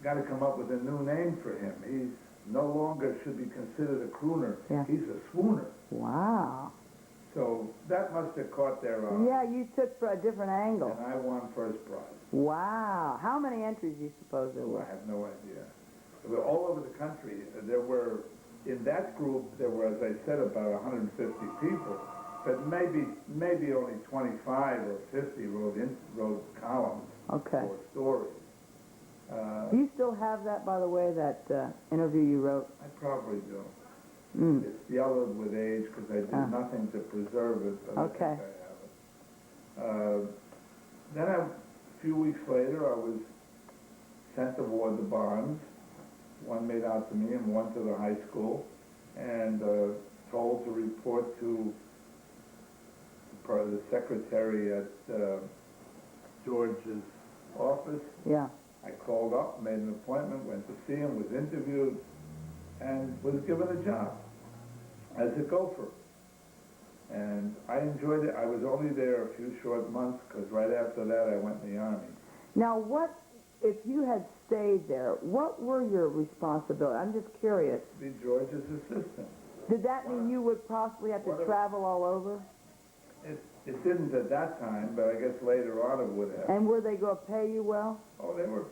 got to come up with a new name for him. He's no longer should be considered a crooner. Yeah. He's a swooner. Wow. So that must have caught their eye. Yeah, you took for a different angle. And I won first prize. Wow. How many entries do you suppose there Oh, were? I have no idea. They were all over the country. There were, in that group, there were, as I said, about 150 people, but maybe only 25 or 50 wrote columns Okay. or stories. Do you still have that, by the way, that interview you wrote? I probably do. Mm. It's yellowed with age because I did nothing to preserve it, but Okay. I think I have it. Then a few weeks later, I was sent award the bonds, one made out to me and one to the high school, and told to report to the secretary at George's office. Yeah. I called up, made an appointment, went to see him, was interviewed, and was given a job as a gopher. And I enjoyed it. I was only there a few short months because right after that I went in the Army. Now, what, if you had stayed there, what were your responsibilities? I'm just curious. Be George's assistant. Did that mean you would possibly have to travel all over? It didn't at that time, but I guess later on it would have. And were they going to pay you well? Oh, they were,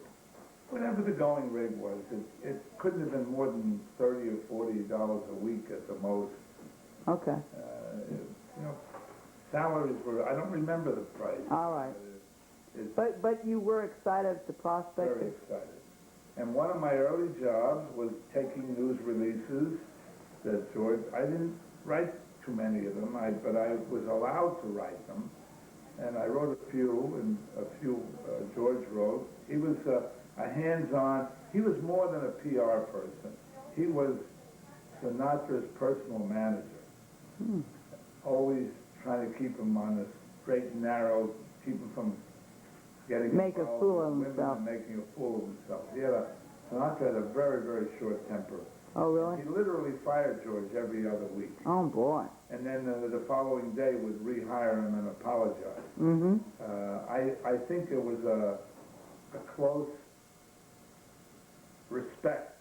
whatever the going rate was. It couldn't have been more than $30 or $40 a week at the most. Okay. You know, salaries were, I don't remember the price. All right. But you were excited at the prospect? Very excited. And one of my early jobs was taking news releases that George, I didn't write too many of them, but I was allowed to write them. And I wrote a few, and a few George wrote. He was a hands-on, he was more than a PR person. He was Sinatra's personal manager. Hmm. Always trying to keep him on the straight and narrow, keep him from getting Make a fool of women himself. and making a fool of himself. Sinatra had a very, very short temper. Oh, really? He literally fired George every other week. Oh, boy. And then the following day would rehire him and apologize. Mm-hmm. I think it was a close respect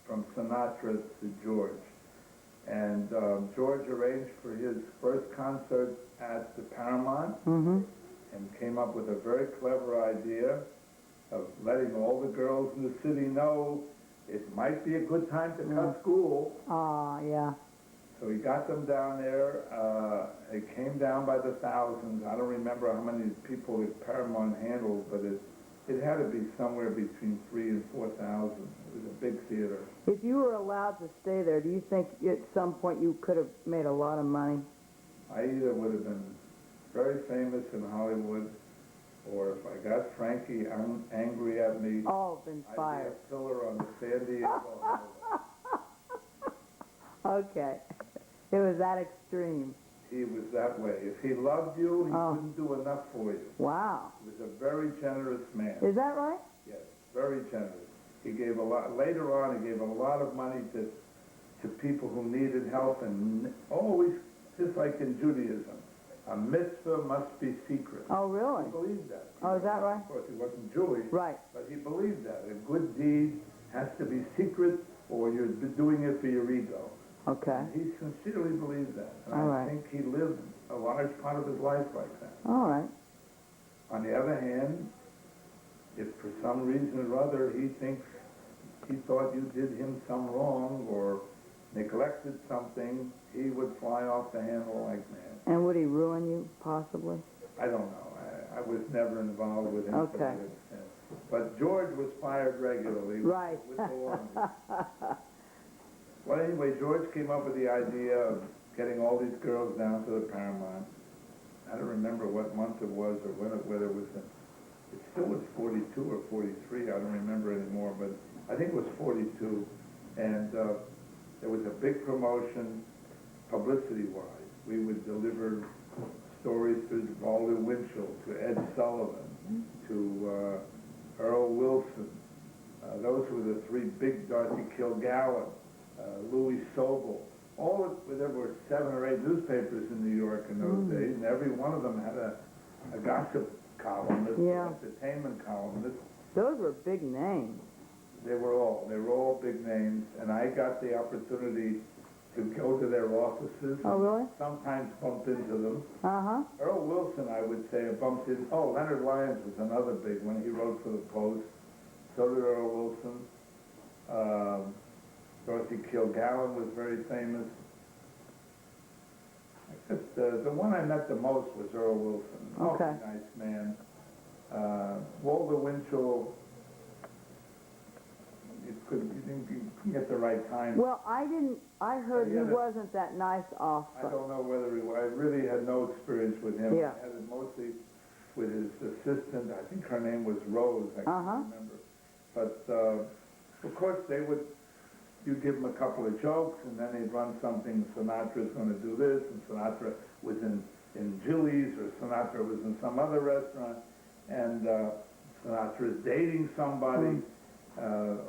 from Sinatra to George. And George arranged for his first concert at the Paramount and came up with a very clever idea of letting all the girls in the city know it might be a good time to cut school. Oh, yeah. So he got them down there. It came down by the thousands. I don't remember how many people at Paramount handled, but it had to be somewhere between 3,000 and 4,000. It was a big theater. If you were allowed to stay there, do you think at some point you could have made a lot of money? I either would have been very famous in Hollywood, or if I got Frankie angry at me, Oh, been I'd fired. be a pillar on the Sandy of Oklahoma. Okay. It was that extreme. He was that way. If he loved you, he couldn't do enough for you. Wow. He was a very generous man. Is that right? Yes, very generous. He gave a lot, later on, he gave a lot of money to people who needed help, and always, just like in Judaism, a mitzvah must be secret. Oh, really? He believed that. Oh, is that right? Of course, he wasn't Jewish, Right. but he believed that. A good deed has to be secret, or you're doing it for your ego. Okay. He sincerely believed that, and All I right. think he lived a large part of his life like that. All right. On the other hand, if for some reason or other he thought you did him some wrong or neglected something, he would fly off the handle like mad. And would he ruin you, possibly? I don't know. I was never involved with him to Okay. that extent. But George was fired regularly. Right. With the army. Well, anyway, George came up with the idea of getting all these girls down to the Paramount. I don't remember what month it was or whether it was it still was 42 or 43, I don't remember anymore, but I think it was 42. And there was a big promotion, publicity-wise. We would deliver stories to Baldy Winchell, to Ed Sullivan, to Earl Wilson. Those were the three big, Dorothy Kilgallen, Louis Sobel. There were 7 or 8 newspapers in New York in those days, and every one of them had a gossip columnist, Yeah. entertainment columnist. Those were big names. They were all big names, and I got the opportunity to go to their offices. Oh, really? Sometimes bumped into them. Uh-huh. Earl Wilson, I would say, bumped in. Oh, Leonard Lyons was another big one. He wrote for the Post. So did Earl Wilson. Dorothy Kilgallen was very famous. Except the one I met the most was Earl Wilson. Okay. Awfully nice man. Walter Winchell, you didn't get the right time. Well, I heard he Yeah, wasn't that nice off. I don't know whether I really had no experience with him. Yeah. I had it mostly with his assistant. I think her name was Rose. I can't remember. But of course you'd give him a couple of jokes, and then he'd run something. Sinatra's going to do this, and Sinatra was in Jilly's, or Sinatra was in some other restaurant, and Sinatra's dating somebody.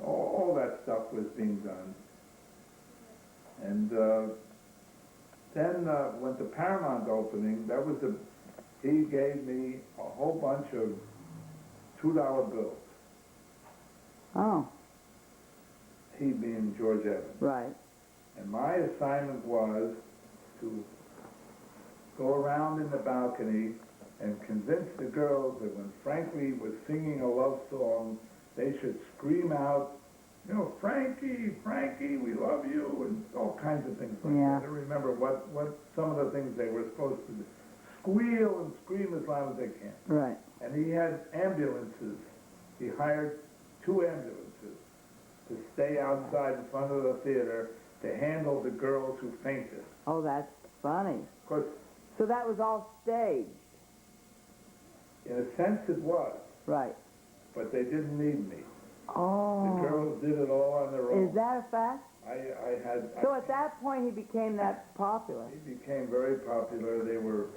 All that stuff was being done. And then went to Paramount opening. He gave me a whole bunch of $2 bills. Oh. He being George Evans. Right. And my assignment was to go around in the balcony and convince the girls that when Frankie was singing a love song, they should scream out, you know, Frankie, Frankie, we love you, and all kinds of things like that. I don't remember what some of the things they were supposed to do. Squeal and scream as loud as they can. Right. And he had ambulances. He hired 2 ambulances to stay outside in front of the theater to handle the girls who fainted. Oh, that's funny. Of course, So that was all staged. in a sense it was, Right. but they didn't need me. Oh. The girls did it all on their own. Is that a fact? So at that point he became that popular. He became very popular. They were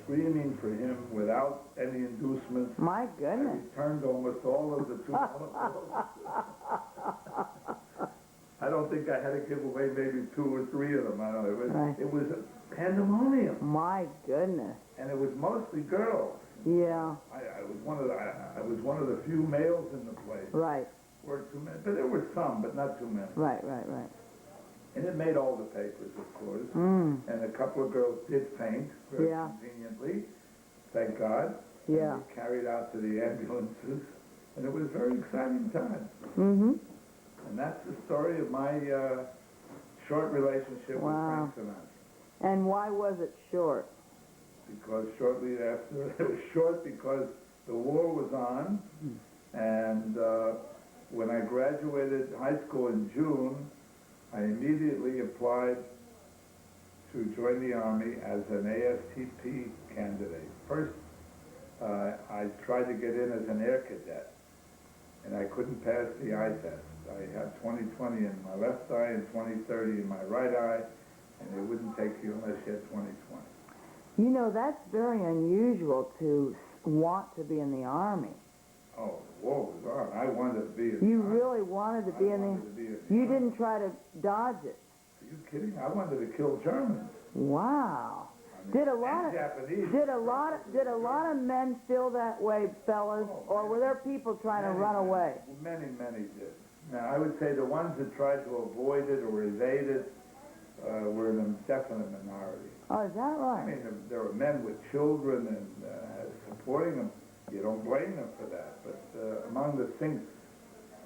screaming for him without any inducements. My I goodness. returned almost all of the $2 bills. I don't think I had to give away maybe 2 or 3 of them. I don't know. Right. It was a pandemonium, My goodness. and it was mostly girls. Yeah. I was one of the few males in the place. Right. Weren't too many, but there were some, but not too many. Right. And it made all the papers, of course. Mm. And a couple of girls did faint, very Yeah. conveniently, thank God. Yeah. And they carried out to the ambulances, and it was a very exciting time. Mm-hmm. And that's the story of my short relationship Wow. with Frank Sinatra. And why was it short? Because shortly after, it was short because the war was on, and when I graduated high school in June, I immediately applied to join the Army as an ASTP candidate. First, I tried to get in as an air cadet, and I couldn't pass the eye test. I had 20/20 in my left eye and 20/30 in my right eye, and they wouldn't take you unless you had 20/20. You know, that's very unusual to want to be in the Army. Oh, the war was on. I wanted to be in the You Army. really wanted to be in wanted to be in the You Army. didn't try to dodge it. Are you kidding? I wanted to kill Germans. Wow. I mean, Did a lot and of Japanese. did a lot of men feel that way, fellas, Oh, or were there people trying to Many, run many. away? Many did. Now, I would say the ones that tried to avoid it or evade it were in a definite minority. Oh, is that I right? mean, there were men with children and supporting them. You don't blame them for that. But among the things,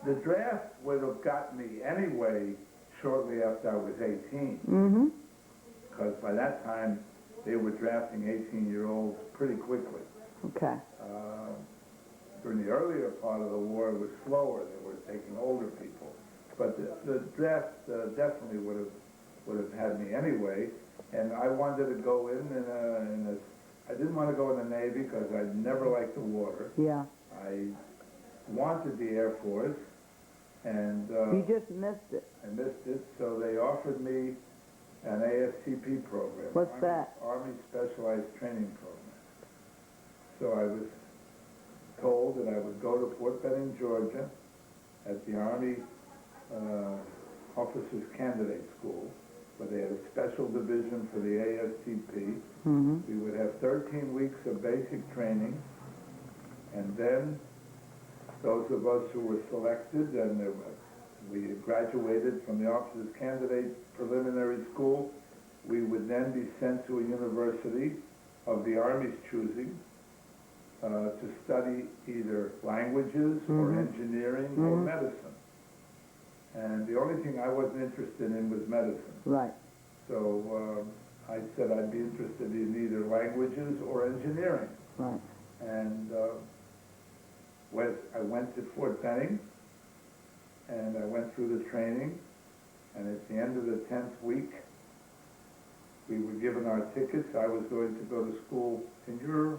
the draft would have got me anyway shortly after I was 18. Mm-hmm. Because by that time, they were drafting 18-year-olds pretty quickly. Okay. During the earlier part of the war, it was slower. They were taking older people. But the draft definitely would have had me anyway. And I wanted to go in a I didn't want to go in the Navy because I never liked the water. Yeah. I wanted the Air Force, and You just missed it. I missed it. So they offered me an ASTP program. What's that? Army Specialized Training Program. So I was told that I would go to Fort Benning, Georgia, at the Army Officers Candidate School, where they had a special division for the ASTP. Mm-hmm. We would have 13 weeks of basic training, and then those of us who were selected, and there were we graduated from the officers candidate preliminary school. We would then be sent to a university of the Army's choosing to study either languages or engineering or medicine. And the only thing I wasn't interested in was medicine. Right. So I said I'd be interested in either languages or engineering. Right. And I went to Fort Benning, and I went through the training, and at the end of the 10th week, we were given our tickets. I was going to go to school in your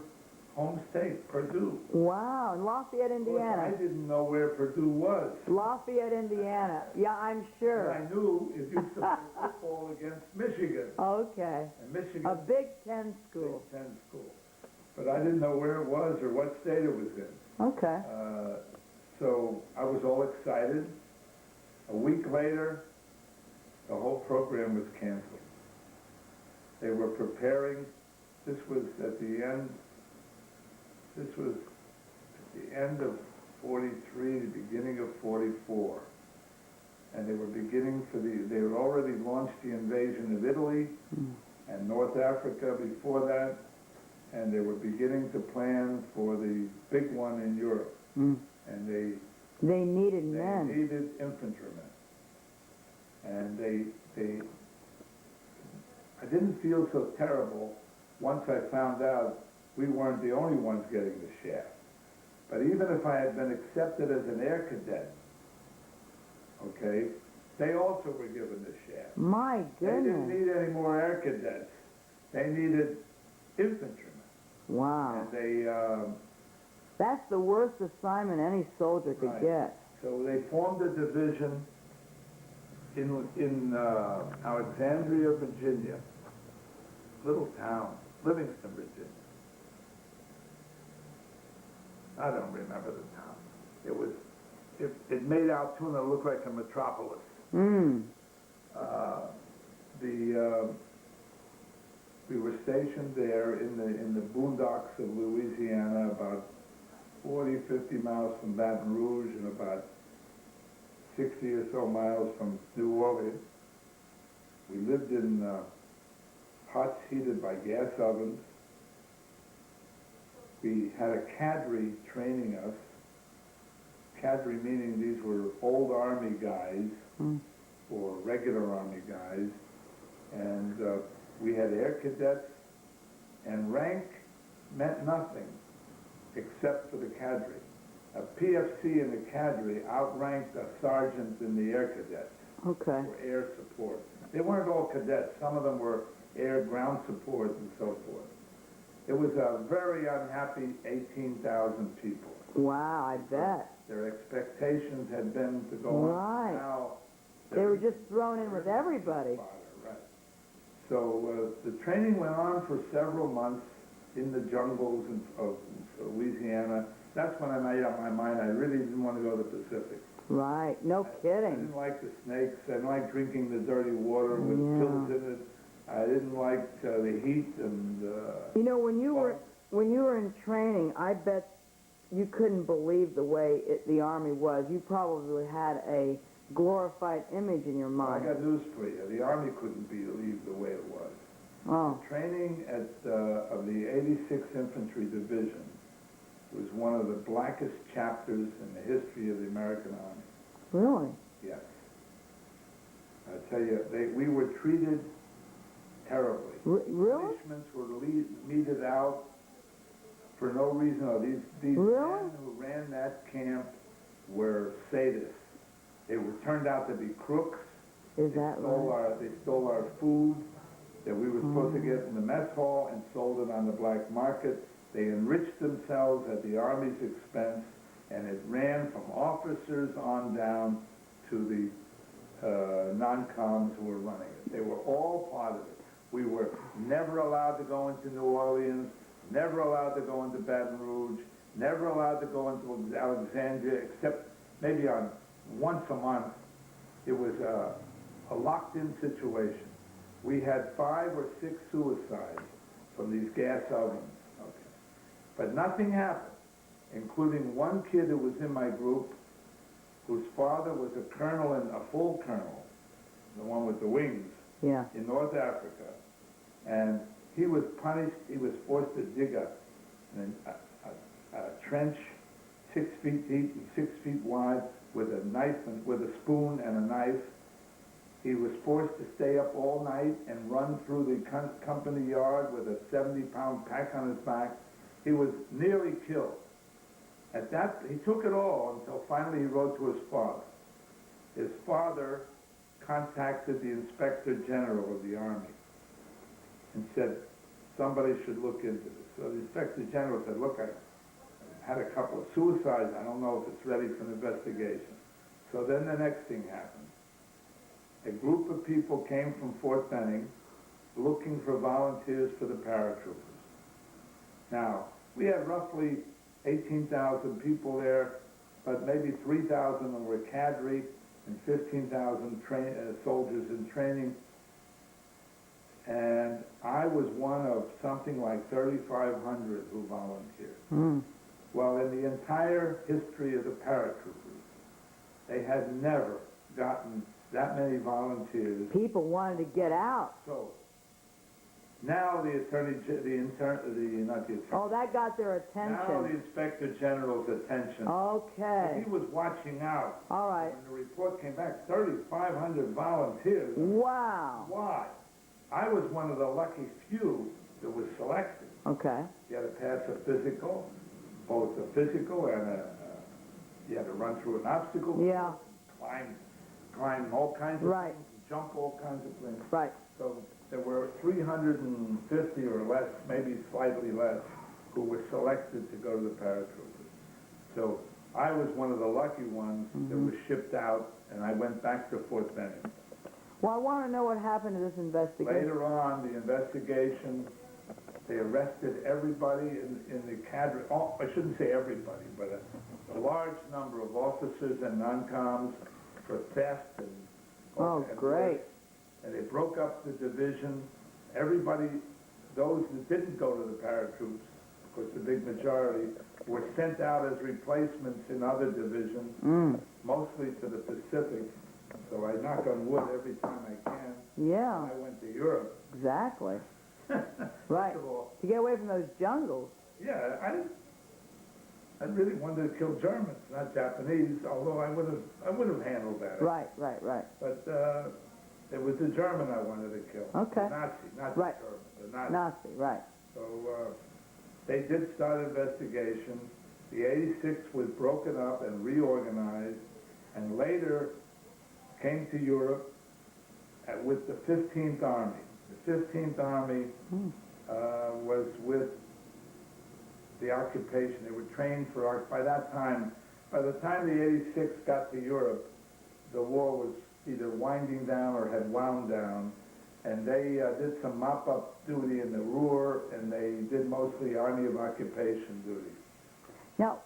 home state, Purdue. Wow, in Lafayette, Of course, Indiana. I didn't know where Purdue was. Lafayette, Indiana. Yeah, I'm But sure. I knew it used to play football against Michigan. Okay. And Michigan A Big Ten school. Big Ten school. But I didn't know where it was or what state it was in. Okay. So I was all excited. A week later, the whole program was canceled. They were preparing, this was at the end of 43, the beginning of 44. And they were they had already launched the invasion of Italy and North Africa before that, and they were beginning to plan for the big one in Europe. And they needed men. They needed infantrymen. And I didn't feel so terrible once I found out we weren't the only ones getting the shaft. But even if I had been accepted as an air cadet, okay, they also were given the shaft. My They didn't goodness. need any more air cadets. They needed infantrymen. Wow. And That's the worst assignment any soldier could Right. get. so they formed a division in Alexandria, Virginia, little town, Livingston, Virginia. I don't remember the town. It made Altoona look like a metropolis. We were stationed there in the boondocks of Louisiana, about 40, 50 miles from Baton Rouge and about 60 or so miles from New Orleans. We lived in huts heated by gas ovens. We had a cadre training us. Cadre meaning these were old Army guys or regular Army guys. And we had air cadets, and rank meant nothing except for the cadre. A PFC in the cadre outranked a sergeant in the air cadets. Okay. For air support. They weren't all cadets. Some of them were air ground support and so forth. It was a very unhappy 18,000 people. Wow, I bet. Their expectations had been to go Right. on. Now, They were just thrown in with everybody. Right. So the training went on for several months in the jungles of Louisiana. That's when I made up my mind I really didn't want to go to the Pacific. Right. No I kidding. didn't like the snakes. I didn't like drinking the dirty water with Yeah. pills in it. I didn't like the heat and... You know, when you were in training, I bet you couldn't believe the way the Army was. You probably had a glorified image in your I mind. got news for you. The Army couldn't believe the way it was. Oh. Training of the 86th Infantry Division was one of the blackest chapters in the history of the American Army. Really? Yes. I tell you, we were treated terribly. Really? Punishments were meted out for no reason. These Really? men who ran that camp were sadists. They turned out to be crooks. Is that right? They stole our food that we were supposed to get in the mess hall and sold it on the black market. They enriched themselves at the Army's expense, and it ran from officers on down to the non-coms who were running it. They were all part of it. We were never allowed to go into New Orleans, never allowed to go into Baton Rouge, never allowed to go into Alexandria, except maybe on once a month. It was a locked-in situation. We had 5 or 6 suicides from these gas ovens. Okay. But nothing happened, including one kid who was in my group whose father was a colonel, and a full colonel, the one with the wings, Yeah. in North Africa. And he was punished, he was forced to dig a trench 6 feet deep and 6 feet wide with a knife and with a spoon and a knife. He was forced to stay up all night and run through the company yard with a 70-pound pack on his back. He was nearly killed. At that, he took it all until finally he wrote to his father. His father contacted the Inspector General of the Army and said, somebody should look into this. So the Inspector General said, look, I had a couple of suicides. I don't know if it's ready for an investigation. So then the next thing happened. A group of people came from Fort Benning looking for volunteers for the paratroopers. Now, we had roughly 18,000 people there, but maybe 3,000 of them were cadre and 15,000 soldiers in training. And I was one of something like 3,500 who volunteered. Mm. Well, in the entire history of the paratroopers, they had never gotten that many volunteers. People wanted to get out. So now Oh, that got their attention. now the Inspector General's attention. Okay. He was watching out. All right. When the report came back, 3,500 volunteers. Wow. Why? I was one of the lucky few that was selected. Okay. You had to pass a physical, both a physical and you had to run through an obstacle. Yeah. Climb all kinds of Right. things, jump all kinds of things. Right. So there were 350 or less, maybe slightly less, who were selected to go to the paratroopers. So I was one of the lucky ones that was shipped out, and I went back to Fort Benning. Well, I want to know what happened to this investigation. Later on, the investigation, they arrested everybody in the cadre. Oh, I shouldn't say everybody, but a large number of officers and non-coms for theft and Great. and they broke up the division. Everybody, those that didn't go to the paratroops, of course the big majority, were sent out as replacements in other divisions, mostly to the Pacific. So I knock on wood every time I can. Yeah. I went to Europe. Exactly. First Right. of all, To get away from those jungles. yeah, I really wanted to kill Germans, not Japanese, although I would have handled that. Right. But it was the German I wanted to kill. Okay. The Nazi, not Right. the German, the Nazi. Nazi, right. So they did start an investigation. The 86 was broken up and reorganized, and later came to Europe with the 15th Army. The 15th Army was with the occupation. They were trained for, by the time the 86 got to Europe, the war was either winding down or had wound down, and they did some mop-up duty in the Ruhr, and they did mostly Army of Occupation duty. Now,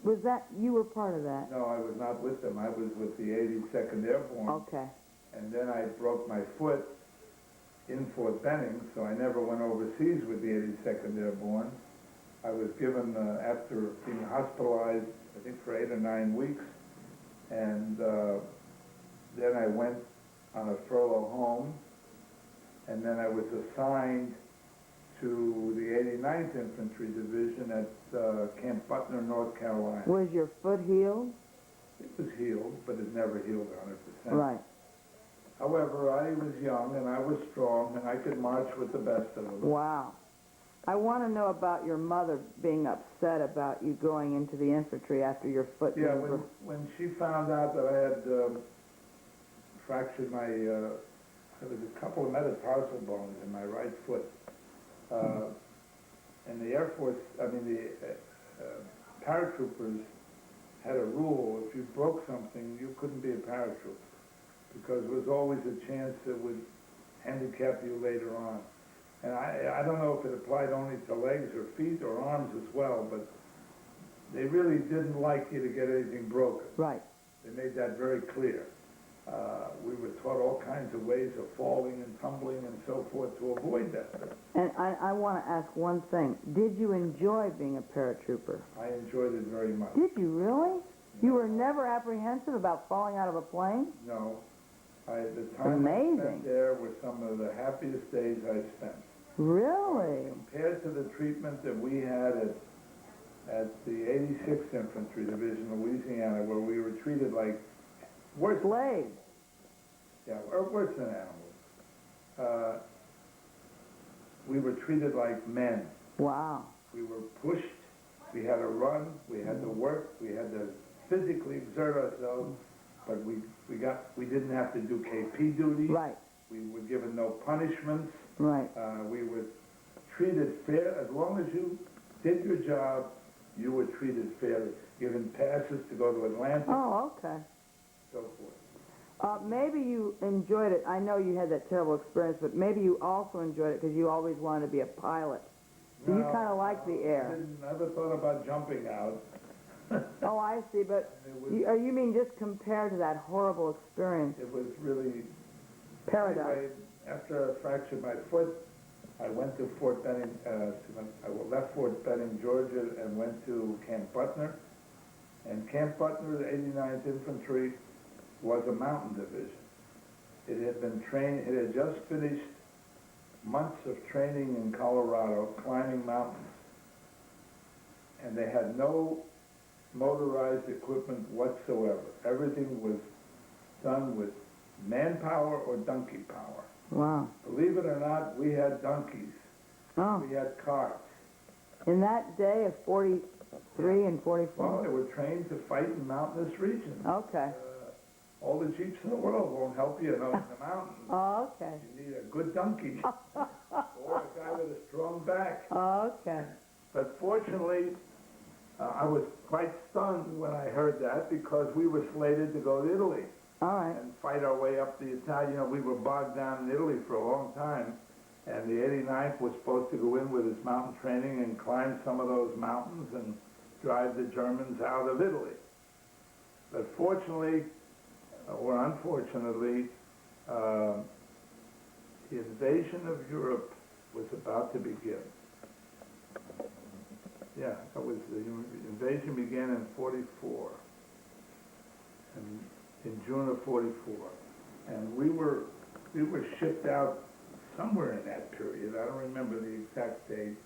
was that, you were part of that? No, I was not with them. I was with the 82nd Airborne. Okay. And then I broke my foot in Fort Benning, so I never went overseas with the 82nd Airborne. I was given, after being hospitalized, I think for 8 or 9 weeks, and then I went on a furlough home, and then I was assigned to the 89th Infantry Division at Camp Butner, North Carolina. Was your foot healed? It was healed, but it never healed 100%. Right. However, I was young and I was strong and I could march with the best of them. Wow. I want to know about your mother being upset about you going into the infantry after your foot. Yeah, when she found out that I had fractured my, there was a couple of metatarsal bones in my right foot. And the Air Force, the paratroopers had a rule: if you broke something, you couldn't be a paratrooper, because there was always a chance it would handicap you later on. And I don't know if it applied only to legs or feet or arms as well, but they really didn't like you to get anything broken. Right. They made that very clear. We were taught all kinds of ways of falling and tumbling and so forth to avoid that. And I want to ask one thing. Did you enjoy being a paratrooper? I enjoyed it very much. Did you really? You were never apprehensive about falling out of a plane? No. The time I Amazing. spent there were some of the happiest days I spent. Really? Compared to the treatment that we had at the 86th Infantry Division of Louisiana, where we were treated like worse, Slaves. yeah, or worse than animals. We were treated like men. Wow. We were pushed. We had to run. We had to work. We had to physically exert ourselves. But we didn't have to do KP duty. Right. We were given no punishments. Right. We were treated fair. As long as you did your job, you were treated fairly. Given passes to go to Atlanta, Oh, okay. so forth. Maybe you enjoyed it. I know you had that terrible experience, but maybe you also enjoyed it because you always wanted to be a pilot. So you kind of like the air. I never thought about jumping out. Oh, I see. But you mean just compared to that horrible experience? It was really Paradise. Anyway, after I fractured my foot, I went to Fort Benning. I left Fort Benning, Georgia, and went to Camp Butner. And Camp Butner, the 89th Infantry, was a mountain division. It had been trained. It had just finished months of training in Colorado, climbing mountains, and they had no motorized equipment whatsoever. Everything was done with manpower or donkey power. Wow. Believe it or not, we had donkeys. Oh. We had carts. In that day of 43 and 44? Well, they were trained to fight in mountainous regions. Okay. All the jeeps in the world won't help you in the mountains. Oh, okay. You need a good donkey or a guy with a strong back. Oh, okay. But fortunately, I was quite stunned when I heard that because we were slated to go to Italy All right. and fight our way up the Italian. You know, we were bogged down in Italy for a long time, and the 89th was supposed to go in with its mountain training and climb some of those mountains and drive the Germans out of Italy. But fortunately, or unfortunately, the invasion of Europe was about to begin. Yeah, that was the invasion began in 44, and in June of 44, and we were shipped out somewhere in that period. I don't remember the exact date,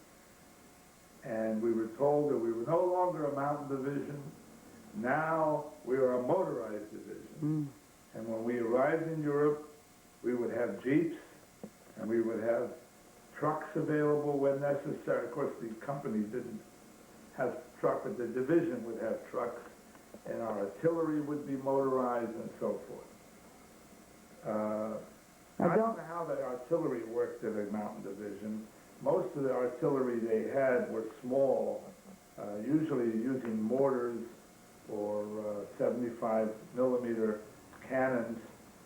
and we were told that we were no longer a mountain division. Now we are a motorized division. And when we arrived in Europe, we would have jeeps, and we would have trucks available when necessary. Of course, the company didn't have trucks, but the division would have trucks, and our artillery would be motorized and so forth. I don't know how the artillery worked at a mountain division. Most of the artillery they had were small, usually using mortars or 75 millimeter cannons,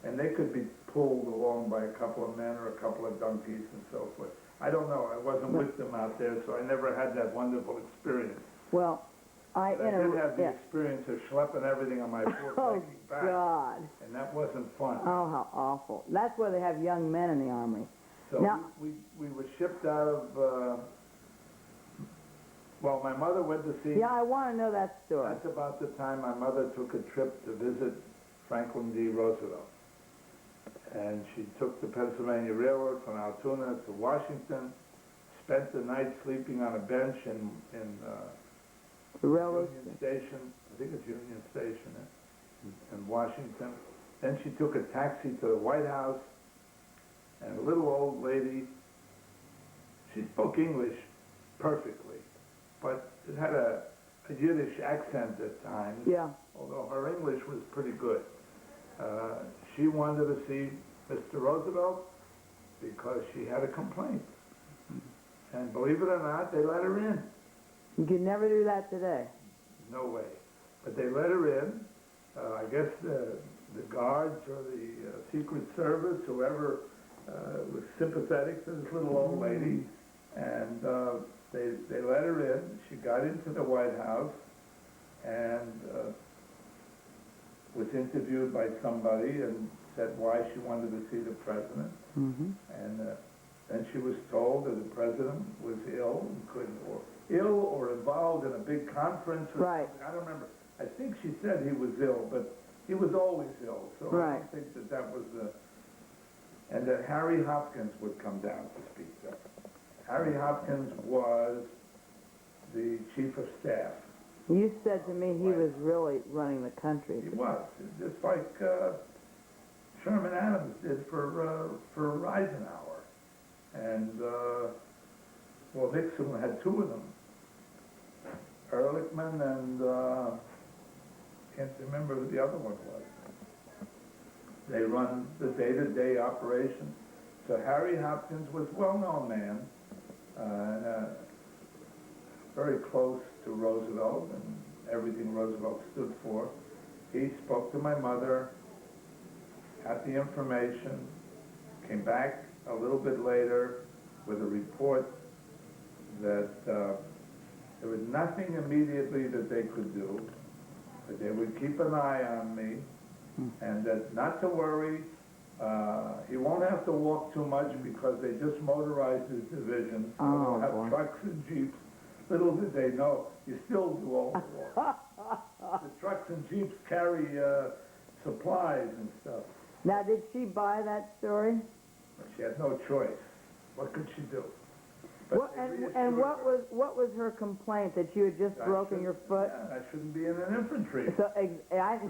and they could be pulled along by a couple of men or a couple of donkeys and so forth. I don't know. I wasn't with them out there, so I never had that wonderful experience. Well, I did have the experience of schlepping everything on my four-legged back. Oh, God. And that wasn't fun. Oh, how awful. That's where they have young men in the Army. So now, we were shipped out of, well, my mother went to see... Yeah, I want to know that story. That's about the time my mother took a trip to visit Franklin D. Roosevelt. And she took the Pennsylvania Railroad from Altoona to Washington, spent the night sleeping on a bench in the railroad Union Station. I think it's Union Station in Washington. Then she took a taxi to the White House, and a little old lady, she spoke English perfectly, but it had a Yiddish accent at times, yeah. Although her English was pretty good. She wanted to see Mr. Roosevelt because she had a complaint. And believe it or not, they let her in. You could never do that today. No way. But they let her in. I guess the guards or the Secret Service, whoever was sympathetic to this little old lady, and they let her in. She got into the White House and was interviewed by somebody and said why she wanted to see the president. And then she was told that the president was ill and couldn't, or involved in a big conference. Right. I don't remember. I think she said he was ill, but he was always ill, so I Right. don't think that that was the, and that Harry Hopkins would come down to speak there. Harry Hopkins was the chief of staff. You said to me he was really running the country. He was, just like Sherman Adams did for Eisenhower. And, well, Nixon had two of them, Ehrlichman and, can't remember who the other one was. They run the day-to-day operation. So Harry Hopkins was a well-known man, and very close to Roosevelt and everything Roosevelt stood for. He spoke to my mother, got the information, came back a little bit later with a report that there was nothing immediately that they could do, but they would keep an eye on me, and that not to worry, he won't have to walk too much because they just motorized his division, so Oh, they'll have boy. trucks and jeeps. Little did they know, you still do all the work. The trucks and jeeps carry supplies and stuff, Now, did she buy that story? but she had no choice. What could she do? But What, they and reassured what was her complaint, that you had just her. broken your foot? Yeah, I shouldn't be in an infantry. So, she's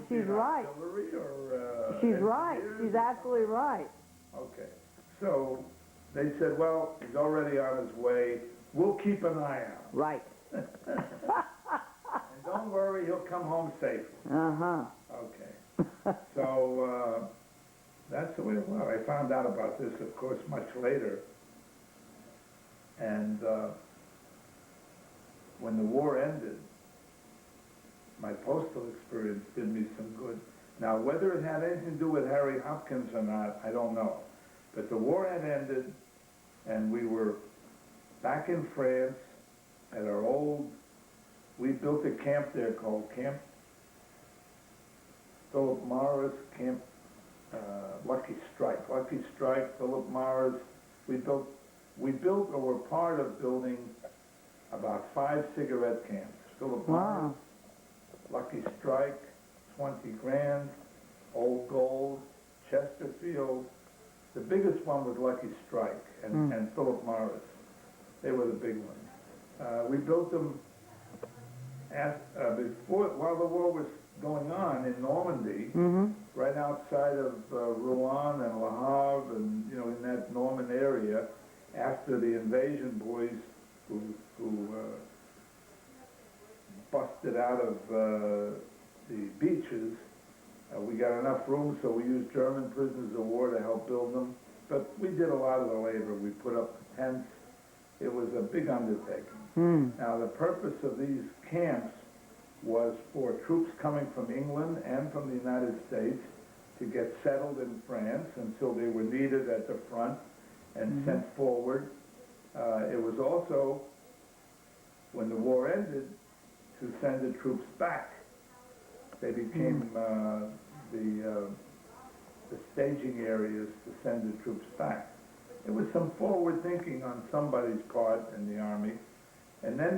Be an right. artillery or, She's right. engineers She's or absolutely right. Okay, so they said, well, he's already on his way, we'll keep an eye out. Right. And don't worry, he'll come home safely. Uh-huh. Okay, so that's the way it was. I found out about this, of course, much later. And when the war ended, my postal experience did me some good. Now, whether it had anything to do with Harry Hopkins or not, I don't know. But the war had ended, and we were back in France at our old, we built a camp there called Camp Philip Morris, Camp Lucky Strike. Lucky Strike, Philip Morris. We built or were part of building about 5 cigarette camps. Philip Morris, Wow. Lucky Strike, 20 Grand, Old Gold, Chesterfield. The biggest one was Lucky Strike and Philip Morris. They were the big ones. We built them while the war was going on in Normandy, Mm-hmm. right outside of Rouen and Le Havre, and in that Norman area. After the invasion boys who busted out of the beaches, we got enough room, so we used German prisoners of war to help build them. But we did a lot of the labor. We put up the tents. It was a big undertaking. Mm. Now, the purpose of these camps was for troops coming from England and from the United States to get settled in France until they were needed at the front and sent forward. It was also, when the war ended, to send the troops back. They became the staging areas to send the troops back. It was some forward thinking on somebody's part in the Army. And then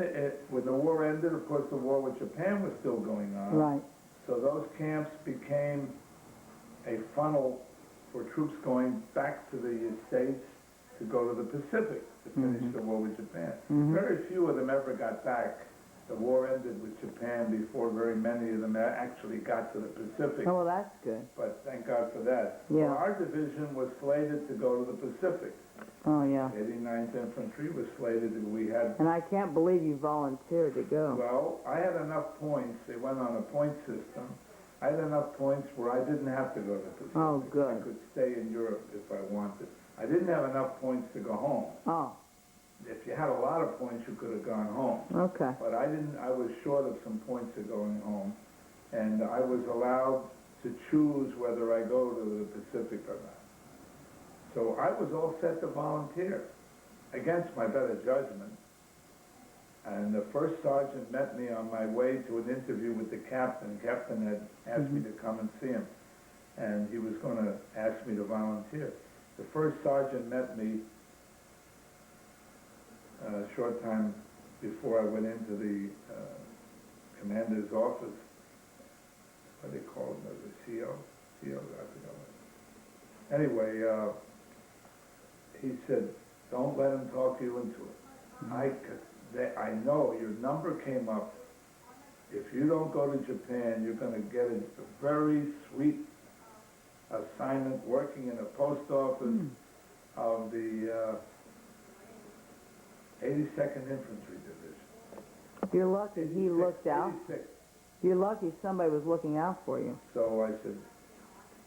when the war ended, of course, the war with Japan was still going on. Right. So those camps became a funnel for troops going back to the States to go to the Pacific to finish the war with Japan. Very few of them ever got back. The war ended with Japan before very many of them actually got to the Pacific. Oh, well, that's good. But thank God for that. Yeah. Well, our division was slated to go to the Pacific. Oh, yeah. 89th Infantry was slated, and we had, And I can't believe you volunteered to go. well, I had enough points. They went on a point system. I had enough points where I didn't have to go to the Pacific. Oh, good. I could stay in Europe if I wanted. I didn't have enough points to go home. Oh, If you had a lot of points, you could have gone home. okay. But I didn't, I was short of some points of going home. And I was allowed to choose whether I go to the Pacific or not. So I was all set to volunteer, against my better judgment. And the first sergeant met me on my way to an interview with the captain. The captain had asked me to come and see him, and he was going to ask me to volunteer. The first sergeant met me a short time before I went into the commander's office, what do they call them, the CO? CO, I forgot what. Anyway, he said, don't let him talk you into it. I know your number came up. If you don't go to Japan, you're going to get a very sweet assignment working in a post office of the 82nd Infantry Division. You're lucky he looked out. 86. You're lucky somebody was looking out for you. So I said,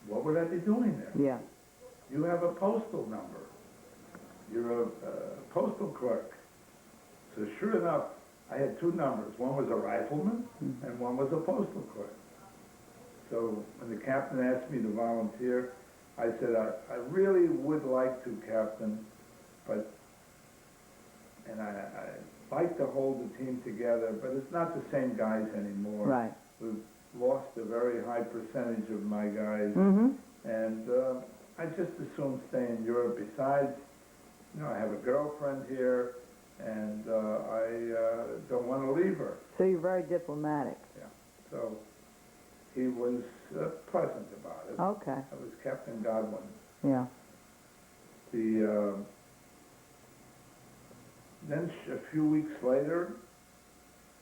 what would I be doing there? Yeah. You have a postal number. You're a postal clerk. So sure enough, I had two numbers. One was a rifleman and one was a postal clerk. So when the captain asked me to volunteer, I said, I really would like to, Captain, and I like to hold the team together, but it's not the same guys anymore. Right. We've lost a very high percentage of my guys, and I just assume stay in Europe. Besides, you know, I have a girlfriend here, and I don't want to leave her. So you're very diplomatic. Yeah. So he was pleasant about it. Okay. That was Captain Godwin. Yeah. Then a few weeks later,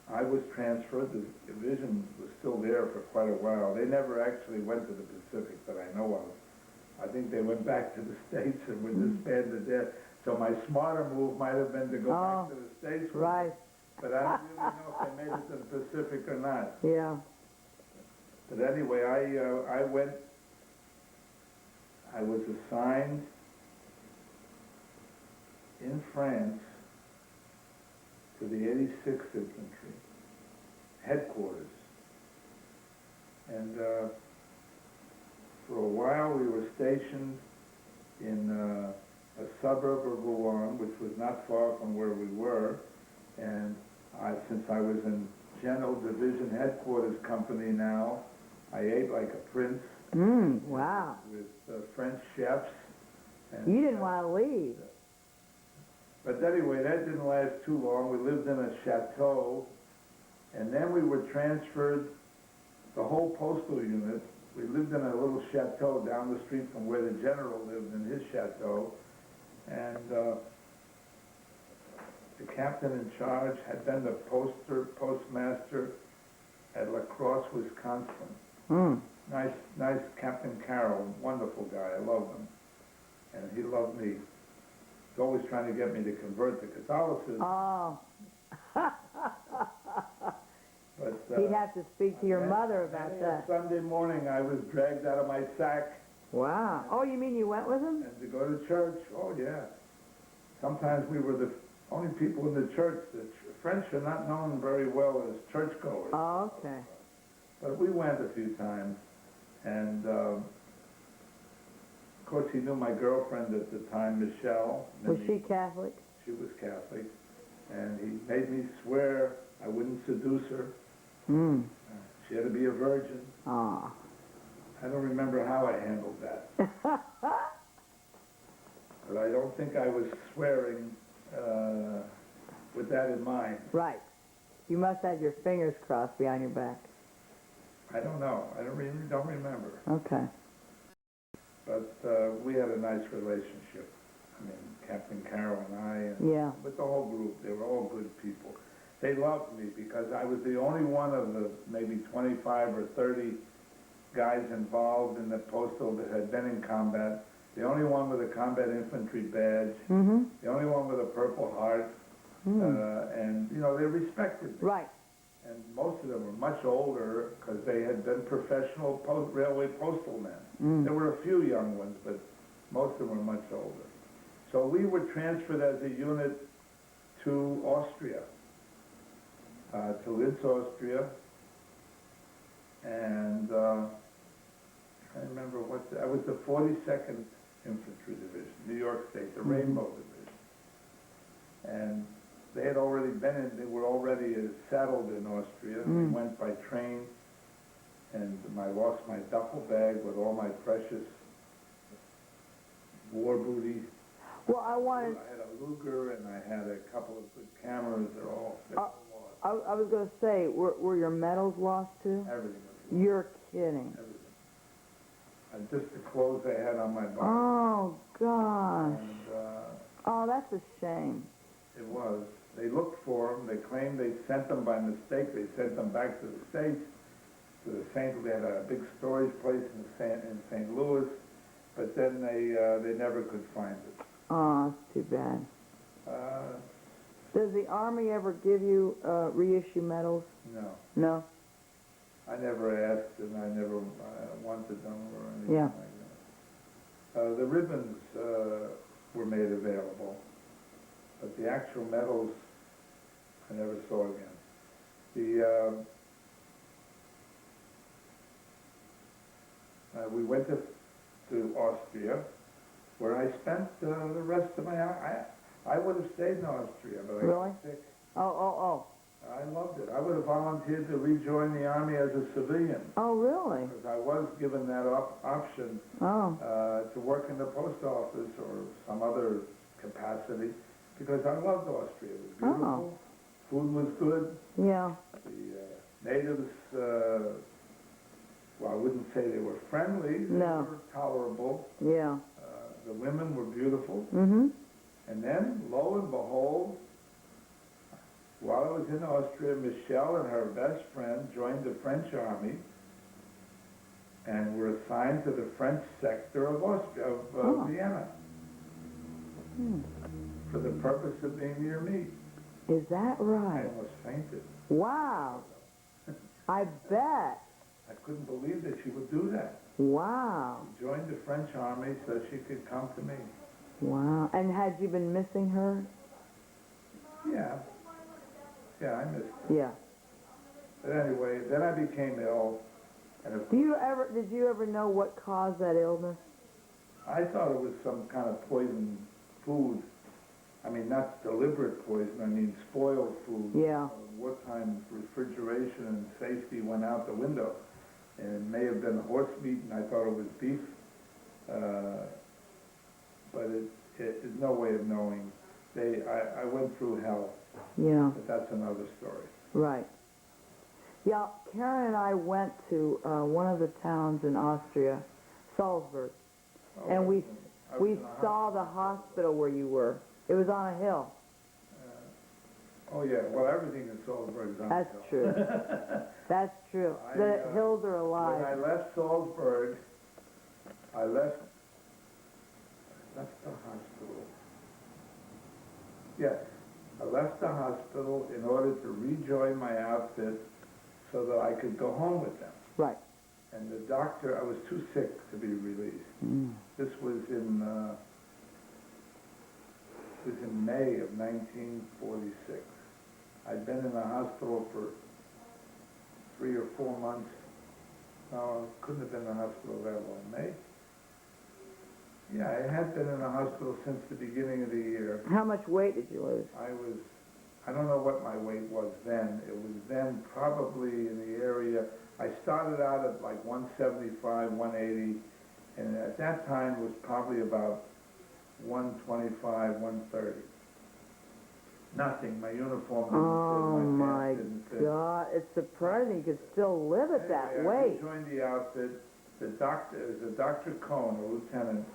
I was transferred. The division was still there for quite a while. They never actually went to the Pacific that I know of. I think they went back to the States and were disbanded there. So my smarter move might have been to go back to the States. Right. But I don't really know if they made it to the Pacific or not. Yeah. But anyway, I went, I was assigned in France to the 86th Infantry headquarters. And for a while we were stationed in a suburb of Rouen, which was not far from where we were. And since I was in General Division Headquarters Company now, I ate like a prince. Wow. With French chefs. And, You didn't want to leave. But anyway, that didn't last too long. We lived in a chateau, and then we were transferred, the whole postal unit. We lived in a little chateau down the street from where the general lived in his chateau, and the captain in charge had been the postmaster at La Crosse, Wisconsin. Nice Captain Carroll, wonderful guy. I love him, and he loved me. He's always trying to get me to convert to Catholicism. Oh. But, He'd have to speak to your mother about that. Sunday morning, I was dragged out of my sack. Wow. Oh, you mean you went with him? And to go to church. Oh, yeah. Sometimes we were the only people in the church. The French are not known very well as churchgoers. Oh, okay. But we went a few times. And, of course, he knew my girlfriend at the time, Michelle. Was she Catholic? She was Catholic. And he made me swear I wouldn't seduce her. She had to be a virgin. Ah. I don't remember how I handled that. But I don't think I was swearing with that in mind. Right. You must have your fingers crossed behind your back. I don't know. I don't remember. Okay. But we had a nice relationship. I mean, Captain Carroll and I, and with the whole group, they were all good people. They loved me because I was the only one of the maybe 25 or 30 guys involved in the postal that had been in combat. The only one with a combat infantry badge. The only one with a Purple Heart. And, you know, they respected me. Right. And most of them were much older because they had been professional railway postal men. There were a few young ones, but most of them were much older. So we were transferred as a unit to Austria, to Linz, Austria, and I remember I was the 42nd Infantry Division, New York State, the Rainbow Division. And they had already they were already settled in Austria. We went by train, and I lost my duffel bag with all my precious war booty. Well, I had a Luger, and I had a couple of good cameras. They're all lost. I was going to say, were your medals lost too? Everything was lost. You're kidding. everything. And just the clothes they had on my body. Oh, gosh. And Oh, that's a shame. it was. They looked for them. They claimed they sent them by mistake. They sent them back to the States, to the St. They had a big storage place in St. Louis, but then they never could find it. Oh, it's too bad. Uh, Does the Army ever give you reissue medals? no. No? I never asked, and I never wanted them or anything Yeah. like that. The ribbons were made available, but the actual medals I never saw again. We went to Austria, where I spent the rest of my I would have stayed in Austria, but I Really? got sick. Oh. I loved it. I would have volunteered to rejoin the Army as a civilian. Oh, really? Because I was given that option Oh. to work in the post office or some other capacity, because I loved Austria. It was beautiful. Oh. Food was good. Yeah. The natives, well, I wouldn't say they were friendly. They No. were tolerable. Yeah. The women were beautiful. Mm-hmm. And then, lo and behold, while I was in Austria, Michelle and her best friend joined the French Army and were assigned to the French sector of Austria, of Vienna, for the purpose of being near me. Is that I right? almost fainted. Wow. I bet. I couldn't believe that she would do that. Wow. She joined the French Army so she could come to me. Wow. And had you been missing her? Yeah. Yeah, I missed her. Yeah. But anyway, then I became ill. And of Did you ever know what caused that illness? I thought it was some kind of poisoned food. I mean, not deliberate poison, I mean spoiled food. Yeah. Wartime refrigeration and safety went out the window. And it may have been horse meat, and I thought it was beef. But there's no way of knowing. I went through hell, Yeah. but that's another story. Right. Yeah, Karen and I went to one of the towns in Austria, Salzburg, Oh, and we I was in a saw the hospital where you were. It was on a hill. Oh, yeah, well, everything in Salzburg is on That's the hill. true. That's true. The hills are When I alive. left Salzburg, I left the hospital. Yes, I left the hospital in order to rejoin my outfit so that I could go home with them. Right. And the doctor, I was too sick to be released. This was in May of 1946. I'd been in the hospital for 3 or 4 months. No, I couldn't have been in the hospital that long. May? Yeah, I had been in the hospital since the beginning of the year. How much weight did you lose? I don't know what my weight was then. It was then probably in the area, I started out at like 175, 180, and at that time it was probably about 125, 130. Nothing. My uniform didn't Oh fit. my pants didn't fit. God! It's surprising you could still live at that Anyway, I weight. joined the outfit. The doctor, it was a Dr. Cohn, a lieutenant,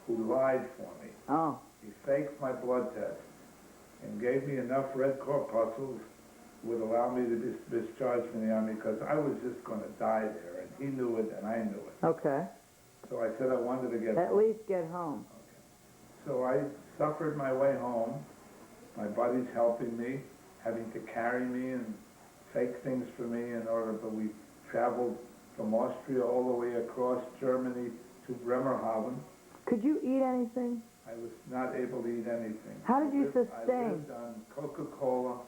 who lied for me. Oh. He faked my blood test and gave me enough red corpuscles would allow me to be discharged from the Army because I was just going to die there, and he knew it and I knew it. Okay. So I said I wanted to get At home. least get home. So I suffered my way home. My buddies helping me, having to carry me and fake things for me in order, but we traveled from Austria all the way across Germany to Bremerhaven. Could you eat anything? I was not able to eat anything. How did you I sustain? lived on Coca-Cola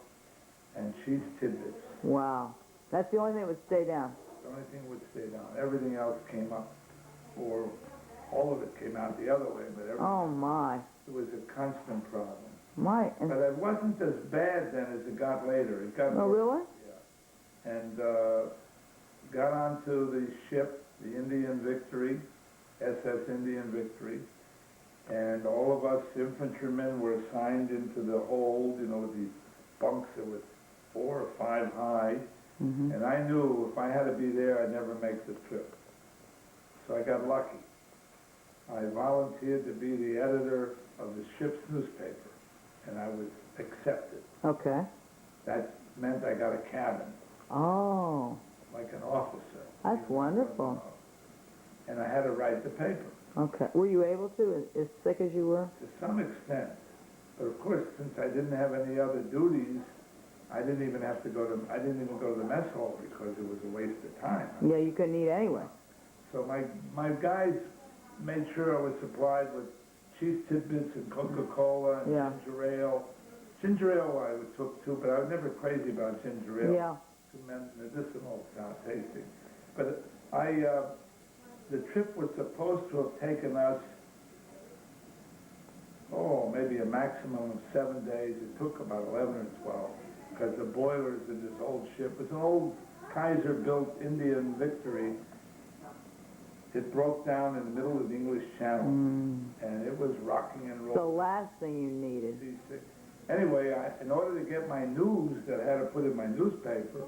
and cheese tidbits. Wow. That's the only thing that would stay down. The only thing would stay down. Everything else came up, or all of it came out the other way, but everything, Oh my. it was a constant problem. My. And, But it wasn't as bad then as it got later. It got oh worse. really? Yeah. And got onto the ship, the Indian Victory, SS Indian Victory, and all of us infantrymen were assigned into the hold, you know, these bunks that were 4 or 5 high, Mm-hmm. And I knew if I had to be there, I'd never make the trip. So I got lucky. I volunteered to be the editor of the ship's newspaper, and I was accepted. Okay. That meant I got a cabin, Oh, like an officer. that's wonderful. And I had to write the paper. Okay. Were you able to, as sick as you were? To some extent. But of course, since I didn't have any other duties, I didn't even go to the mess hall because it was a waste of time. Yeah, you couldn't eat anyway. So my guys made sure I was supplied with cheese tidbits and Coca-Cola and Yeah. ginger ale. Ginger ale I took too, but I was never crazy about ginger ale. Yeah. Too medicinal tasting. But the trip was supposed to have taken us, maybe a maximum of 7 days. It took about 11 or 12 because the boilers in this old ship, it was an old Kaiser-built Indian Victory. It broke down in the middle of the English Channel, and it was rocking and rolling. The last thing you needed. Anyway, in order to get my news that I had to put in my newspaper,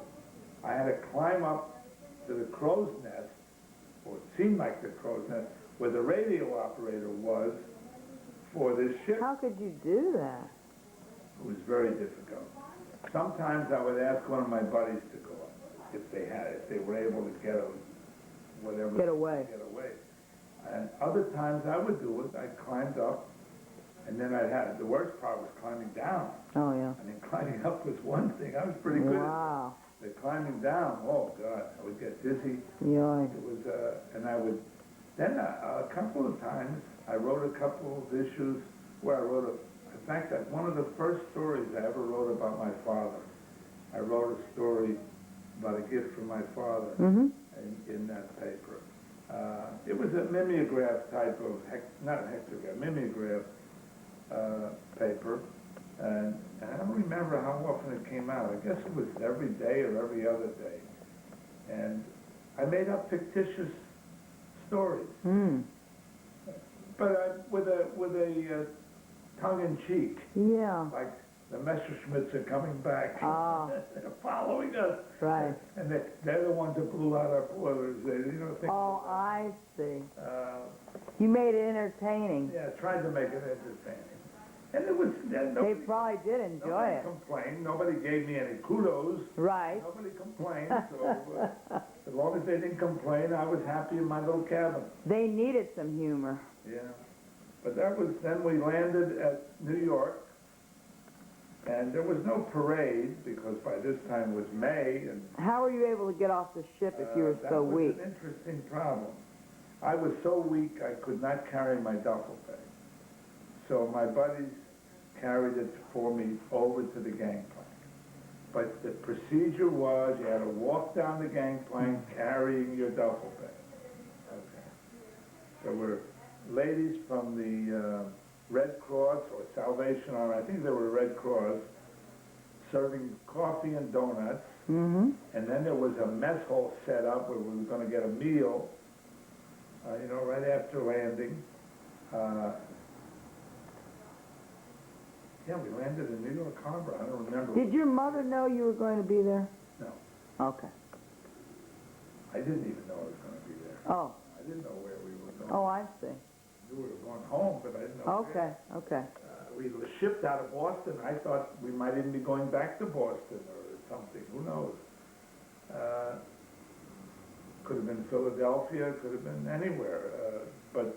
I had to climb up to the crow's nest, or it seemed like the crow's nest, where the radio operator was for this ship. How could you do that? It was very difficult. Sometimes I would ask one of my buddies to go up, if they were able to get away. And other times I would do it. I climbed up, and then the worst part was climbing down. Oh, yeah. I mean, climbing up was one thing. I was pretty good Wow. at it. But climbing down, oh God, I would get dizzy. Yeah. It was, and I would, then a couple of times, I wrote a couple of issues where in fact, one of the first stories I ever wrote about my father, I wrote a story about a gift from my father in that paper. It was a mimeograph type of, not a hectograph, mimeograph paper. And I don't remember how often it came out. I guess it was every day or every other day. And I made up fictitious stories. But with a tongue-in-cheek. Yeah. Like the Messerschmitts are coming back. Ah. They're following us. Right. And they're the ones that blew out our boilers. Oh, I see. You made it entertaining. Yeah, tried to make it entertaining. And it was... They probably did enjoy it. Nobody complained. Nobody gave me any kudos. Right. Nobody complained. So as long as they didn't complain, I was happy in my little cabin. They needed some humor. Yeah. But then we landed at New York, and there was no parade because by this time it was May. And how were you able to get off the ship if you were so weak? That was an interesting problem. I was so weak I could not carry my duffel bag. So my buddies carried it for me over to the gangplank. But the procedure was you had to walk down the gangplank carrying your duffel bag. Okay. There were ladies from the Red Cross or Salvation Army, I think they were Red Cross, serving coffee and donuts. And then there was a mess hall set up where we were going to get a meal, right after landing. Yeah, we landed in New York Harbor. I don't remember. Did your mother know you were going to be there? No. Okay. I didn't even know I was going to be there. Oh. I didn't know where we were going. Oh, I see. I knew we were going home, but I didn't know Okay, where. okay. We were shipped out of Boston. I thought we might even be going back to Boston or something. Who knows? Could have been Philadelphia. Could have been anywhere. But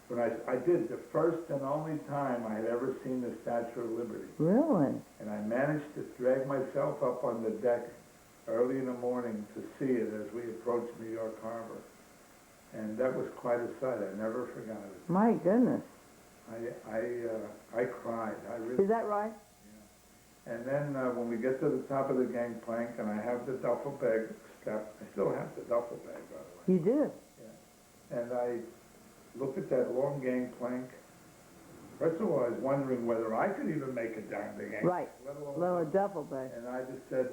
when I did, the first and only time I had ever seen the Statue of Liberty. Really? And I managed to drag myself up on the deck early in the morning to see it as we approached New York Harbor. And that was quite a sight. I never forgot it. My goodness. I cried. I really. Is that right? Yeah. And then when we get to the top of the gangplank and I have the duffel bag strapped, I still have the duffel bag, by the way. You do? Yeah. And I looked at that long gangplank. First of all, I was wondering whether I could even make it down the gangplank. Right. Let alone a duffel bag. And I just said,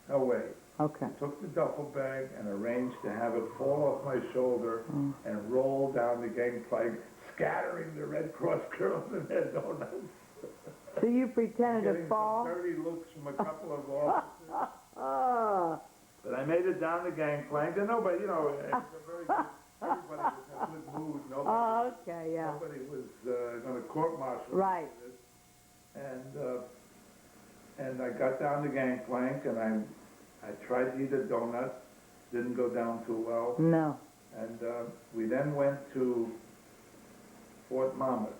no way. Okay. I took the duffel bag and arranged to have it fall off my shoulder and roll down the gangplank, scattering the Red Cross girls and their donuts. So you pretended to fall? Getting some dirty looks from a couple of officers. But I made it down the gangplank, and nobody, it was a very good, everybody was in a good mood. Oh, okay, yeah. Nobody was going to court-martial. Right. And I got down the gangplank, and I tried to eat a donut. Didn't go down too well. No. And we then went to Fort Monmouth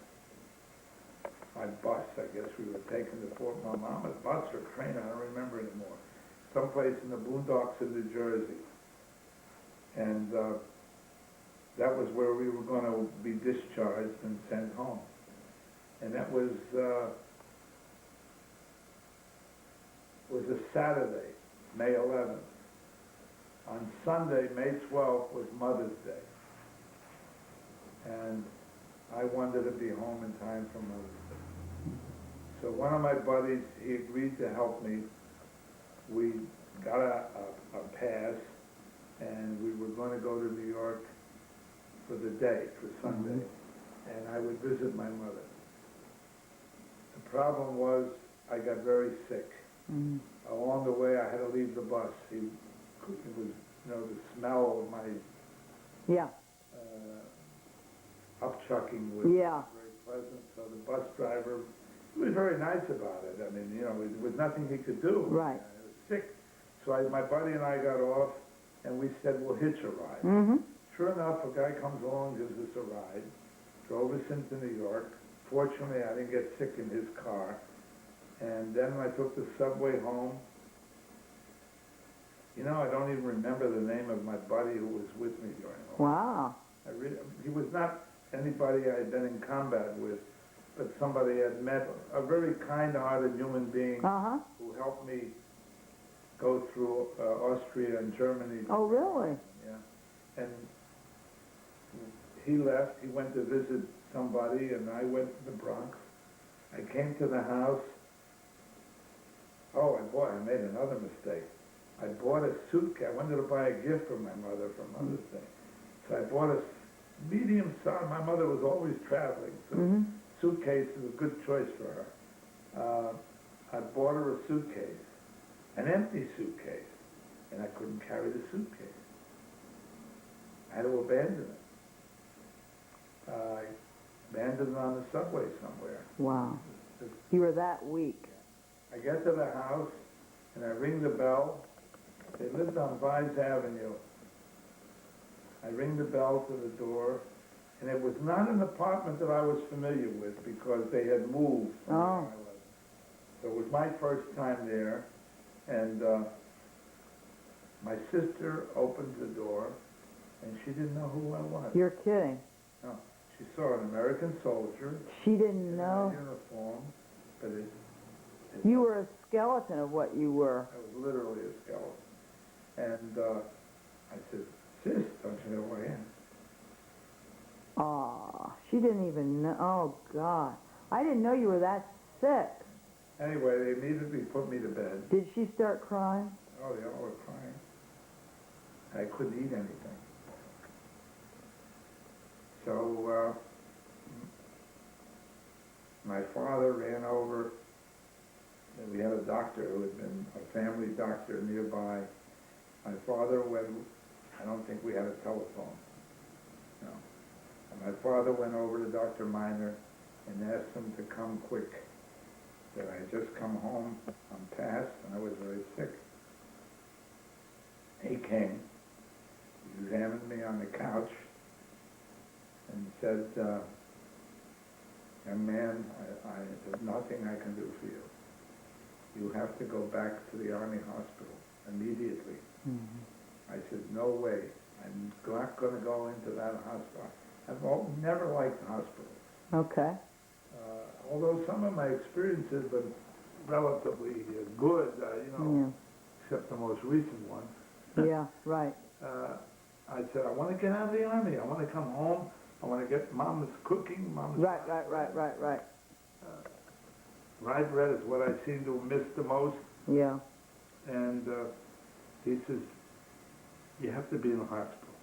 by bus. I guess we were taken to Fort Monmouth, bus or train, I don't remember anymore. Someplace in the boondocks of New Jersey. And that was where we were going to be discharged and sent home. And that was a Saturday, May 11th. On Sunday, May 12th, was Mother's Day. And I wanted to be home in time for Mother's Day. So one of my buddies, he agreed to help me. We got a pass, and we were going to go to New York for the day, for Sunday, and I would visit my mother. The problem was I got very sick. Along the way, I had to leave the bus. It was, the smell of my upchucking was very pleasant. So the bus driver, he was very nice about it. I mean, there was nothing he could do. Right. I was sick. So my buddy and I got off, and we said, we'll hitch a ride. Sure enough, a guy comes along, gives us a ride, drove us into New York. Fortunately, I didn't get sick in his car. And then I took the subway home. I don't even remember the name of my buddy who was with me during all. Wow. He was not anybody I had been in combat with, but somebody I had met, a very kind-hearted human being who helped me go through Austria and Germany. Oh, really? Yeah. And he left. He went to visit somebody, and I went to the Bronx. I came to the house. Oh, I made another mistake. I bought a suitcase. I wanted to buy a gift for my mother for Mother's Day. So I bought a medium size. My mother was always traveling, so suitcase is a good choice for her. I bought her a suitcase, an empty suitcase, and I couldn't carry the suitcase. I had to abandon it. I abandoned it on the subway somewhere. Wow. You were that weak. I get to the house, and I ring the bell. They lived on Vise Avenue. I ring the bell to the door, and it was not an apartment that I was familiar with because they had moved from where I was. So it was my first time there, and my sister opened the door, and she didn't know who I was. You're kidding. No, she saw an American soldier. She didn't know. In uniform, but you were a skeleton of what you were. I was literally a skeleton. And I said, sis, don't you know who I am? Aw, she didn't even know. Oh, God. I didn't know you were that sick. Anyway, they immediately put me to bed. Did she start crying? Oh, they all were crying. I couldn't eat anything. So my father ran over. And we had a doctor who had been a family doctor nearby. My father went, I don't think we had a telephone. No. And my father went over to Dr. Miner and asked him to come quick. That I had just come home, I'm passed, and I was very sick. He came, he examined me on the couch, and said, young man, there's nothing I can do for you. You have to go back to the Army hospital immediately. I said, no way. I'm not going to go into that hospital. I've never liked hospitals. Okay. Although some of my experiences have been relatively good, except the most recent one. Yeah, right. I said, I want to get out of the Army. I want to come home. I want to get Mama's cooking. Right. Rye bread is what I seem to miss the most. Yeah. And he says, you have to be in the hospital.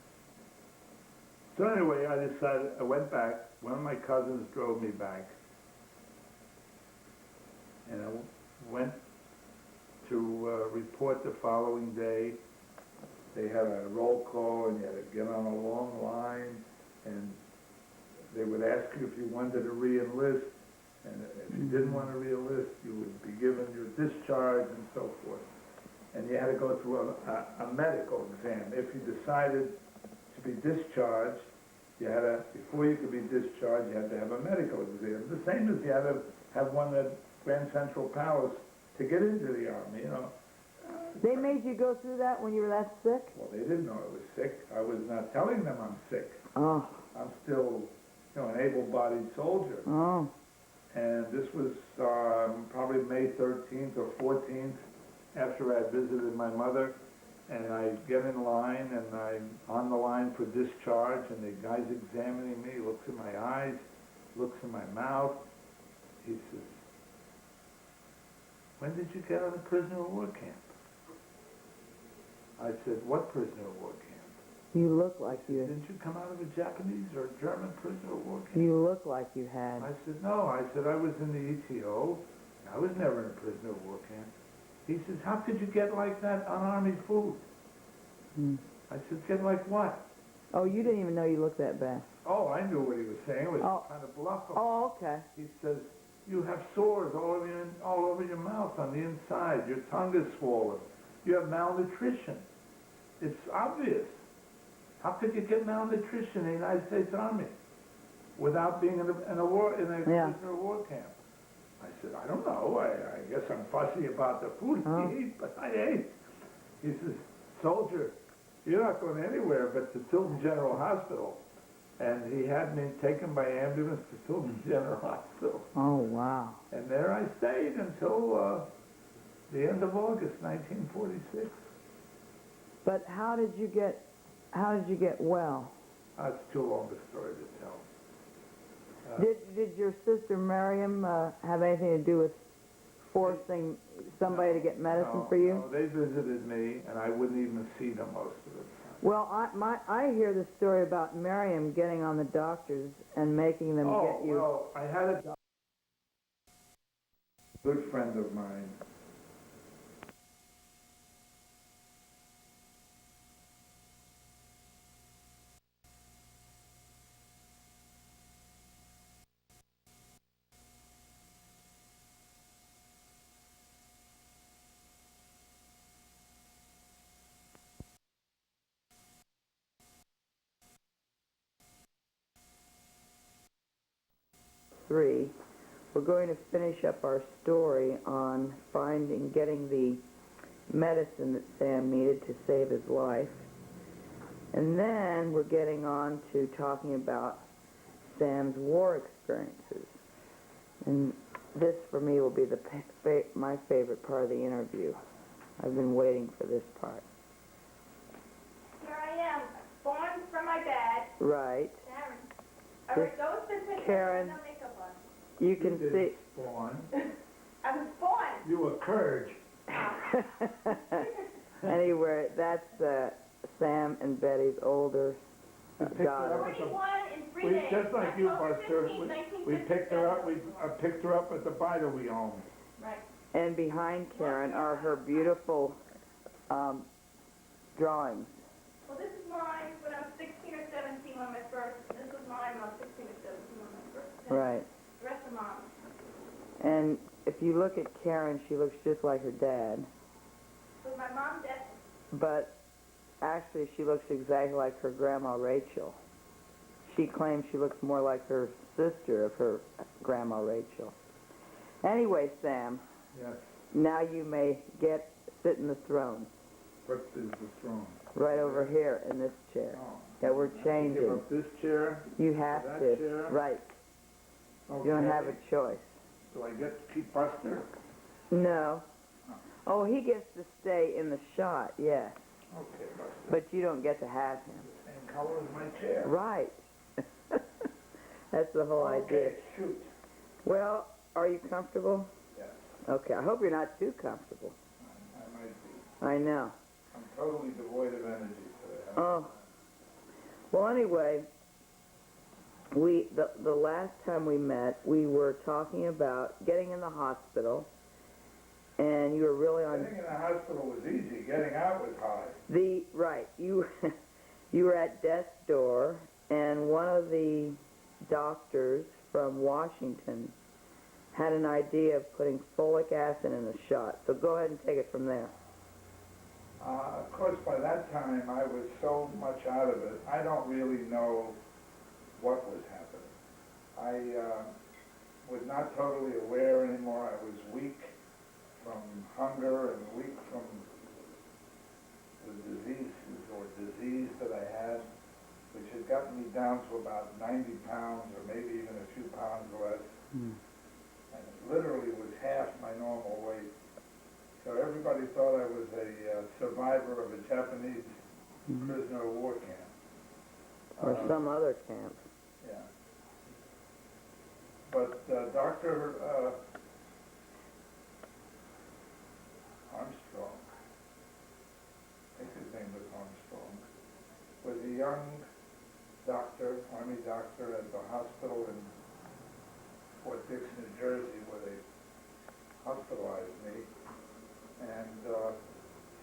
So anyway, I decided, I went back. One of my cousins drove me back. And I went to report the following day. They had a roll call, and you had to get on a long line, and they would ask you if you wanted to re-enlist, and if you didn't want to re-enlist, you would be given your discharge and so forth. And you had to go through a medical exam. If you decided to be discharged, you had to, before you could be discharged, you had to have a medical exam. The same as you had to have one at Grand Central Palace to get into the Army, you know. They made you go through that when you were that sick? Well, they didn't know I was sick. I was not telling them I'm sick. Oh. I'm still, you know, an able-bodied soldier. Oh. And this was probably May 13th or 14th, after I visited my mother, and I get in line, and I'm on the line for discharge, and the guy's examining me, looks in my eyes, looks in my mouth. He says, "When did you get out of prisoner of war camp?" I said, "What prisoner of war camp?" You look like you... "Didn't you come out of a Japanese or German prisoner of war camp?" You look like you had. I said, "No." I said, "I was in the ETO. I was never in a prisoner of war camp." He says, "How could you get like that on Army food?" I said, "Get like what?" Oh, you didn't even know you looked that bad. Oh, I knew what he was saying. It was kind of bluff him. Oh, okay. He says, "You have sores all over your mouth on the inside. Your tongue is swollen. You have malnutrition. It's obvious. How could you get malnutrition in the United States Army without being in a prisoner of war camp?" I said, "I don't know. I guess I'm fussy about the food I eat, but I ate." He says, "Soldier, you're not going anywhere but to Tilton General Hospital." And he had me taken by ambulance to Tilton General Hospital. Oh, wow. And there I stayed until the end of August, 1946. But how did you get well? That's too long a story to tell. Did your sister Miriam have anything to do with forcing somebody to get medicine for you? No, they visited me, and I wouldn't even see them most of the time. Well, I hear the story about Miriam getting on the doctors and making them get you... Oh, well, I had a good friend of mine. We're going to finish up our story on getting the medicine that Sam needed to save his life. And then we're getting on to talking about Sam's war experiences. And this, for me, will be my favorite part of the interview. I've been waiting for this part. Here I am, born from my dad. Right. Karen. All right, those pictures Karen. no makeup on. You can see... Spawn. I was born. You were Courage. Anyway, that's Sam and Betty's older daughter. 41 in 3 days. Just like you, October Buster, 15, we picked her up. We picked her up at the Bida we owned. Right. And behind Karen are her beautiful drawings. Well, this is mine when I was 16 or 17 when my first. This was mine when I was 16 or 17 when my first. Right. The rest are mine. And if you look at Karen, she looks just like her dad. So my mom, dad. But actually, she looks exactly like her grandma Rachel. She claims she looks more like her sister of her grandma Rachel. Anyway, Sam. Yes. Now you may sit in the throne. What is the throne? Right over here in this chair. Oh. That we're Give changing. up this chair. You have that to. chair? Right. Okay. You don't have a choice. Do I get to keep Buster? No. Oh, he gets to stay in the shot, yes. Okay, Buster. But you don't get to have him. Same color as my chair. Right. That's the whole idea. Shoot. Well, are you comfortable? Yes. Okay, I hope you're not too comfortable. I might be. I know. I'm totally devoid of energy today. Oh. Well, anyway, the last time we met, we were talking about getting in the hospital and you were really on Getting in the hospital was easy, getting out was hard. you you were at death's door, and one of the doctors from Washington had an idea of putting folic acid in a shot. So go ahead and take it from there. Of course, by that time, I was so much out of it, I don't really know what was happening. I was not totally aware anymore. I was weak from hunger and weak from the disease that I had, which had gotten me down to about 90 pounds or maybe even a few pounds less. And it literally was half my normal weight. So everybody thought I was a survivor of a Japanese prisoner of war camp. Or some other camp. Yeah. But Dr. Armstrong, I think his name was Armstrong, was a young doctor, Army doctor at the hospital in Fort Dix, New Jersey, where they hospitalized me. And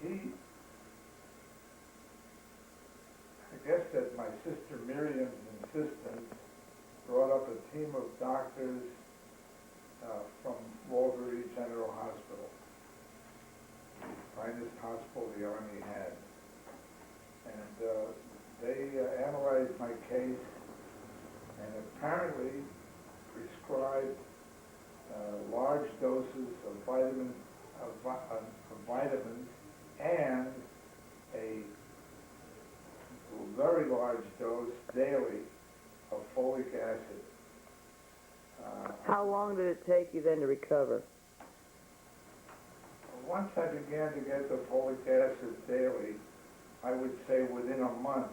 he, I guess at my sister Miriam's insistence, brought up a team of doctors from Walter Reed General Hospital, the finest hospital the Army had. And they analyzed my case and apparently prescribed large doses of vitamins and a very large dose daily of folic acid. How long did it take you then to recover? Once I began to get the folic acid daily, I would say within a month,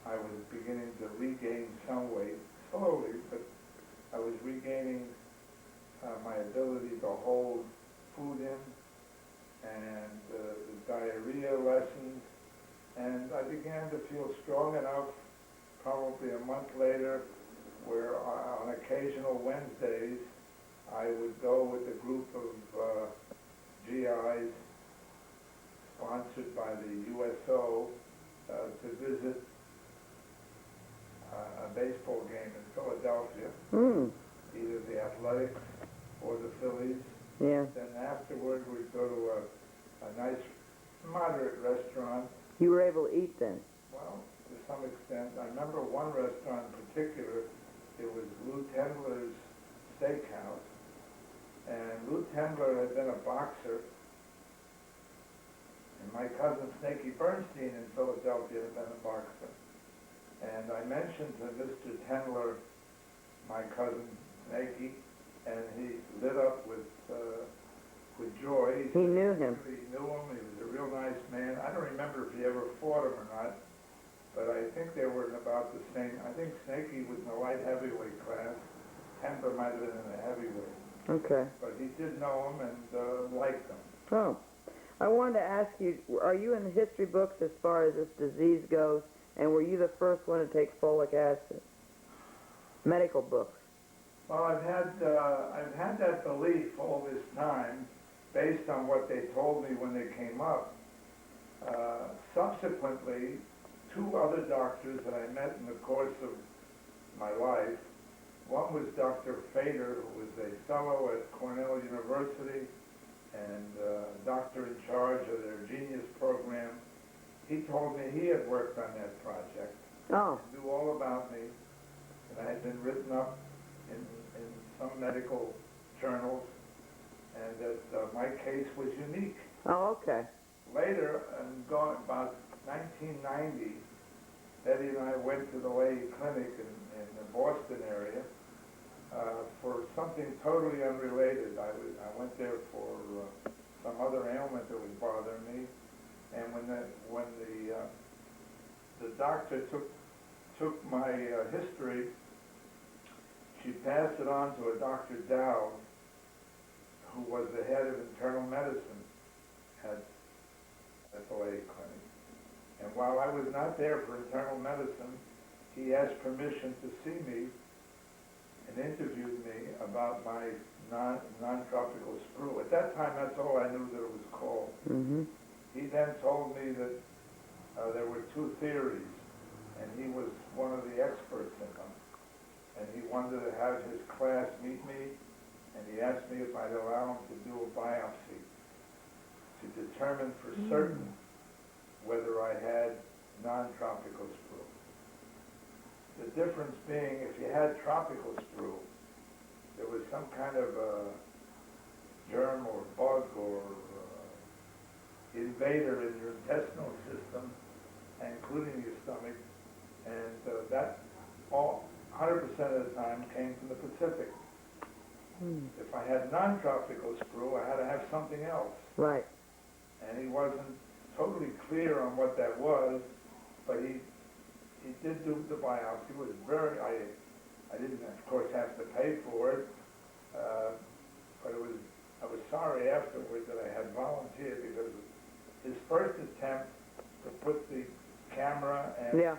I was beginning to regain some weight, slowly, but I was regaining my ability to hold food in, and the diarrhea lessened, and I began to feel strong enough, probably a month later, where on occasional Wednesdays, I would go with a group of GIs sponsored by the USO to visit a baseball game in Philadelphia, either the Athletics or the Phillies. Yeah. Then afterward, we'd go to a nice, moderate restaurant. You were able to eat then? Well, to some extent. I remember one restaurant in particular, it was Lou Tendler's Steakhouse. And Lou Tendler had been a boxer. And my cousin Snakey Bernstein in Philadelphia had been a boxer. And I mentioned to Mr. Tendler, my cousin Snakey, and he lit up with joy. He knew him. He knew him. He was a real nice man. I don't remember if he ever fought him or not, but I think they were in about the same. I think Snakey was in the light heavyweight class. Tendler might have been in the heavyweight. Okay. But he did know him and liked him. Oh. I wanted to ask you, are you in the history books as far as this disease goes, and were you the first one to take folic acid? Medical books. Well, I've had that belief all this time, based on what they told me when they came up. Subsequently, two other doctors that I met in the course of my life, one was Dr. Fader, who was a fellow at Cornell University and doctor in charge of their Genius program. He told me he had worked on that project, knew all about me, and I had been written up in some medical journals, and that my case was unique. Oh, okay. Later, about 1990, Betty and I went to the Lay Clinic in the Boston area for something totally unrelated. I went there for some other ailment that was bothering me, and when the doctor took my history, she passed it on to a Dr. Dow, who was the head of internal medicine at the Lay Clinic. And while I was not there for internal medicine, he asked permission to see me and interviewed me about my non-tropical sprue. At that time, that's all I knew that it was called. Mm-hmm. He then told me that there were two theories, and he was one of the experts in them. And he wanted to have his class meet me, and he asked me if I'd allow him to do a biopsy to determine for certain whether I had non-tropical sprue. The difference being, if you had tropical sprue, there was some kind of germ or bug or invader in your intestinal system, including your stomach, and that all 100% of the time came from the Pacific. If I had non-tropical sprue, I had to have something else. Right. And he wasn't totally clear on what that was, but he did do the biopsy. It was very, I didn't, of course, have to pay for it, but I was sorry afterward that I had volunteered, because his first attempt to put the camera and Yeah.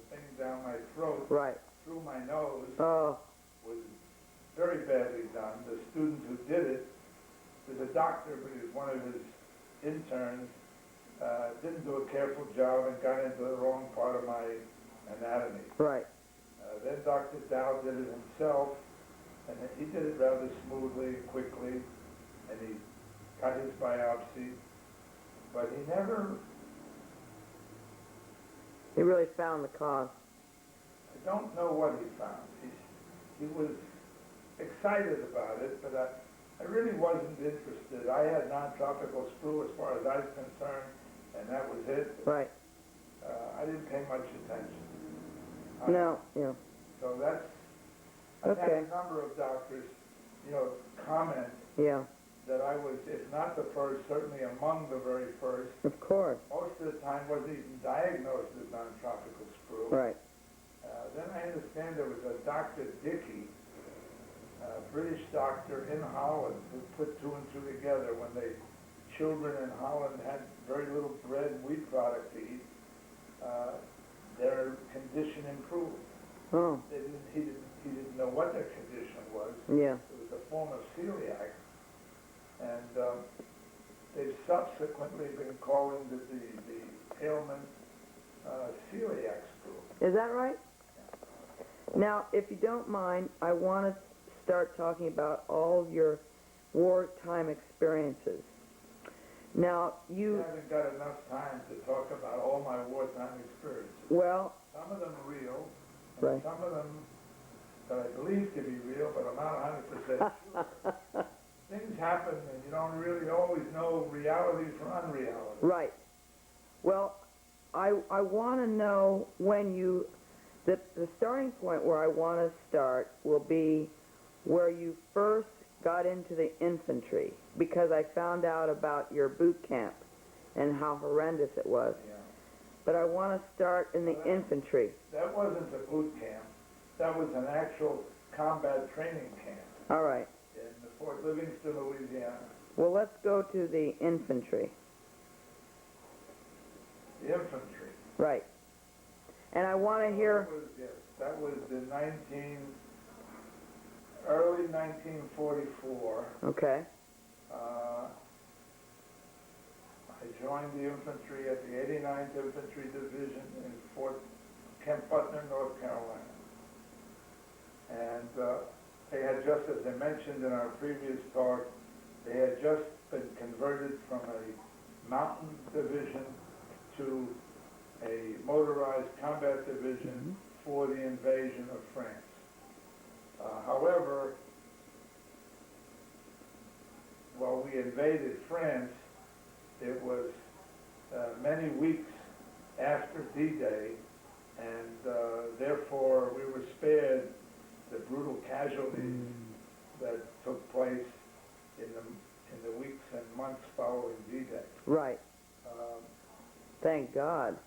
the thing down my throat, Right. through my nose, Oh. was very badly done. The student who did it was a doctor, but he was one of his interns, didn't do a careful job and got into the wrong part of my anatomy. Right. Then Dr. Dow did it himself, and he did it rather smoothly and quickly, and he got his biopsy, but he never, He really found the cause. I don't know what he found. He was excited about it, but I really wasn't interested. I had non-tropical sprue as far as I was concerned, and that was it. Right. I didn't pay much attention. No. Yeah. So that's, I've had Okay. a number of doctors, comment Yeah. that I was, if not the first, certainly among the very first. Of course. Most of the time wasn't even diagnosed as non-tropical sprue. Right. Then I understand there was a Dr. Dickey, a British doctor in Holland, who put two and two together when children in Holland had very little bread and wheat product to eat. Their condition improved. Oh. He didn't know what their condition was. Yeah. It was a form of celiac, and they've subsequently been calling the ailment celiac sprue. Is that right? Now, if you don't mind, I want to start talking about all of your wartime experiences. Now, I haven't got enough time to talk about all my wartime experiences. well, Some of them are real, and Right. some of them that I believe to be real, but I'm not 100% sure. Things happen, and you don't really always know reality from unreality. right. Well, I want to know when the starting point where I want to start will be where you first got into the infantry, because I found out about your boot camp and how horrendous it was. Yeah. But I want to start in the Well, infantry. That wasn't a boot camp. That was an actual combat training camp All right. in Fort Livingston, Louisiana. Well, let's go to the infantry. The infantry. Right. And I want to hear... That was the early 1944. Okay. I joined the infantry at the 89th Infantry Division in Fort Camp Butner, North Carolina. And they had just, as I mentioned in our previous talk, they had just been converted from a mountain division to a motorized combat division for the invasion of France. However, while we invaded France, it was many weeks after D-Day, and therefore we were spared the brutal casualties that took place in the weeks and months following D-Day. Right. Thank God.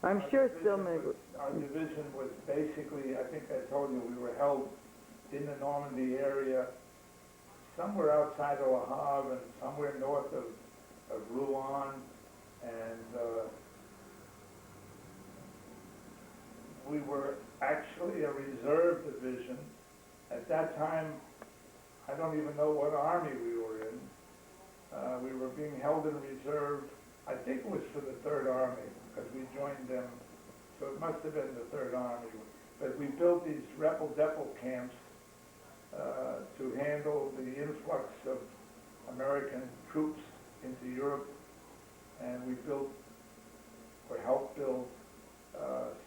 I'm sure still many... Our division was basically, I think I told you, we were held in the Normandy area, somewhere outside of Le Havre and somewhere north of Rouen, and we were actually a reserve division. At that time, I don't even know what army we were in. We were being held in reserve, I think it was for the Third Army, because we joined them, so it must have been the Third Army. But we built these rebel depot camps to handle the influx of American troops into Europe, and we built, or helped build,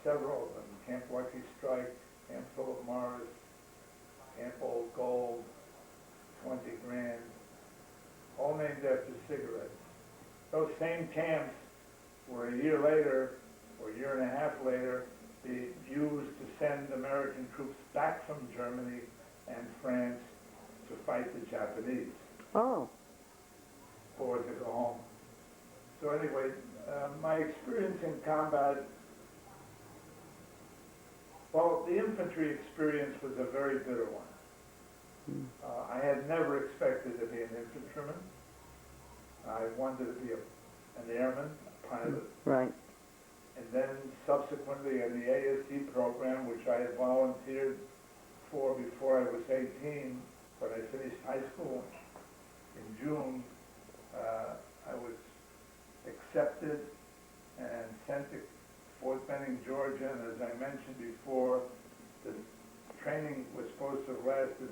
several of them. Camp Lucky Strike, Camp Philip Morris, Camp Old Gold, 20 Grand, all named after cigarettes. Those same camps were a year later, or a year and a half later, be used to send American troops back from Germany and France to fight the Japanese. Oh. Or to go home. So anyway, my experience in combat, well, the infantry experience was a very bitter one. I had never expected to be an infantryman. I wanted to be an airman, a pilot. Right. And then subsequently in the ASD program, which I had volunteered for before I was 18, when I finished high school in June, I was accepted and sent to Fort Benning, Georgia, and as I mentioned before, the training was supposed to have lasted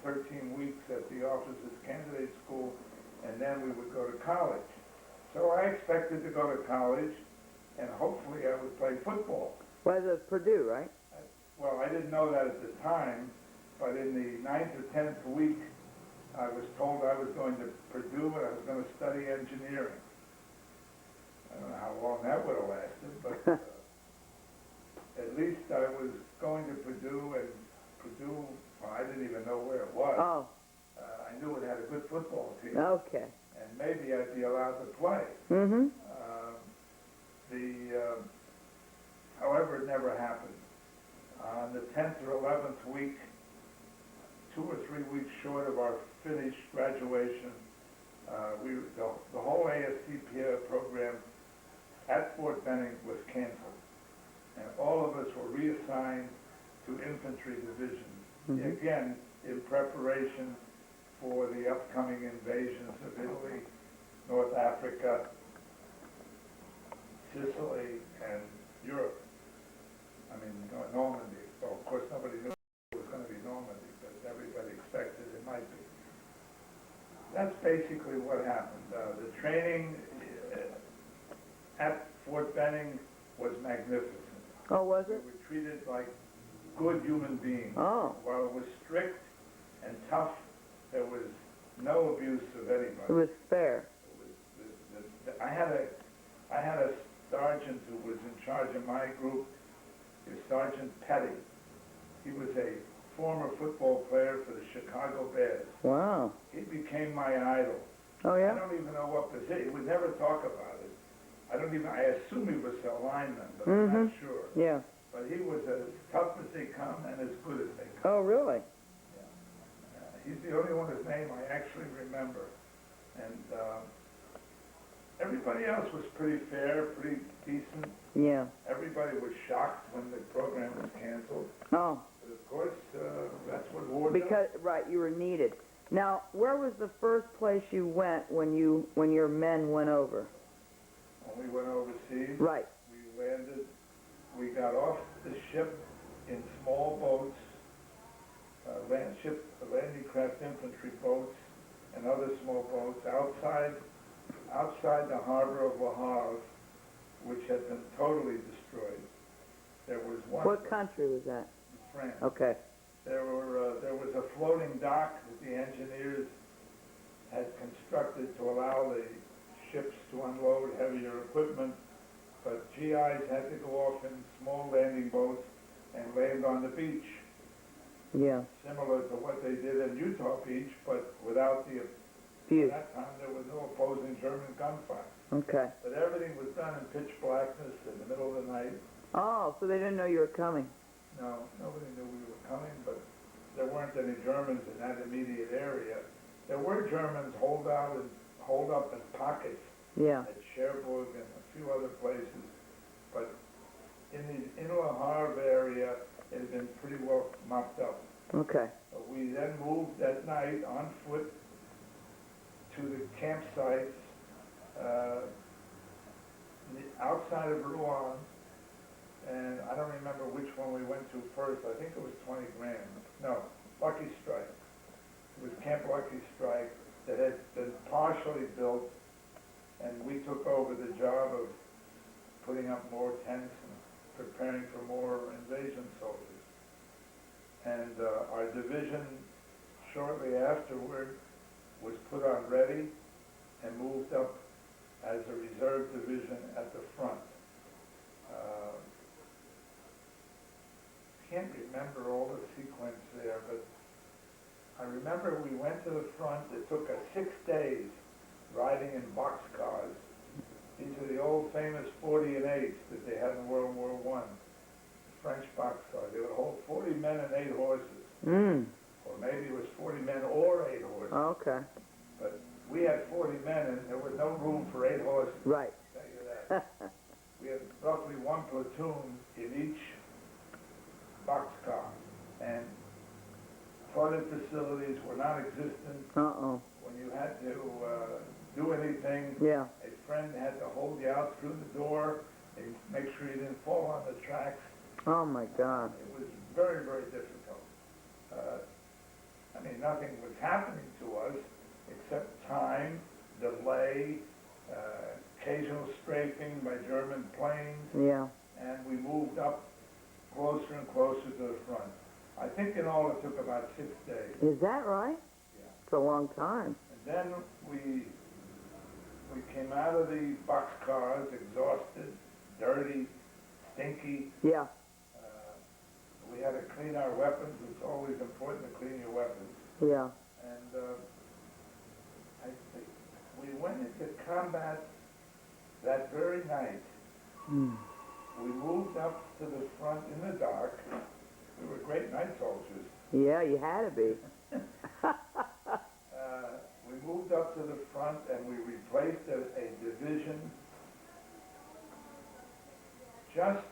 13 weeks at the Officers Candidate School, and then we would go to college. So I expected to go to college, and hopefully I would play football. Was it Purdue, right? Well, I didn't know that at the time, but in the 9th or 10th week, I was told I was going to Purdue and I was going to study engineering. I don't know how long that would have lasted, but at least I was going to Purdue, and Purdue, well, I didn't even know where it was. Oh. I knew it had a good football team. Okay. And maybe I'd be allowed to play. Mm-hmm. However, it never happened. On the 10th or 11th week, 2 or 3 weeks short of our finished graduation, the whole ASCPA program at Fort Benning was canceled, and all of us were reassigned to infantry divisions, again, in preparation for the upcoming invasions of Italy, North Africa, Sicily, and Europe. I mean, Normandy. So, of course, nobody knew it was going to be Normandy, but everybody expected it might be. That's basically what happened. The training at Fort Benning was magnificent. Oh, was it? We were treated like good human beings. Oh. While it was strict and tough, there was no abuse of anybody. It was fair. I had a sergeant who was in charge of my group. He was Sergeant Petty. He was a former football player for the Chicago Bears. Wow. He became my idol. Oh, yeah? I don't even know what position. He would never talk about it. I assume he was a lineman, but I'm not sure. Yeah. But he was as tough as they come and as good as they come. Oh, really? He's the only one whose name I actually remember. And everybody else was pretty fair, pretty decent. Yeah. Everybody was shocked when the program was canceled. Oh. But of course, that's what war does. Right, you were needed. Now, where was the first place you went when your men went over? When we went overseas, right. We landed, we got off the ship in small boats, landing craft infantry boats and other small boats outside the harbor of Le Havre, which had been totally destroyed. There was one. What country was that? France. Okay. There was a floating dock that the engineers had constructed to allow the ships to unload heavier equipment, but GIs had to go off in small landing boats and land on the beach. Yeah. Similar to what they did in Utah Beach, but without the... At that time, there was no opposing German gunfire. Okay. But everything was done in pitch blackness in the middle of the night. Oh, so they didn't know you were coming. No, nobody knew we were coming, but there weren't any Germans in that immediate area. There were Germans holed up in pockets at Cherbourg and a few other places, but in the Le Havre been pretty well mopped up. Okay. We then moved that night on foot to the campsites outside of Rouen, and I don't remember which one we went to first. I think it was 20 Grand. No, Lucky Strike. It was Camp Lucky Strike that had been partially built, and we took over the job of putting up more tents and preparing for more invasion soldiers. And our division, shortly afterward, was put on ready and moved up as a reserve division at the front. Can't remember all the sequence there, but I remember we went to the front. It took us 6 days riding in boxcars. These are the old famous 40 and 8s that they had in World War I, French boxcars. They would hold 40 men and 8 horses. Or maybe it was 40 men or 8 horses. Okay. But we had 40 men and there was no room for 8 horses. Right. I'll tell you that. We had roughly 1 platoon in each boxcar. And toilet facilities were non-existent. Uh-oh. When you had to do anything, Yeah. a friend had to hold you out through the door and make sure you didn't fall on the tracks. Oh, my God. It was very, very difficult. I mean, nothing was happening to us except time, delay, occasional strafing by German planes, Yeah. and we moved up closer and closer to the front. I think in all it took about 6 days. Is that right? Yeah. It's a long time. And then we came out of the boxcars exhausted, dirty, stinky. Yeah. We had to clean our weapons. It's always important to clean your weapons. Yeah. And I think we went into combat that very night. We moved up to the front in the dark. We were great night soldiers. Yeah, you had to be. We moved up to the front and we replaced a division just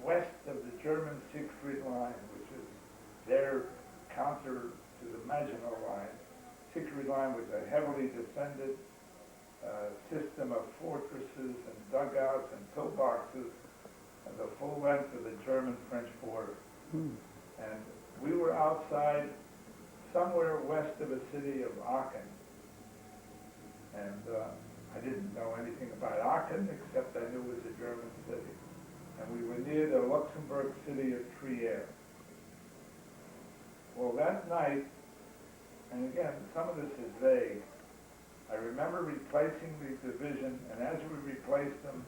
west of the German Siegfried Line, which is their counter to the Maginot Line. Siegfried Line was a heavily defended system of fortresses and dugouts and pillboxes and the full length of the German-French border. And we were outside somewhere west of the city of Aachen. And I didn't know anything about Aachen except I knew it was a German city. And we were near the Luxembourg city of Trier. Well, that night, and again, some of this is vague, I remember replacing the division, and as we replaced them,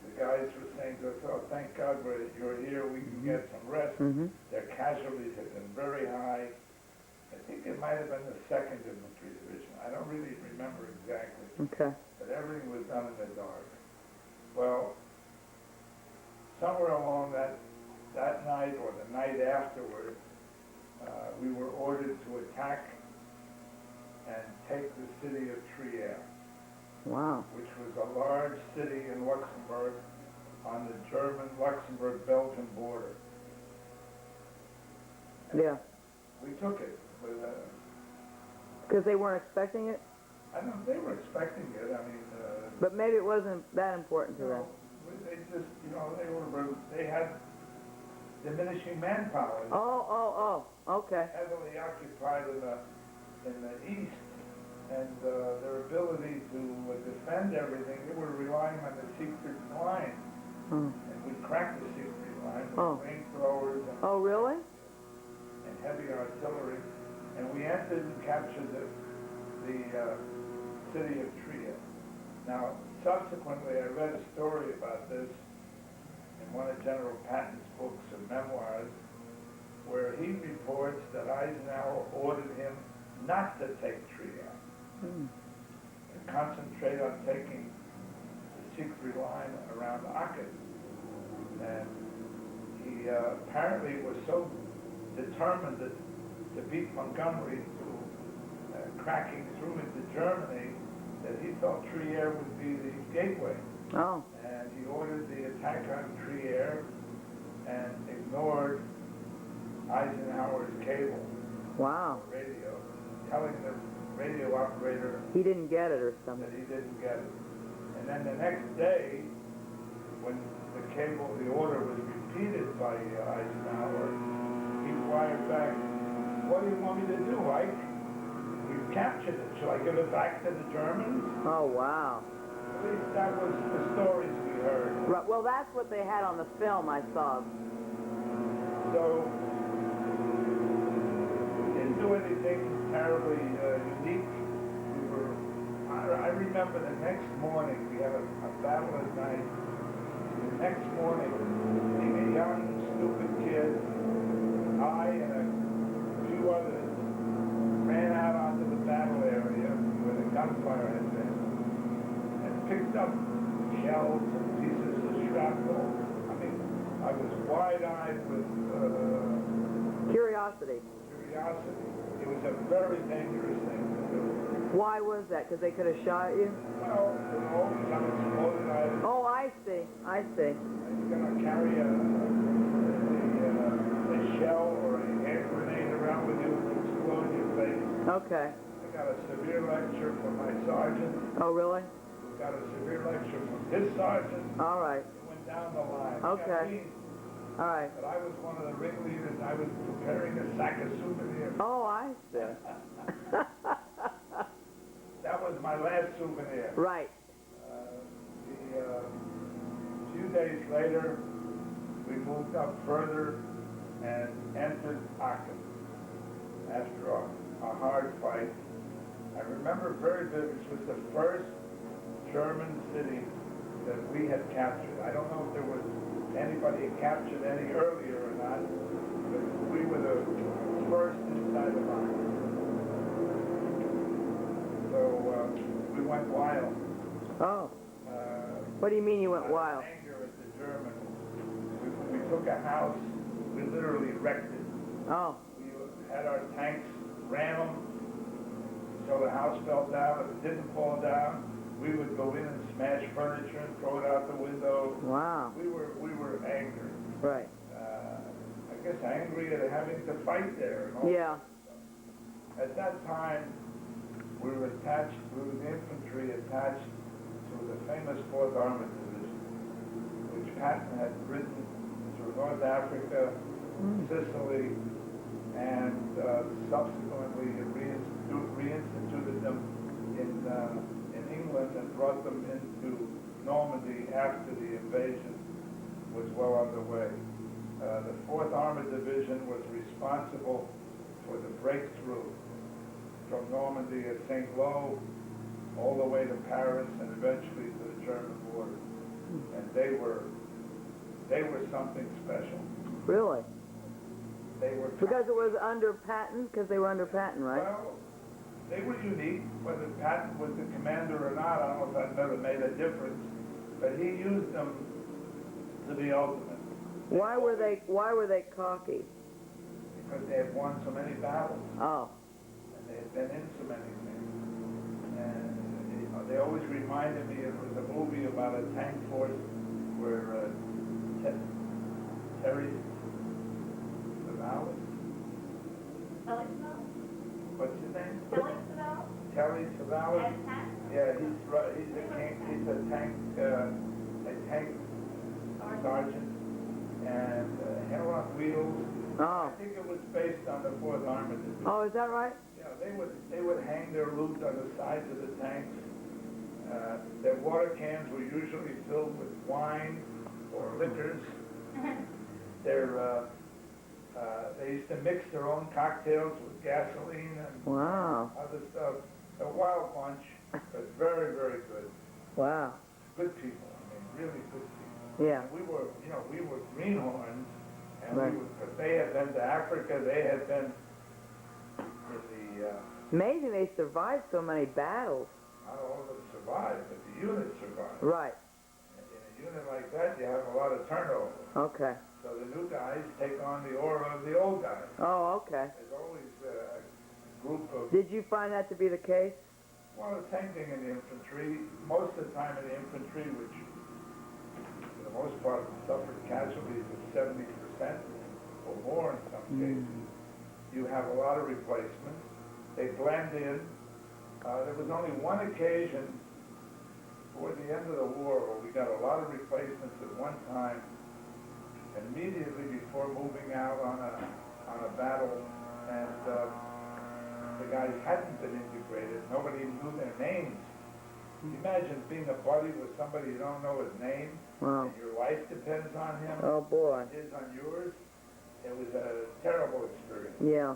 the guys were saying to us, oh, thank God you're here, we can get some rest. Their casualties had been very high. I think it might have been the 2nd Infantry Division. I don't really remember exactly. Okay. But everything was done in the dark. Well, somewhere along that night or the night afterward, we were ordered to attack and take the city of Trier. Wow. Which was a large city in Luxembourg on the German-Luxembourg-Belgian border. Yeah. We took it. Because they weren't expecting it? I don't know, they were expecting it. I mean... but maybe it wasn't that important to them. They just, they had diminishing manpower. Oh, okay. Heavily occupied in the east, and their ability to defend everything, they were relying on the Siegfried Line. And we cracked the Siegfried Line with flamethrowers and, really? and heavy artillery, and we entered and captured the city of Trier. Now, subsequently, I read a story about this in one of General Patton's books or memoirs, where he reports that Eisenhower ordered him not to take Trier, and concentrate on taking the Siegfried Line around Aachen. And he apparently was so determined to beat Montgomery through cracking through into Germany that he thought Trier would be the gateway. Oh. And he ordered the attack on Trier, and ignored Eisenhower's cable Wow. radio, telling the radio operator He didn't get it or that something. he didn't get it. And then the next day, when the order was repeated by Eisenhower, he wired back, "What do you want me to do, Ike? We've captured it. Shall I give it back to the Germans?" Oh, wow. At least that was the stories we heard. Right. Well, that's what they had on the film I saw. So, we didn't do anything terribly unique. I remember the next morning, we had a battle at night. The next morning, being a young, stupid kid, I and a few others ran out onto the battle area where the gunfire had been and picked up shells and pieces of shrapnel. I mean, I was wide-eyed with Curiosity. curiosity. It was a very dangerous thing to do. Why was that? Because they could have shot you? Well, some exploded items. Oh, I see. I see. You're going to carry a shell or a hand grenade around with you and explode your face. Okay. I got a severe lecture from my sergeant. Oh, really? Who got a severe lecture from his sergeant. All right. It went down the line. Okay. All right. But I was one of the ringleaders. I was preparing a sack of souvenirs. Oh, I see. That was my last souvenir. Right. A few days later, we moved up further and entered Aachen after a hard fight. I remember very vividly, this was the first German city that we had captured. I don't know if there was anybody had captured any earlier or not, but we were the first inside of Aachen. So we went wild. Oh. What do you mean you went Out of wild? anger at the Germans. We took a house, we literally wrecked it. Oh. We had our tanks, ran them, so the house fell down. If it didn't fall down, we would go in and smash furniture and throw it out the window. Wow. We were angry. Right. I guess angry at having to fight there. And all Yeah. At that time, we were the infantry attached to the famous 4th Armored Division, which Patton had ridden through North Africa, Sicily, and subsequently reinstituted them in England and brought them into Normandy after the invasion was well underway. The 4th Armored Division was responsible for the breakthrough from Normandy at St. Lo all the way to Paris and eventually to the German border. And they were something special. Really? They were Because it was under Patton? Because they were under Patton, right? Well, they were unique. Whether Patton was the commander or not, I don't know if that never made a difference. But he used them to the ultimate. Why were they cocky? Because they had won so many battles. Oh. And they had been in so many things. And they always reminded me, it was a movie about a tank force where Terry Savalas, Kelly Snow? what's his name? Kelly Snow? Terry Savalas? And Pat? Yeah, he's a tank sergeant, and Hell on Wheels. Oh. I think it was based on the 4th Armored Division. Oh, is that right? Yeah, they would hang their loot on the sides of the tanks. Their water cans were usually filled with wine or liquors. They used to mix their own cocktails with gasoline and Wow. other stuff. A wild bunch, but very, very good. Wow. Good people. I mean, really good people. Yeah. And we were greenhorns, and Right. but they had been to Africa. They had been in the. Amazing they survived so many battles. Not all of them survived, but the unit survived. Right. In a unit like that, you have a lot of turnover. Okay. So the new guys take on the aura of the old guys. Oh, okay. There's always a group of. Did you find that to be the case? Well, the same thing in the infantry. Most of the time in the infantry, which the most part, suffered casualties of 70% or more in some cases. You have a lot of replacements. They blend in. There was only one occasion toward the end of the war where we got a lot of replacements at one time, immediately before moving out on a battle, and the guys hadn't been integrated. Nobody even knew their names. Imagine being a buddy with somebody you don't know his name, Wow. and your life depends on him, Oh, boy. his on yours. It was a terrible experience. Yeah.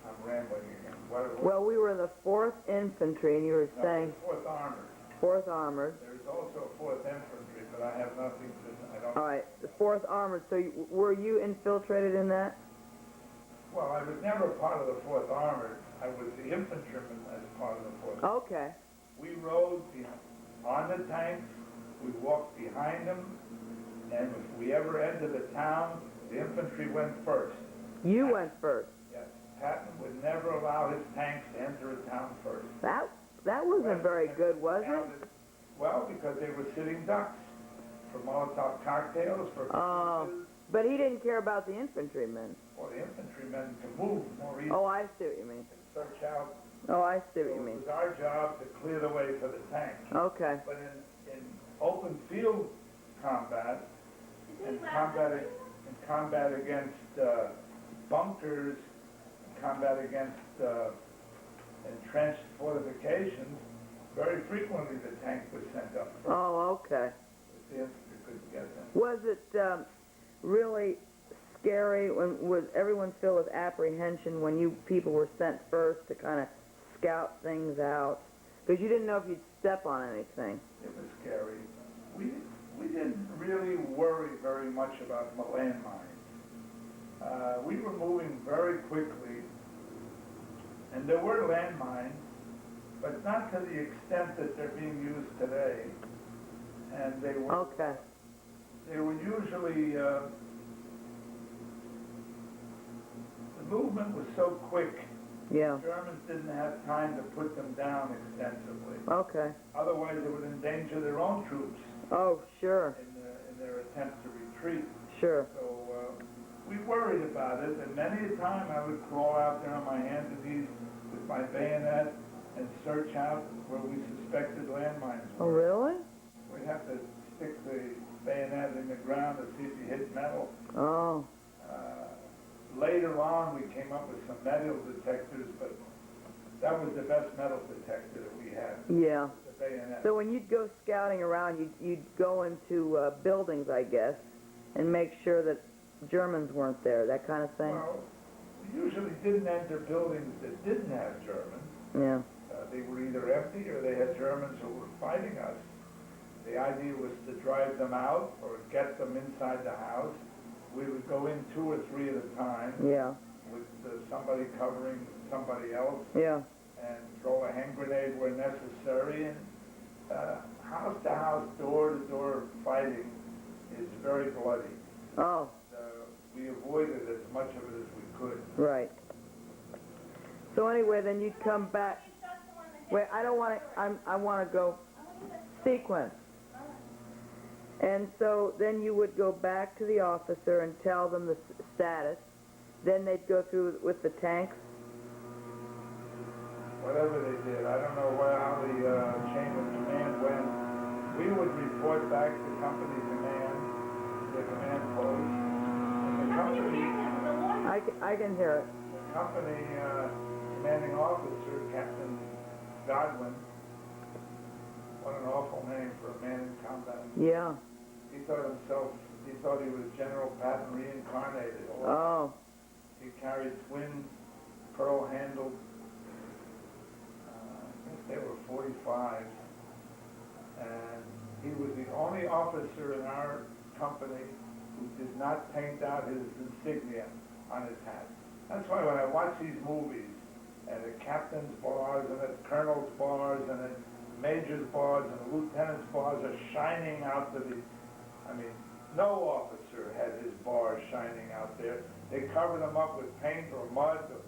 I'm rambling again. Well, we were in the 4th Infantry, and you were No, saying Fourth Armored. 4th Armored. There's also 4th Infantry, but I have nothing to, I don't. All right, the 4th Armored. So were you infiltrated in that? Well, I was never part of the 4th Armored. I was the infantryman as part of the 4th. Okay. We rode on the tanks, we walked behind them, and if we ever entered the town, the infantry went first. You went first. Yes, Patton would never allow his tanks to enter a town first. That wasn't very good, was it? Well, because they were sitting ducks for Molotov cocktails, for Oh, pizzas. but he didn't care about the infantrymen. Well, the infantrymen can move more easily, Oh, I see what you mean. and search out. Oh, I see So what you it mean. was our job to clear the way for the tanks. Okay. But in open field combat, in combat against bunkers, combat against entrenched fortifications, very frequently the tank was sent up first. Oh, okay. The infantry couldn't get them. Was it really scary? Was everyone filled with apprehension when you people were sent first to kind of scout things out? Because you didn't know if you'd step on anything. It was scary. We didn't really worry very much about landmines. We were moving very quickly, and there were landmines, but not to the extent that they're being used today. And they were Okay. they were usually the movement was so quick. Yeah. Germans didn't have time to put them down extensively. Okay. Otherwise, it would endanger their own troops Oh, sure. in their attempt to retreat. Sure. So we worried about it, and many a time I would crawl out there on my hands and knees with my bayonet and search out where we suspected landmines Oh, were. really? We'd have to stick the bayonet in the ground to see if you hit metal. Oh. Later on, we came up with some metal detectors, but that was the best metal detector that we had, Yeah. the bayonet. So when you'd go scouting around, you'd go into buildings, I guess, and make sure that Germans weren't there, that kind of thing? Well, we usually didn't enter buildings that didn't have Germans. Yeah. They were either empty or they had Germans who were fighting us. The idea was to drive them out or get them inside the house. We would go in 2 or 3 at a time Yeah. with somebody covering somebody else Yeah. and throw a hand grenade where necessary. And house to house, door to door fighting is very bloody. Oh, We avoided as much of it as we could. right. So anyway, then you'd come back. Wait, I don't want to, I want to go sequence. And so then you would go back to the officer and tell them the status. Then they'd go through with the tanks. Whatever they did, I don't know how the chain of command went. We would report back to company command, the command post, and the company, I can hear it. the company commanding officer, Captain Godwin, what an awful name for a man in combat. Yeah. He thought he was General Patton reincarnated. Oh. He carried twin pearl-handled, I think they were 45s, and he was the only officer in our company who did not paint out his insignia on his hat. That's why when I watch these movies, and the captain's bars, and the colonel's bars, and the major's bars, and the lieutenant's bars are shining out to the, I mean, no officer had his bars shining out there. They covered them up with paint or mud or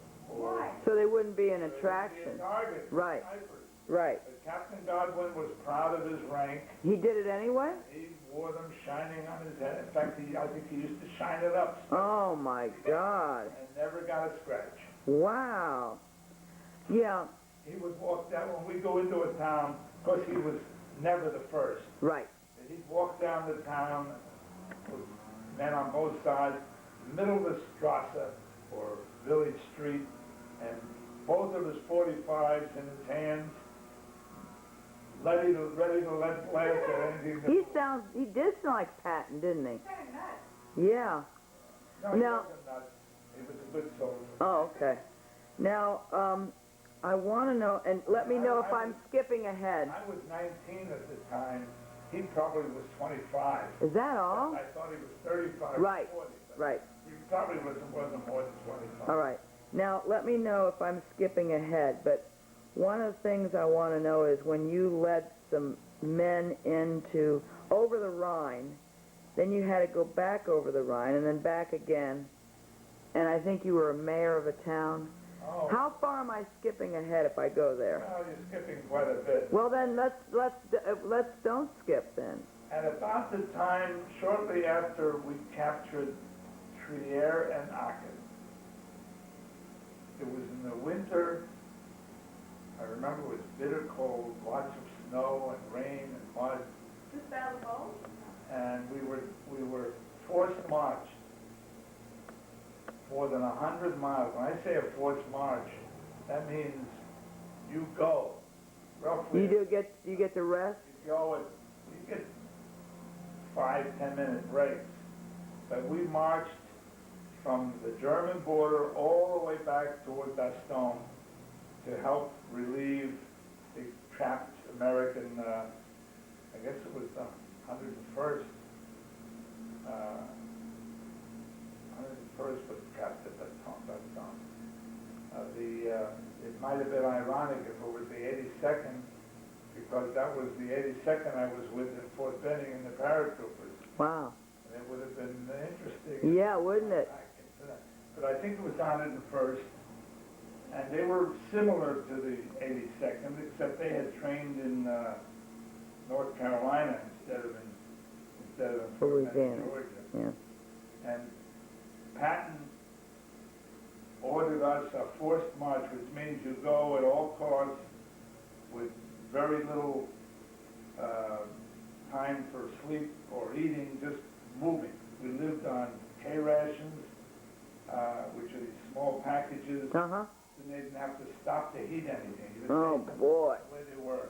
Why? So they wouldn't be an It would be attraction. a target for Right. snipers. right. But Captain Godwin was proud of his rank. He did it anyway? He wore them shining on his head. In fact, I think he used to shine it up. Oh, my God. And never got a scratch. Wow. Yeah, He would walk down, when we go into a town, of course he was never the first. right. He'd walk down the town with men on both sides, middle of the strasse or village street, and both of his 45s in his hands, ready to let blast at anything. He did sound like Patton, didn't he? Kind of nuts. Yeah. No, he Now- wasn't nuts. He was a good soldier. Oh, okay. Now, I want to know, and let me know if I'm skipping ahead. I was 19 at the time. He probably was 25. Is that all? I thought he was 35 Right, or 40. But right. he probably wasn't more than 25. All right. Now, let me know if I'm skipping ahead, but one of the things I want to know is when you led some men over the Rhine, then you had to go back over the Rhine and then back again, and I think you were a mayor of a town. Oh, How far am I skipping ahead if I go there? well, you're skipping quite a bit. Well, then let's don't skip then. At about the time, shortly after we captured Trier and Aachen, it was in the winter. I remember it was bitter cold, lots of snow and rain and mud, Just Battle Bowl? and we were forced marched more than 100 miles. When I say a forced march, that means you go roughly. You get the rest? You get 5-10 minute breaks, but we marched from the German border all the way back toward Bastogne to help relieve the trapped American, I guess it was the 101st, 101st was trapped at Bastogne. It might have been ironic if it was the 82nd, because that was the 82nd I was with in Fort Benning in the paratroopers. Wow. And it would have been interesting. Yeah, wouldn't it? But I think it was 101st, and they were similar to the 82nd, except they had trained in North Carolina instead of in Louisiana. Georgia. Yeah. And Patton ordered us a forced march, which means you go at all costs with very little time for sleep or eating, just moving. We lived on K rations, which are these small packages. Uh-huh. Then they didn't have to stop to heat anything. You just Oh, ate them boy. the way they were.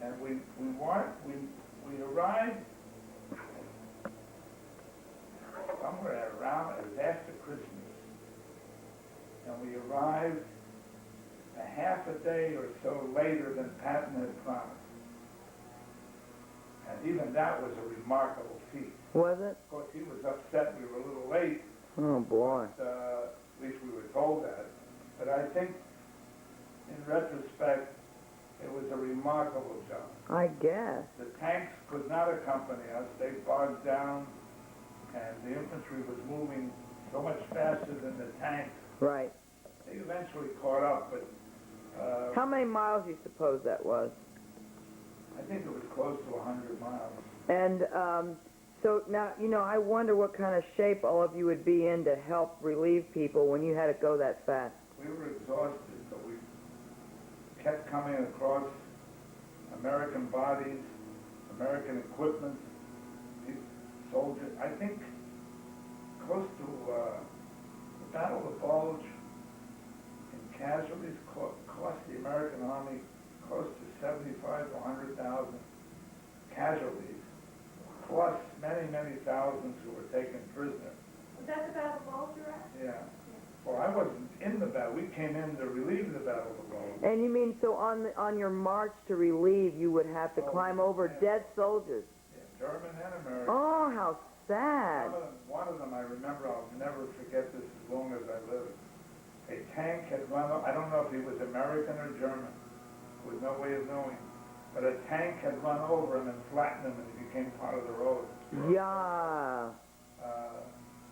And we arrived somewhere around, it was after Christmas. And we arrived a half a day or so later than Patton had promised. And even that was a remarkable feat. Was it? Of course, he was upset we were a little late, Oh, boy. at least we were told that. But I think, in retrospect, it was a remarkable job. I guess. The tanks could not accompany us. They bogged down, and the infantry was moving so much faster than the tanks. Right. They eventually caught up, but How many miles do you suppose that was? I think it was close to 100 miles. And so now, I wonder what kind of shape all of you would be in to help relieve people when you had to go that fast. We were exhausted, but we kept coming across American bodies, American equipment, soldiers. I think close to the Battle of the Bulge in casualties cost the American Army close to 75 to 100,000 casualties, plus many, many thousands who were taken prisoner. Was that the Battle Bowl you're at? Yeah. Well, I wasn't in the battle. We came in to relieve the Battle of the Bulge. And you mean so on your march to relieve, you would have to climb over dead soldiers? Yeah, German and American. Oh, how sad. One of them, I remember, I'll never forget this as long as I live. A tank had run, I don't know if he was American or German, there was no way of knowing, but a tank had run over him and flattened him and he became part of the road. Yeah.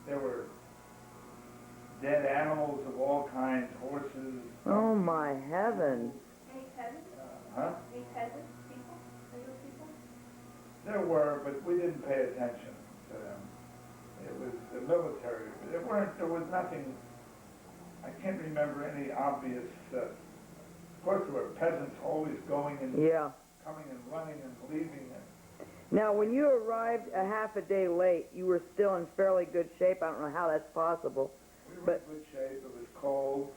There were dead animals of all kinds, horses. Oh, my heavens. Any pens? Huh? Any peasant people, single people? There were, but we didn't pay attention to them. It was the military. There was nothing, I can't remember any obvious, of course there were peasants always going and Yeah. coming and running and leaving. And Now, when you arrived a half a day late, you were still in fairly good shape. I don't know how that's possible. we were But- in good shape. It was cold.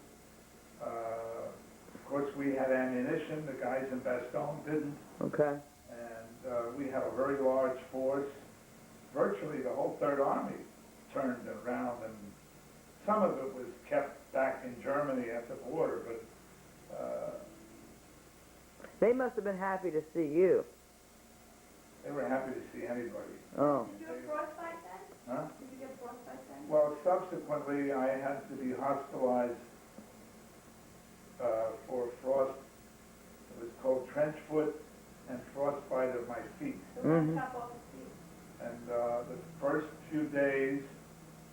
Of course, we had ammunition. The guys in Bastogne didn't. Okay. And we had a very large force. Virtually the whole Third Army turned around, and some of it was kept back in Germany at the border, but They must have been happy to see you. they were happy to see anybody. Oh. Did you get frostbite then? Huh? Did you get frostbite then? Well, subsequently, I had to be hospitalized for frost. It was called trench foot and frostbite of my feet. So we're gonna chop off the feet. And the first few days,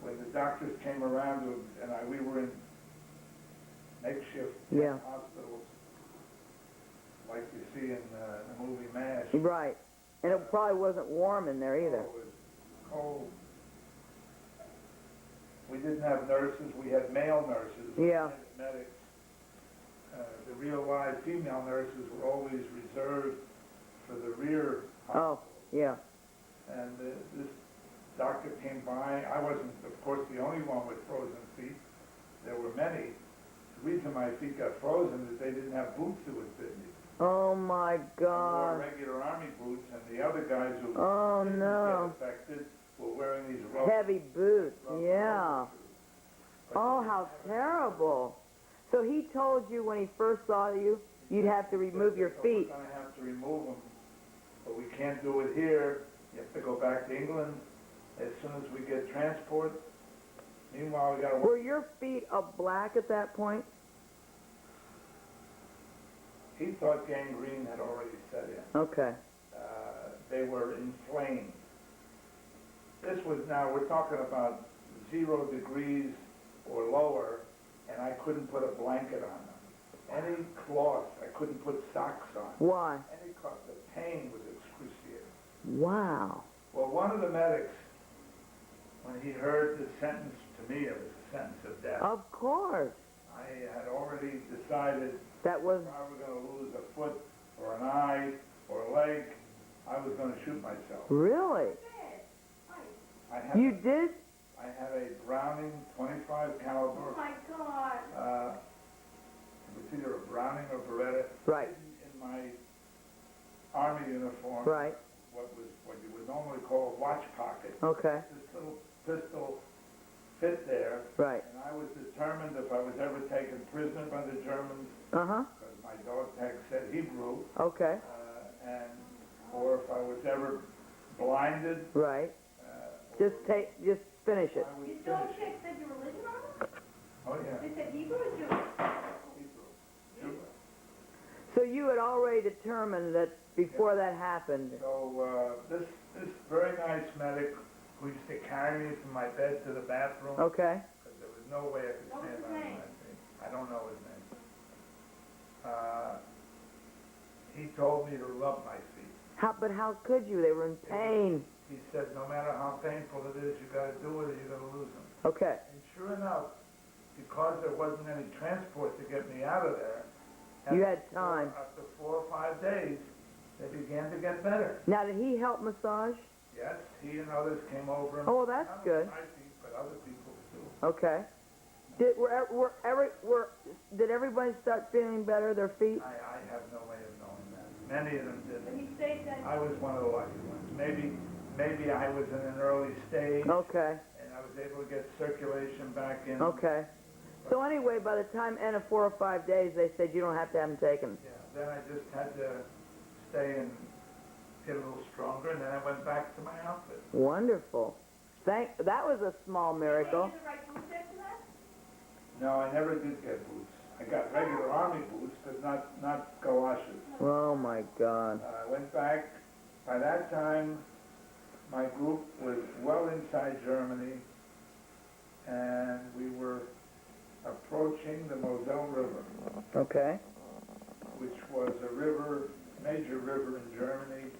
when the doctors came around, we were in makeshift Yeah. hospitals, like you see in the movie MASH. Right. And it probably wasn't warm in there either. It was cold. We didn't have nurses. We had male nurses. Yeah. Medics. The real live female nurses were always reserved for the rear Oh, hospital. yeah. And this doctor came by. I wasn't, of course, the only one with frozen feet. There were many. The reason my feet got frozen is they didn't have boots that would fit me. Oh, my I wore God. regular army boots, and the other guys who Oh, didn't no. get affected were wearing these rubber Heavy boots. rubber Yeah. shoes. But Oh, they how didn't have- terrible. So he told you when he first saw you, you'd have to remove your feet. We're going to have to remove them, but we can't do it here. You have to go back to England as soon as we get transport. Meanwhile, we got to Were your feet a black at that point? He thought gangrene had already set in. Okay. They were inflamed. This was, now we're talking about 0 degrees or lower, and I couldn't put a blanket on them. Any cloth, I couldn't put socks on. Why? Any cloth, the pain was excruciating. Wow. Well, one of the medics, when he heard the sentence, to me it was a sentence of death. Of course. I had already decided That was, if I were going to lose a foot or an eye or a leg, I was going to shoot myself. really? I had You did? I had a Browning 25 Oh caliber. my God. It was either a Browning or Beretta. Right. In my army uniform. Right. What you would normally call a watch pocket. Okay. This little pistol fit there. Right. And I was determined if I was ever taken prisoner by the Germans, Uh-huh. because my dog tag said Hebrew, Okay. or if I was ever blinded, Right. or Just finish it. I would Your dog finish. check said your religion on it? Oh, yeah. They said Hebrew or Jewish? Hebrew. Jewish. So you had already determined that before that happened. So this very nice medic who used to carry me from my bed to the bathroom, Okay. because there was no way I could What was stand his on my name? feet. I don't know his name. He told me to rub my feet. But how could you? They were in pain. He said, no matter how painful it is, you got to do it or you're going to lose them. Okay. And sure enough, because there wasn't any transport to get me out of there, You had time. After 4 or 5 days, they began to get better. Now, did he help massage? Yes, he and others came over. And Oh, well, that's not only good. my feet, but other people too. Okay. Did everybody start feeling better, their feet? I have no way of knowing that. Many of them And didn't. he said that. I was one of the lucky ones. Maybe I was in an early stage, Okay. and I was able to get circulation back in. Okay. So anyway, by the time end of 4 or 5 days, they said you don't have to have them taken. Yeah, then I just had to stay and get a little stronger, and then I went back to my outfit. Wonderful. That was a small miracle. Did you get the right boots after that? No, I never did get boots. I got regular army boots, but not galoshes. Oh my God. I went back. By that time, my group was well inside Germany, and we were approaching the Moselle River. Okay. which was a river, major river in Germany,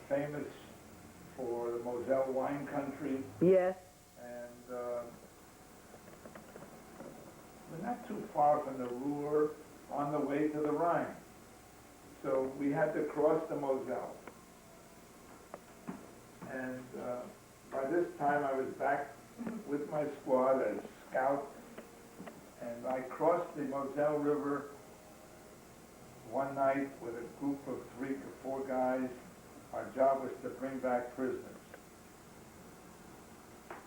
famous for the Moselle wine country, Yes. and we're not too far from the Ruhr on the way to the Rhine. So we had to cross the Moselle. And by this time I was back with my squad as scout, and I crossed the Moselle River one night with a group of 3 or 4 guys. Our job was to bring back prisoners.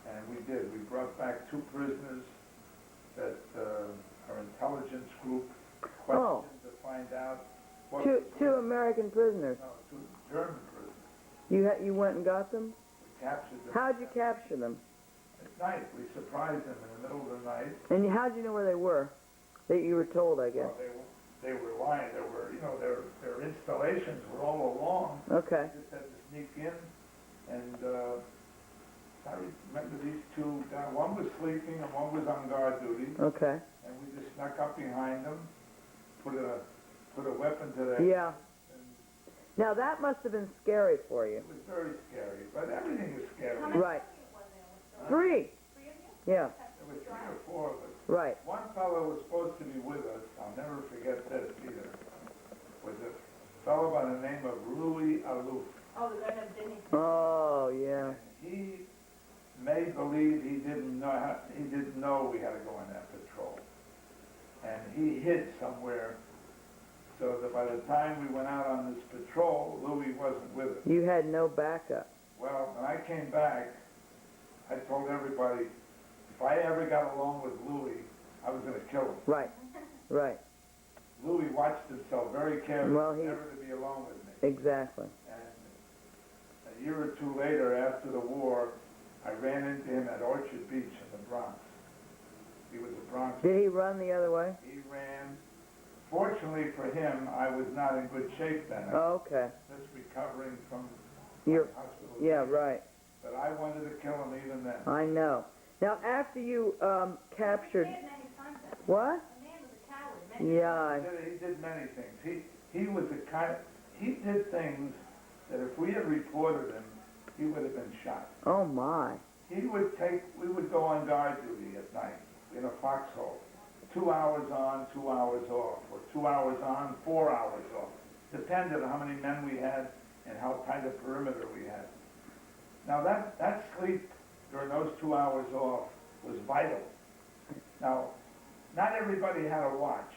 And we did. We brought back 2 prisoners that our intelligence group questioned to find out what Two American prisoners. No, 2 German prisoners. You went and got them? We captured them. How'd you capture them? At night. We surprised them in the middle of the night. And how'd you know where they were? That you were told, I guess. Well, they were lying. There were, their installations were all along. Okay. Just had to sneak in, and I remember these 2. One was sleeping and one was on guard duty. Okay. And we just snuck up behind them, put a weapon to their Yeah. and Now that must have been scary for you. it was very scary. But everything was scary. How many Right. was there? 3. 3 of you? Yeah. There were 3 or 4 of us. Right. One fellow was supposed to be with us. I'll never forget this either. Was a fellow by the name of Louis Aloof. Oh, the guy that didn't. Oh, yeah. He made believe he didn't know we had to go on that patrol. And he hid somewhere so that by the time we went out on this patrol, Louis wasn't with us. You had no backup. Well, when I came back, I told everybody, if I ever got along with Louis, I was going to kill him. Right. Right. Louis watched himself very carefully, Well, never to be alone with me. Exactly. And a year or 2 later, after the war, I ran into him at Orchard Beach in the Bronx. He was a Bronx. Did he run the other way? He ran. Fortunately for him, I was not in good shape then. I Oh, okay. was just recovering from You're, hospital. yeah, right. But I wanted to kill him even then. I know. Now, after you captured, He had many times that. what? The man was a coward. Many Yeah. He did many things. He was the kind. He did things that if we had reported him, he would have been shot. Oh my. We would go on guard duty at night in a foxhole. 2 hours on, 2 hours off, or 2 hours on, 4 hours off. Depended on how many men we had and how tight a perimeter we had. Now that sleep during those 2 hours off was vital. Now, not everybody had a watch.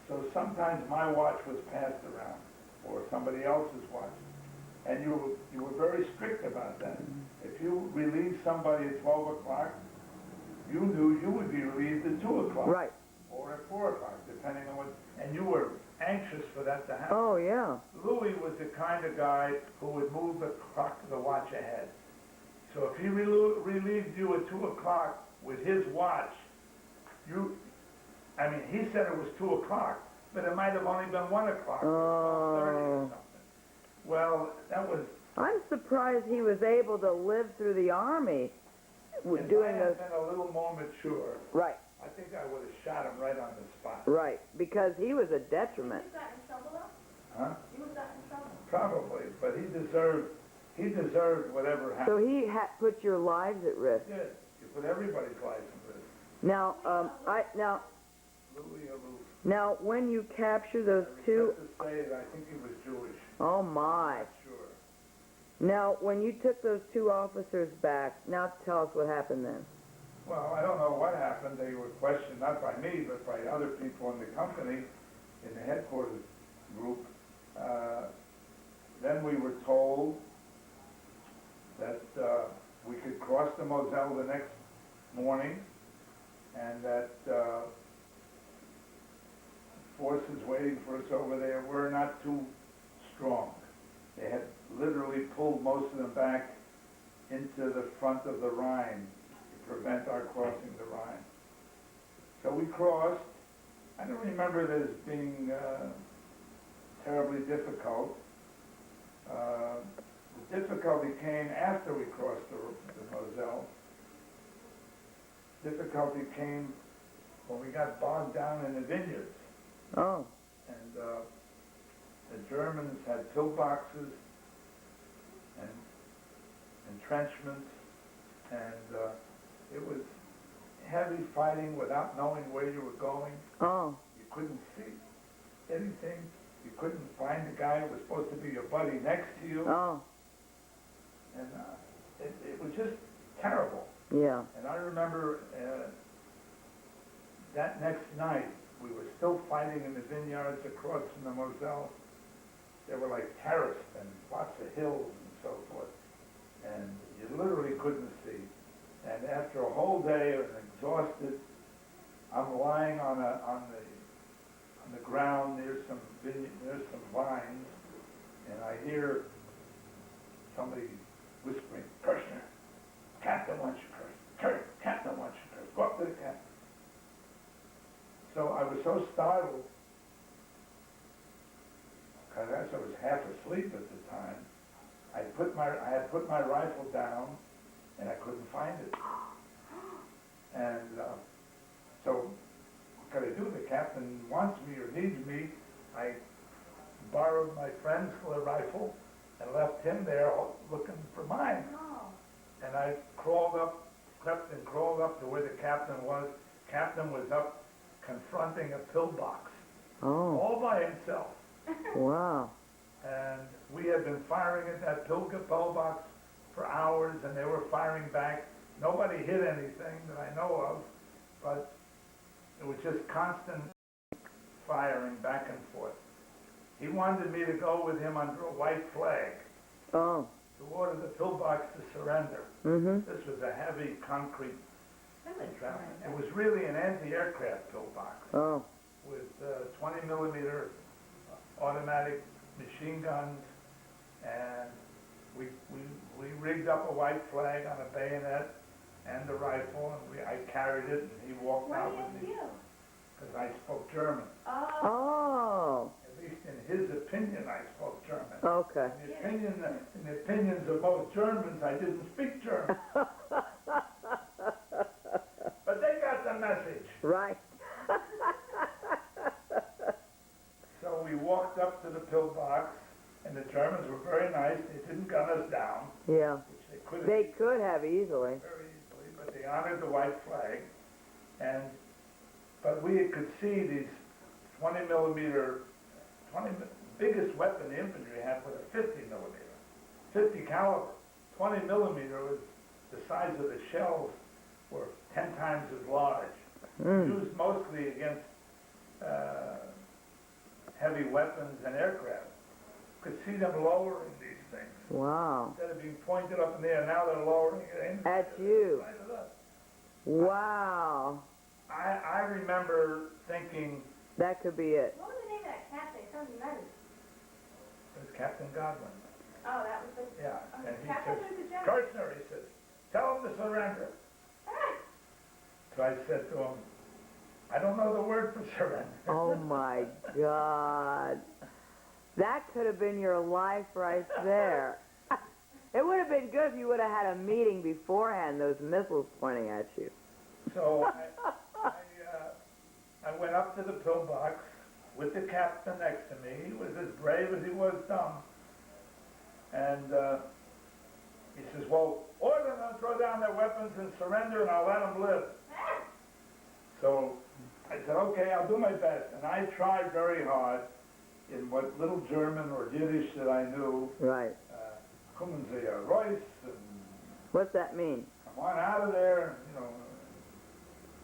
So sometimes my watch was passed around, or somebody else's watch. And you were very strict about that. If you relieved somebody at 12 o'clock, you knew you would be relieved at 2 o'clock. Right. Or at 4 o'clock, depending on what, and you were anxious for that to happen. Oh, yeah. Louis was the kind of guy who would move the clock, the watch ahead. So if he relieved you at 2 o'clock with his watch, he said it was 2 o'clock, but it might have only been 1 o'clock, or 12:30 or something. Well, that was... I'm surprised he was able to live through the army If doing I those. had been a little more mature, Right, I think I would have shot him right on the spot. right, because he was a detriment. You got in trouble though? Huh? You got in trouble. Probably, but he deserved whatever So happened. he put your lives at risk. He did. He put everybody's life in risk. Now, Louis Aloof. now, when you capture those I 2, regret to say that I think he was Jewish. oh my. Not sure. Now, when you took those 2 officers back, now tell us what happened then. Well, I don't know what happened. They were questioned not by me, but by other people in the company, in the headquarters group. Then we were told that we could cross the Moselle the next morning, and that forces waiting for us over there were not too strong. They had literally pulled most of them back into the front of the Rhine to prevent our crossing the Rhine. So we crossed. I don't remember it as being terribly difficult. The difficulty came after we crossed the Moselle. Difficulty came when we got bogged down in the vineyards. Oh, and the Germans had pillboxes and entrenchments, and it was heavy fighting without knowing where you were going. Oh. You couldn't see anything. You couldn't find the guy who was supposed to be your buddy next to you. Oh. And it was just terrible. Yeah. And I remember that next night, we were still fighting in the vineyards across from the Moselle. They were like terraced and lots of hills and so forth. And you literally couldn't see. And after a whole day and exhausted, I'm lying on the ground near some vines, and I hear somebody whispering, "Kirshner, Captain wants you, Kirshner. Captain wants you, Kirshner. Go up to the captain." So I was so startled, because I was half asleep at the time. I had put my rifle down, and I couldn't find it. And so what could I do? The captain wants me or needs me. I borrowed my friend's rifle and left him there looking for mine. Oh. And I crept and crawled up to where the captain was. Captain was up confronting a pillbox, Oh. all by himself. Wow. And we had been firing at that pillbox for hours, and they were firing back. Nobody hit anything that I know of, but it was just constant firing back and forth. He wanted me to go with him under a white flag Oh. to order the pillbox to surrender. Mm-hmm. This was a heavy concrete Really? entrapment. It was really an anti-aircraft pillbox Oh. with 20 millimeter automatic machine guns, and we rigged up a white flag on a bayonet and the rifle, and I carried it, and he walked Why out did with me you? because I spoke German. Oh. Oh. At least in his opinion, I spoke German. Okay. In the opinions of most Germans, I didn't speak German. But they got the message. Right. So we walked up to the pillbox, and the Germans were very nice. They didn't gun us down, Yeah. which they could have They could have easily. very easily, but they honored the white flag. But we could see these 20 millimeter, biggest weapon the infantry had was a 50 millimeter, 50 caliber. 20 millimeter was the size of the shells were 10 times as large. Mm. Used mostly against heavy weapons and aircraft. Could see them lowering these things. Wow. Instead of being pointed up in the air, now they're lowering it in. At you. Right at us. Wow. I remember thinking That could be it. What was the name of that captain? It sounds nice. it was Captain Godwin. Oh, that was the... Yeah, Oh, and he Captain says, was the general. Kirshner, he says, tell him to surrender. So I said to him, I don't know the word for surrender. Oh my God. That could have been your life right there. It would have been good if you would have had a meeting beforehand, those missiles pointing at you. So I went up to the pillbox with the captain next to me. He was as brave as he was dumb. And he says, well, order them to throw down their weapons and surrender, and I'll let them live. So I said, okay, I'll do my best. And I tried very hard in what little German or Yiddish that I knew. Right. Kommen Sie raus, and What's that mean? come on out of there, you know,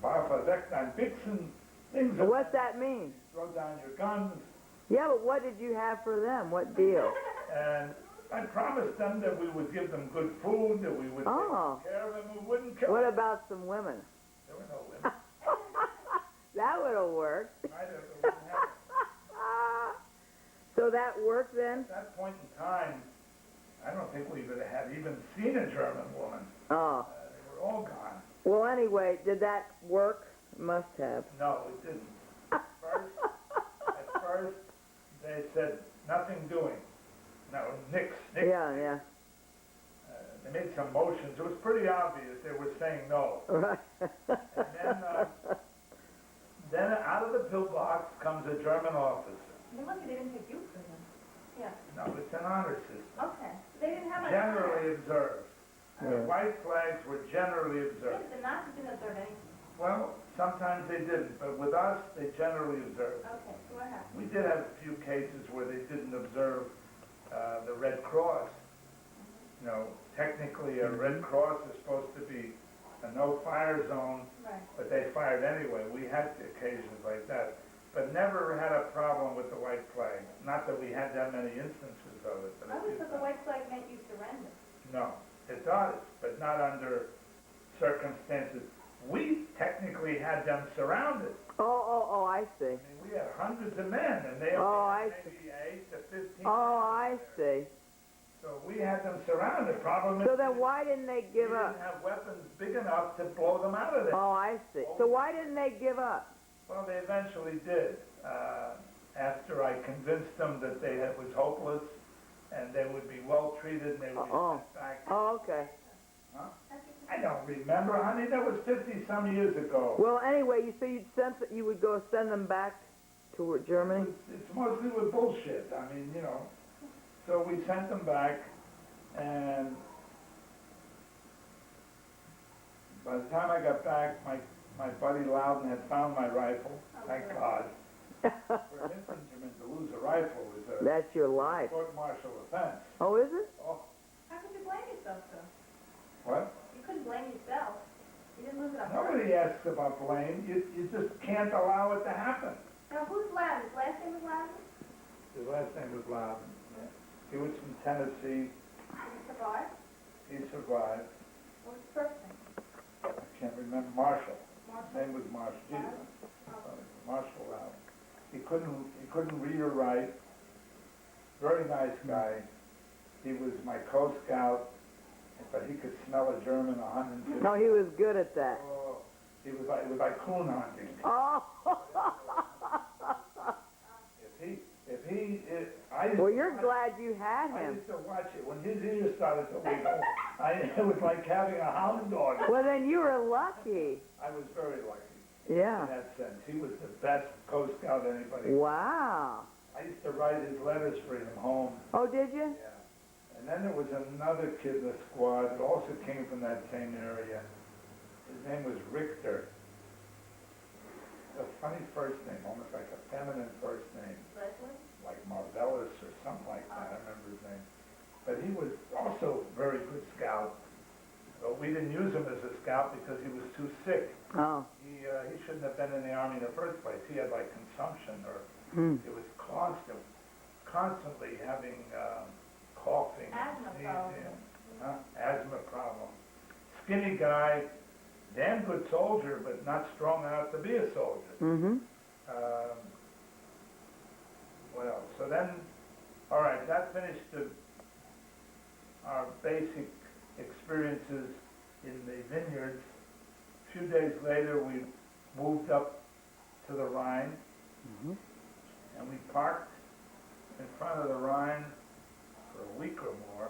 Waffe weg dein Bixen, things like What's that mean? Throw down your guns. Yeah, but what did you have for them? What deal? And I promised them that we would give them good food, that we would Oh. take care of them, we wouldn't kill What them. about some women? There were no women. That would have worked. Neither of them wouldn't have it. So that worked then? At that point in time, I don't think we would have even seen a German woman. Oh. They were all gone. Well, anyway, did that work? Must have. No, it didn't. At first, they said, nothing doing. No, nix. Yeah. They made some motions. It was pretty obvious they were saying no. Right. And then out of the pillbox comes a German officer. You're lucky they didn't take you prison. Yeah, No, it's an honor system. okay. They didn't have much Generally observed. The Yeah. white flags were generally time. observed. The Nazis didn't observe anything. Well, sometimes they didn't, but with us, they generally observed. Okay, so what happened? We did have a few cases where they didn't observe the Red Cross. You know, technically a Red Cross is supposed to be a no-fire zone, Right. but they fired anyway. We had occasions like that, but never had a problem with the white flag. Not that we had that many instances of it. But I a always few thought the times. white flag meant you surrender. No, it does, but not under circumstances. We technically had them surrounded. Oh, I see. I mean, we had hundreds of men, and they Oh, only I had maybe 8 to 15. Oh, I see. So we had them surrounded. Problem is, So then why didn't they we give up? didn't have weapons big enough to blow them out of there. Oh, I see. So why didn't they give up? Well, they eventually did. After I convinced them that it was hopeless, and they would be well treated, and they would be Oh. sent back. Oh, okay. Huh? I don't remember, honey. That was 50-some years ago. Well, anyway, you would go send them back to Germany? It's mostly with bullshit. I mean, you know. So we sent them back, and by the time I got back, my buddy Loudon had found my rifle. Thank God. For an infantryman to lose a rifle is a That's your life. court-martial offense. Oh, is it? Oh, How could you blame yourself, though? what? You couldn't blame yourself. You didn't lose it on purpose. Nobody asks about blame. You just can't allow it to happen. Now, who's Loudon? His last name was Loudon? His last name was Loudon. He was from Tennessee. Did he survive? He survived. What was his first name? I can't remember. Marshall. His Marshall? name was Marshall. Loudon? Marshall Loudon. He couldn't read or write. Very nice guy. He was my Co-Scout, but he could smell a German 150. No, he was good at that. Oh, it was like coon hunting. Oh. Well, you're glad you had I him. used to watch it when his ears started to wiggle. It was like having a hound dog. Well, then you were lucky. I was very lucky Yeah. in that sense. He was the best Co-Scout anybody. Wow. I used to write his letters for him home. Oh, did you? Yeah. And then there was another kid in the squad that also came from that same area. His name was Richter. A funny first name, almost like a feminine first name, Leslie? like Marvellis or something like that. I remember his name. But he was also a very good scout. But we didn't use him as a scout because he was too sick. Oh. He shouldn't have been in the Army in the first place. He had like consumption, or Hmm. it was constantly having coughing, Asthma sneezing, asthma problem. Skinny guy, damn good soldier, but not strong enough to be a soldier. Mm-hmm. What else? So then, all right, that finished our basic experiences in the vineyards. A few days later, we moved up to the Rhine, Mm-hmm. and we parked in front of the Rhine for a week or more.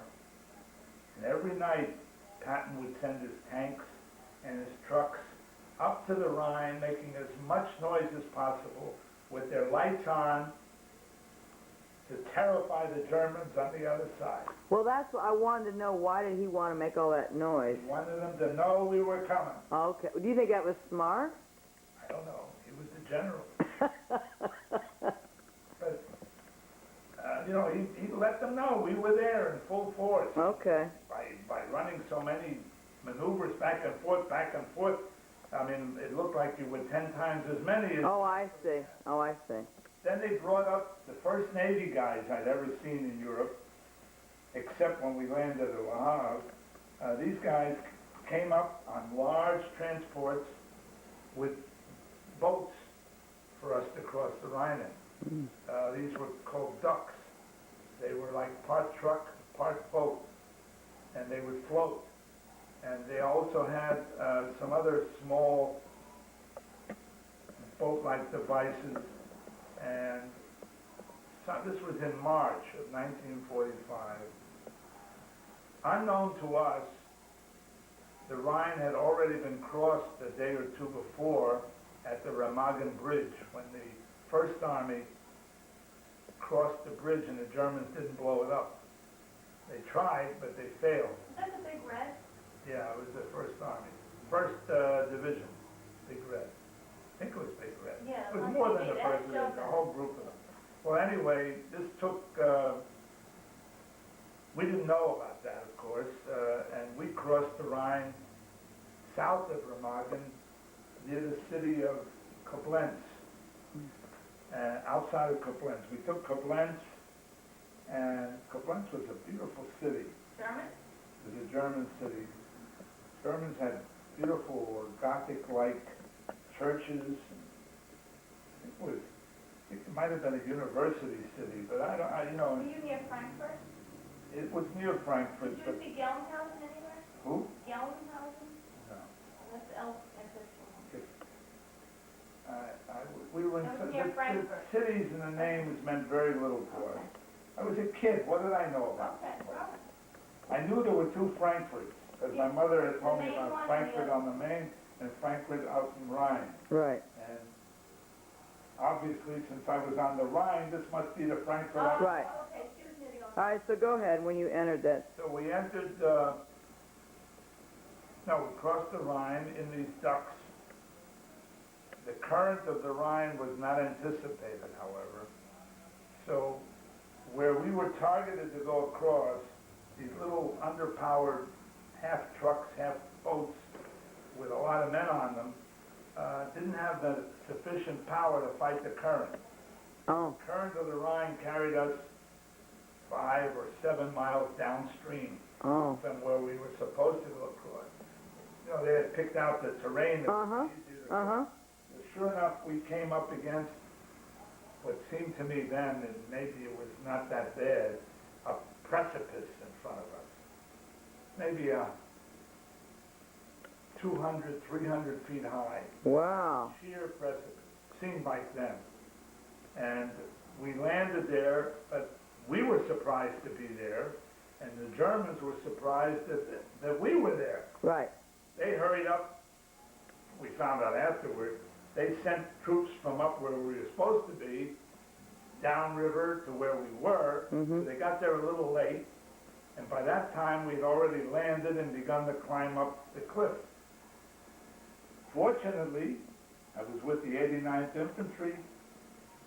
And every night, Patton would send his tanks and his trucks up to the Rhine, making as much noise as possible with their lights on to terrify the Germans on the other side. Well, that's what I wanted to know. Why did he want to make all that noise? He wanted them to know we were coming. Okay. Do you think that was smart? I don't know. He was the general. But, you know, he let them know we were there in full force. Okay. By running so many maneuvers back and forth, I mean, it looked like you were 10 times as many as... Oh, I see. Oh, I see. Then they brought up the first Navy guys I'd ever seen in Europe, except when we landed at Le Havre. These guys came up on large transports with boats for us to cross the Rhine in. These were called ducks. They were like part truck, part boat, and they would float. And they also had some other small boat-like devices. And so this was in March of 1945. Unknown to us, the Rhine had already been crossed a day or two before at the Remagen Bridge when the First Army crossed the bridge and the Germans didn't blow it up. They tried, but they failed. Is that the Big Red? Yeah, it was the First Army, First Division, Big Red. I think it was Big Red. Yeah. It was on more than TV, the that First Division, showed the that. whole group of them. Well, anyway, this took, we didn't know about that, of course, and we crossed the Rhine south of Remagen, near the city of Koblenz, outside of Koblenz. We took Koblenz, and Koblenz was a beautiful city. German? It was a German city. Germans had beautiful Gothic-like churches. It might have been a university city, but Were you near Frankfurt? it was near Frankfurt. Did you see Gelnhausen anywhere? Who? Gelnhausen? No. That's We were in, That was near the Frankfurt. cities and the names meant very little to us. I was a kid, what did I know about Okay, this place? well, I knew there were two Frankfurts, because my mother had told me The main about one and Frankfurt the on the Main and Frankfurt out in Rhine. Right. And obviously, since I was on the Rhine, this must be the Frankfurt. oh, Right. okay, she was near the old. All right, so go ahead when you entered that. So we entered, we crossed the Rhine in these ducks. The current of the Rhine was not anticipated, however. So where we were targeted to go across, these little underpowered half trucks, half boats with a lot of men on them, didn't have the sufficient power to fight the current. Oh, The current of the Rhine carried us 5 or 7 miles downstream oh. from where we were supposed to go across. You know, they had picked out the terrain that Uh-huh, was easier to uh-huh. Sure enough, we came up against what seemed to me then, and maybe it was not that bad, a precipice in front of us. Maybe 200, 300 feet high. Wow. Sheer precipice, seemed like them. And we landed there, but we were surprised to be there, and the Germans were surprised that we were there. Right. They hurried up, we found out afterward, they sent troops from up where we were supposed to be, downriver to where we were. Mhm. So they got there a little late, and by that time we'd already landed and begun to climb up the cliff. Fortunately, I was with the 89th Infantry,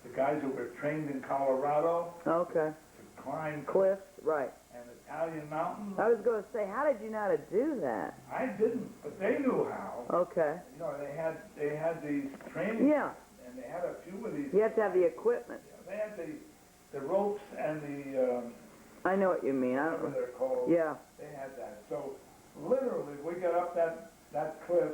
the guys who were trained in Colorado Okay. to climb Cliffs, right. an Italian mountain. I was going to say, how did you know how to do that? I didn't, but they knew how. Okay. You know, they had these training, Yeah, and they had a few of these. you have to have the equipment. They had the ropes and the, I know what you mean. I whatever don't. they're called. Yeah. They had that. So literally, we got up that cliff.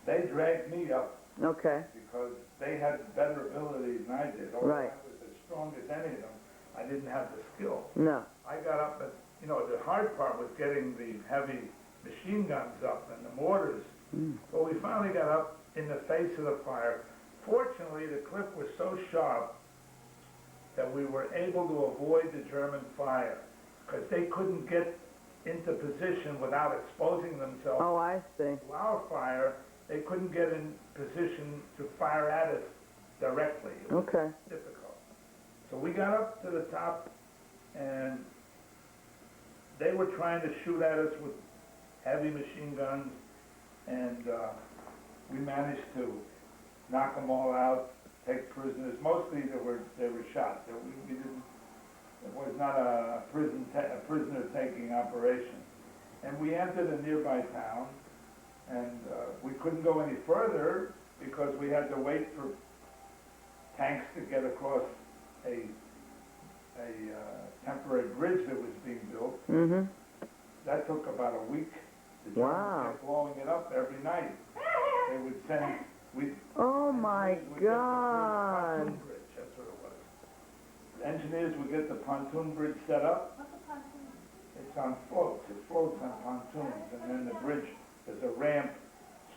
They dragged me up Okay. because they had better ability than I did. Although Right. I was as strong as any of them, I didn't have the skill. No. I got up, but you know, the hard part was getting the heavy machine guns up and the mortars. Mm. Well, we finally got up in the face of the fire. Fortunately, the cliff was so sharp that we were able to avoid the German fire because they couldn't get into position without exposing themselves Oh, I see. to our fire. They couldn't get in position to fire at us directly. It was Okay. difficult. So we got up to the top, and they were trying to shoot at us with heavy machine guns, and we managed to knock them all out, take prisoners. Mostly they were shot. We didn't. It was not a prisoner-taking operation. And we entered a nearby town, and we couldn't go any further because we had to wait for tanks to get across a temporary bridge that was being built. Mm-hmm. That took about a week. The Germans Wow. kept blowing it up every night. They would send, Oh, my engineers would get the God. pontoon bridge, that's what it was. The engineers would get the pontoon bridge set up. What's a pontoon? It's on floats. It floats on pontoons, and then the bridge is a ramp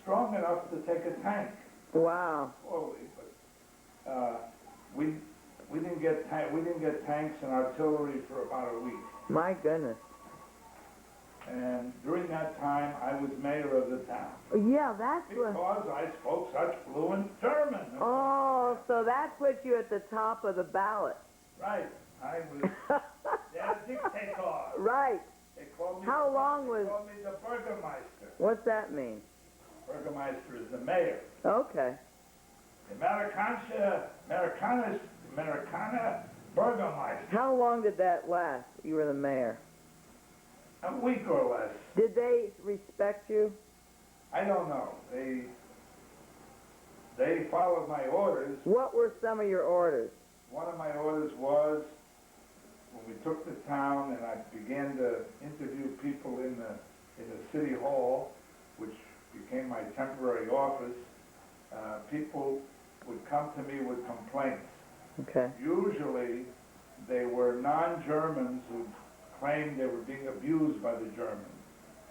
strong enough to take a tank. Wow. Slowly, but we didn't get tanks and artillery for about a week. My goodness. And during that time, I was mayor of the town Yeah, that's what. because I spoke such fluent German. Oh, so that puts you at the top of the ballot. Right, I was their dictator. Right. They called me. How long they was- called me the Burgermeister. What's that mean? Burgermeister is the mayor. Okay. Americana Burgermeister. How long did that last? You were the mayor. A week or less. Did they respect you? I don't know. They followed my orders. What were some of your orders? One of my orders was when we took the town and I began to interview people in the city hall, which became my temporary office. People would come to me with complaints. Okay. Usually, they were non-Germans who claimed they were being abused by the Germans,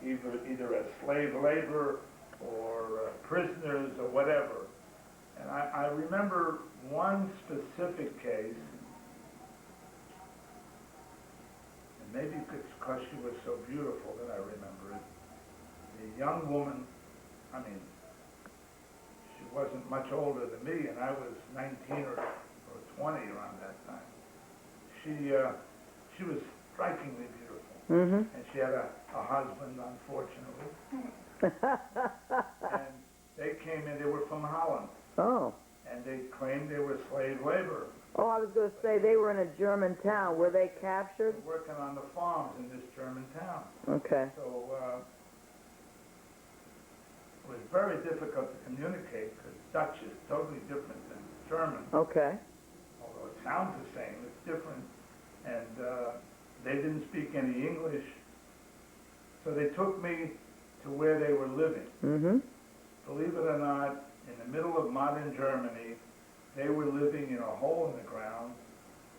either as slave labor or prisoners or whatever. And I remember one specific case, and maybe it's because she was so beautiful that I remember it. A young woman, I mean, she wasn't much older than me, and I was 19 or 20 around that time. She was strikingly beautiful, Mm-hmm. and she had a husband, unfortunately. And they came in, they were from Holland, Oh. and they claimed they were slave labor. Oh, I was going to say they were in a German town. Were they captured? Working on the farms in this German town. Okay. So it was very difficult to communicate because Dutch is totally different than German. Okay. Although it sounds the same, it's different. And they didn't speak any English. So they took me to where they were living. Mm-hmm. Believe it or not, in the middle of modern Germany, they were living in a hole in the ground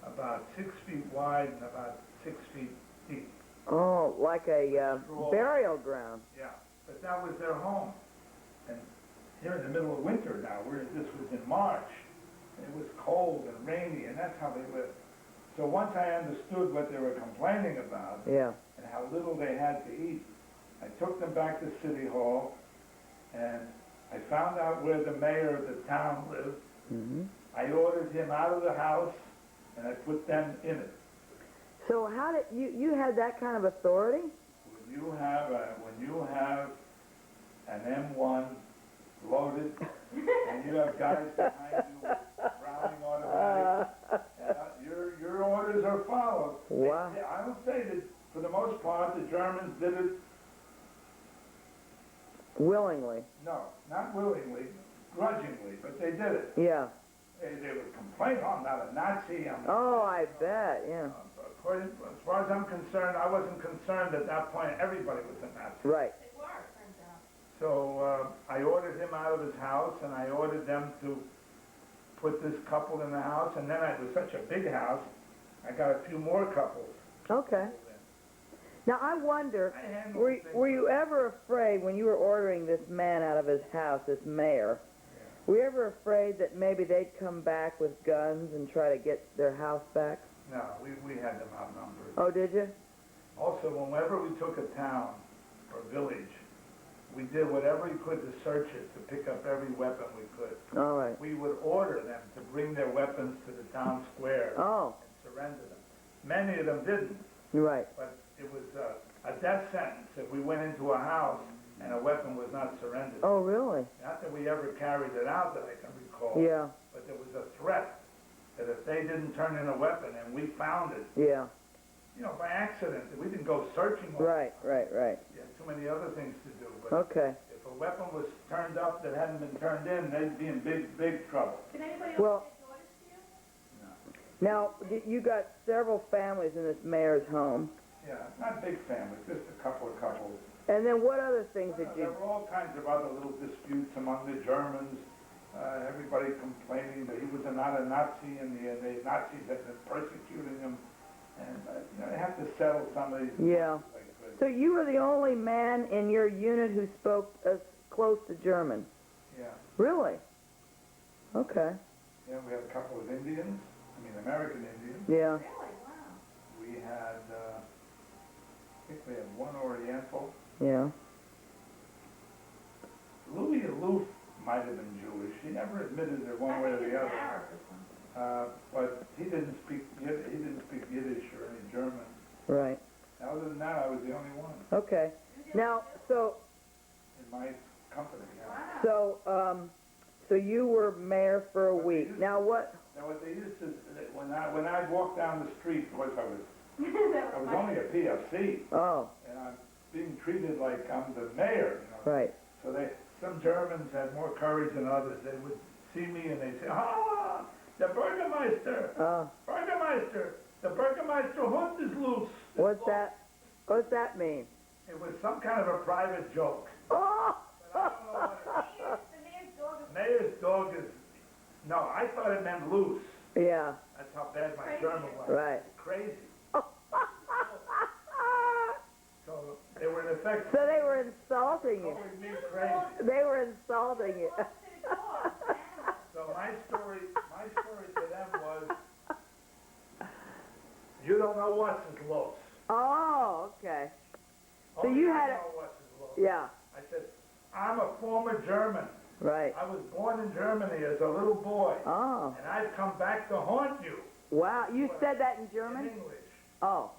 about 6 feet wide and about 6 feet deep. Oh, like a burial ground. Yeah, but that was their home. And here in the middle of winter now, this was in March, it was cold and rainy, and that's how they lived. So once I understood what they were complaining about Yeah. and how little they had to eat, I took them back to City Hall, and I found out where the mayor of the town lived. Mm-hmm. I ordered him out of the house, and I put them in it. So how did you had that kind of authority? When you have an M1 loaded, and you have guys behind you with Browning automatic, your orders are followed. Wow. I would say that for the most part, the Germans did it. Willingly. No, not willingly, grudgingly, but they did it. Yeah. They would complain, "Oh, I'm not a Nazi." Oh, I bet. Yeah. As far as I'm concerned, I wasn't concerned at that point. Everybody was a Nazi. Right. They were, it turns out. So I ordered him out of his house, and I ordered them to put this couple in the house. And then it was such a big house, I got a few more couples. Okay. Now I wonder, I handled were things- you ever afraid when you were ordering this man out of his house, this mayor? Were you ever afraid that maybe they'd come back with guns and try to get their house back? No, we had them outnumbered. Oh, did you? Also, whenever we took a town or village, we did whatever we could to search it, to pick up every weapon we could. All right. We would order them to bring their weapons to the town square Oh, and surrender them. Many of them didn't, you're right. but it was a death sentence if we went into a house and a weapon was not surrendered. Oh, really? Not that we ever carried it out that I can recall, Yeah, but there was a threat that if they didn't turn in a weapon and we found it, yeah. by accident, we didn't go searching for it. Right. We had too many other things to do, but Okay. if a weapon was turned up that hadn't been turned in, they'd be in big trouble. Can anybody Well- else take orders to you? No. Now, you got several families in this mayor's home. Yeah, not big families, just a couple of couples. And then what other things did There you... were all kinds of other little disputes among the Germans. Everybody complaining that he was not a Nazi, and the Nazis had been persecuting him. And they have to settle some of these. Yeah. Like this. So you were the only man in your unit who spoke as close to German? Yeah. Really? Okay. Yeah, we had a couple of Indians, American Indians. Yeah. Really? Wow. We had, I think we had one Oriental. Yeah. Louis Aloof might have been Jewish. He never admitted it one way or the other. Arab or something. But he didn't speak Yiddish or any German. Right. Other than that, I was the only one Okay. Now, so in my company. Yeah. Wow. so you were mayor for a week. Now what? Now what they used to, when I walked down the street, of course I was That was only a PFC, Oh, and I'm being treated like I'm the mayor, you know. right. So some Germans had more courage than others. They would see me and they'd say, "Ah, the Bürgermeister, Bürgermeister, the Bürgermeister Hund is loose." What's that mean? It was some kind of a private joke. Oh! But I don't know what The mayor's dog is Mayor's dog is, no, I thought it meant loose. Yeah, That's how bad my Crazy. German was. right. Crazy. So they were in effect So they were insulting you. calling me crazy. They were insulting you. close to the dog. Animal. So my story to them was, you don't know what's is los. Oh, okay. So Only you I had know what's is los. Yeah, I said, I'm a former German. right. I was born in Germany as a little boy, Oh, and I've come back to haunt you wow. You said that in in German? English Oh,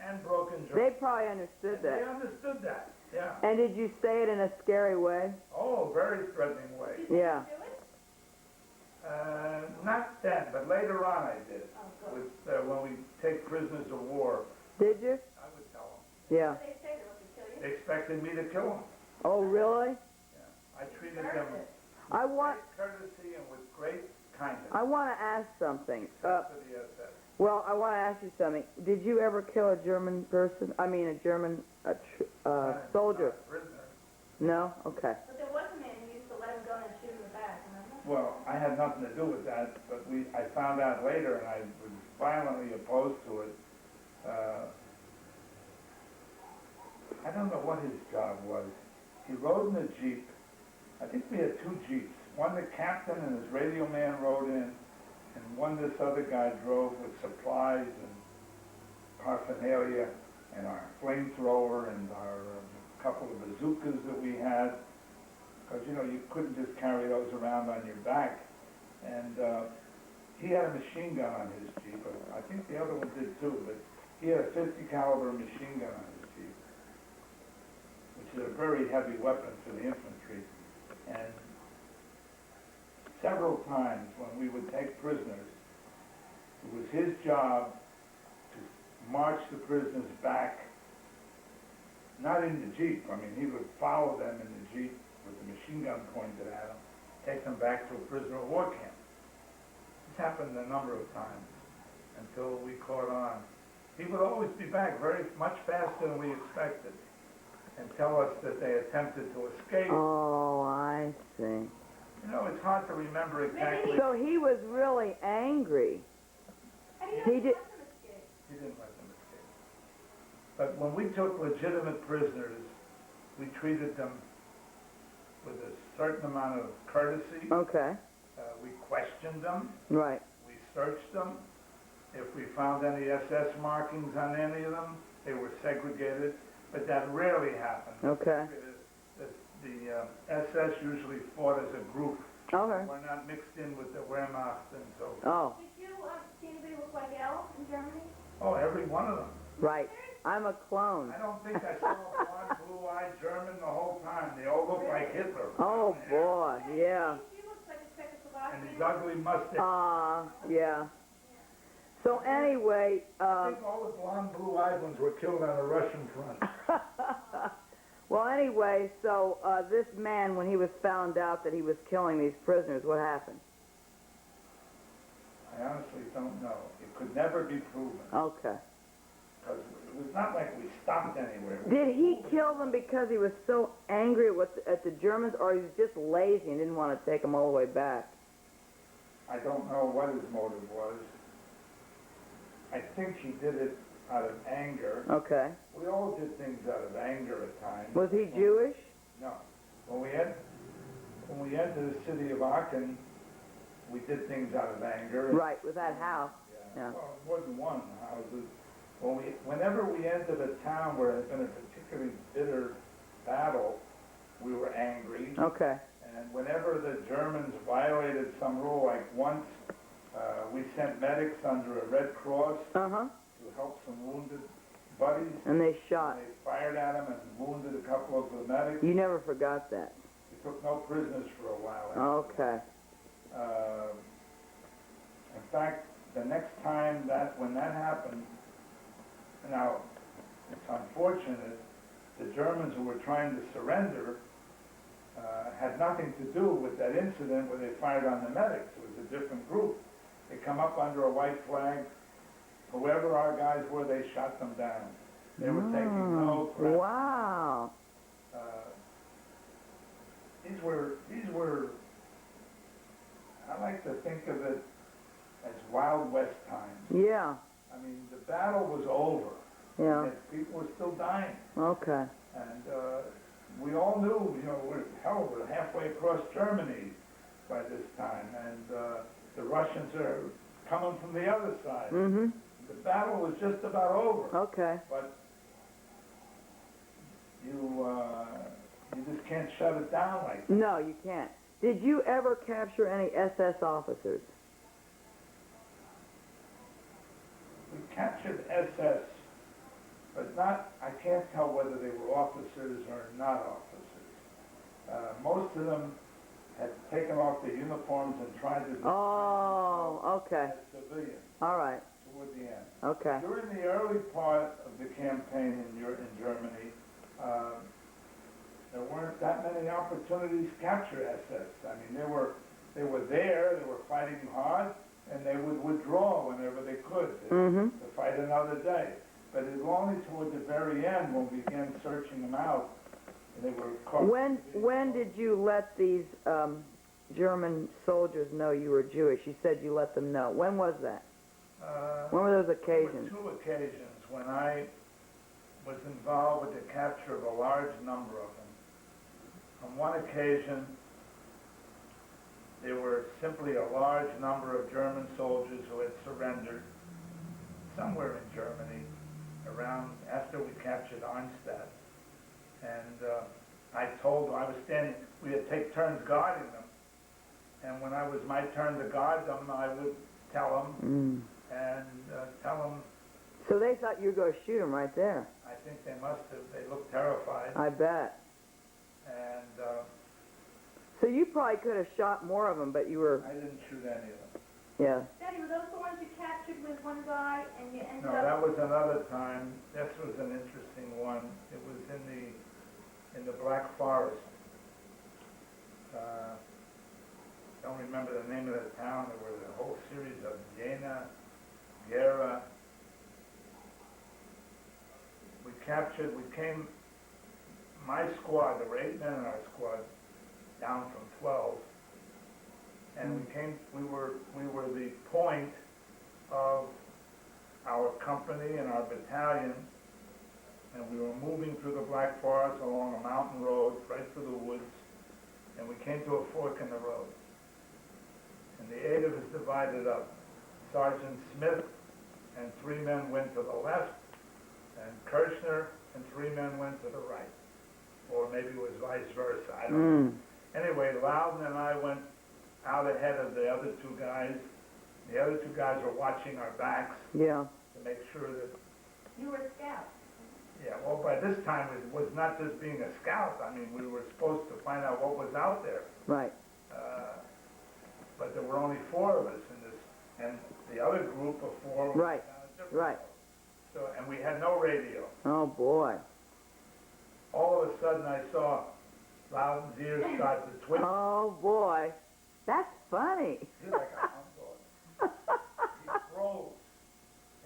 and broken German. they probably understood They that. understood that, yeah. And did you say it in a scary way? Oh, very threatening way. Yeah. Do it? Not then, but later on I did. Oh, good. With, when we take prisoners of war, Did you? I would tell them. Yeah. They say they're going to kill you. They expected me to kill them. Oh, really? Yeah. I treated them with I want great courtesy and with great kindness. to ask something. Except for the SS. Well, I want to ask you something. Did you ever kill a German person? I mean, a German soldier? Not a prisoner. No? Okay. But there was a man who used to let him go and shoot him in the back, remember? Well, I had nothing to do with that, but I found out later, and I was violently opposed to it. I don't know what his job was. He rode in a Jeep. I think we had two Jeeps. One the captain and his radio man rode in, and one this other guy drove with supplies and paraphernalia and our flamethrower and our couple of bazookas that we had. Because, you know, you couldn't just carry those around on your back. And he had a machine gun on his Jeep. I think the other one did too, but he had a 50 caliber machine gun on his Jeep, which is a very heavy weapon for the infantry. And several times when we would take prisoners, it was his job to march the prisoners back, not in the Jeep. I mean, he would follow them in the Jeep with the machine gun pointed at them, take them back to a prisoner of war camp. This happened a number of times until we caught on. He would always be back very much faster than we expected and tell us that they attempted to escape. Oh, I see. You know, it's hard to remember exactly. So he was really angry. How do you He know did- let them escape? He didn't let them escape. But when we took legitimate prisoners, we treated them with a certain amount of courtesy. Okay. We questioned them. Right. We searched them. If we found any SS markings on any of them, they were segregated. But that rarely happened. Okay. The SS usually fought as a group. Okay. We're not mixed in with the Wehrmacht and so forth. Oh, Did you see anybody look like Al in Germany? Oh, every one of them. right. I'm a clone. I don't think I saw a blonde, blue-eyed German the whole time. They all look like Hitler. Oh, boy. Yeah. He looks like a And his Czechoslovakian. ugly mustache. Yeah. So anyway, I think all the blonde, blue-eyed ones were killed on the Russian front. well, anyway, so this man, when he was found out that he was killing these prisoners, what happened? I honestly don't know. It could never be proven. Okay. Because it was not like we stopped anywhere. Did he kill them because he was so angry at the Germans, or he was just lazy and didn't want to take them all the way back? I don't know what his motive was. I think he did it out of anger. Okay. We all did things out of anger at times. Was he Jewish? No. When we entered the city of Aachen, we did things out of anger. Right, with that house. Yeah. Well, more than one houses. Whenever we entered a town where there had been a particularly bitter battle, we were angry. Okay. And whenever the Germans violated some rule, like once We sent medics under a Red Cross Uh-huh. to help some wounded buddies. And they shot. They fired at him and wounded a couple of the medics. You never forgot that. They took no prisoners for a while. Okay. In fact, the next time when that happened, now, it's unfortunate, the Germans who were trying to surrender had nothing to do with that incident where they fired on the medics. It was a different group. They come up under a white flag. Whoever our guys were, they shot them down. They were taking no crap. Wow. These were, I like to think of it as Wild West times. Yeah. I mean, the battle was over. Yeah. And people were still dying. Okay. And we all knew, we're halfway across Germany by this time. And the Russians are coming from the other side. Mm-hmm. The battle was just about over. Okay. But you just can't shut it down like that. No, you can't. Did you ever capture any SS officers? We captured SS, but I can't tell whether they were officers or not officers. Most of them had taken off their uniforms and tried to Oh, okay. as civilians All right. toward the end. Okay. During the early part of the campaign in Germany, there weren't that many opportunities to capture SS. I mean, they were there, they were fighting hard, and they would withdraw whenever they could Mm-hmm. to fight another day. But it was only toward the very end when we began searching them out, and they were caught. When did you let these German soldiers know you were Jewish? You said you let them know. When was that? When were those There occasions? were 2 occasions when I was involved with the capture of a large number of them. On one occasion, there were simply a large number of German soldiers who had surrendered somewhere in Germany around after we captured Arnstadt. And I told them, I was standing, we would take turns guarding them. And when it was my turn to guard them, I would tell them and tell them. So they thought you were going to shoot them right there. I think they must have. They looked terrified. I bet. And So you probably could have shot more of them, but you were, I didn't shoot any of them. yeah. Daddy, were those the ones you captured with one guy and you ended No, up... that was another time. This was an interesting one. It was in the Black Forest. Don't remember the name of the town. There was a whole series of Jena, Gera. My squad, there were 8 men in our squad, down from 12, and we were the point of our company and our battalion, and we were moving through the Black Forest along a mountain road, right through the woods, and we came to a fork in the road. And the 8 of us divided up. Sergeant Smith and 3 men went to the left, and Kirshner and 3 men went to the right. Or maybe it was vice versa, I don't know. Anyway, Loudon and I went out ahead of the other 2 guys. The other 2 guys were watching our backs Yeah. to make sure that, You were a scout. yeah, well, by this time it was not just being a scout. I mean, we were supposed to find out what was out there. Right. But there were only 4 of us in this, and the other group of 4 was Right, down a different right. road. So, and we had no radio. Oh, boy. All of a sudden I saw Loudon's ears start to twitch. Oh, boy. That's funny. He's like a humble. He froze.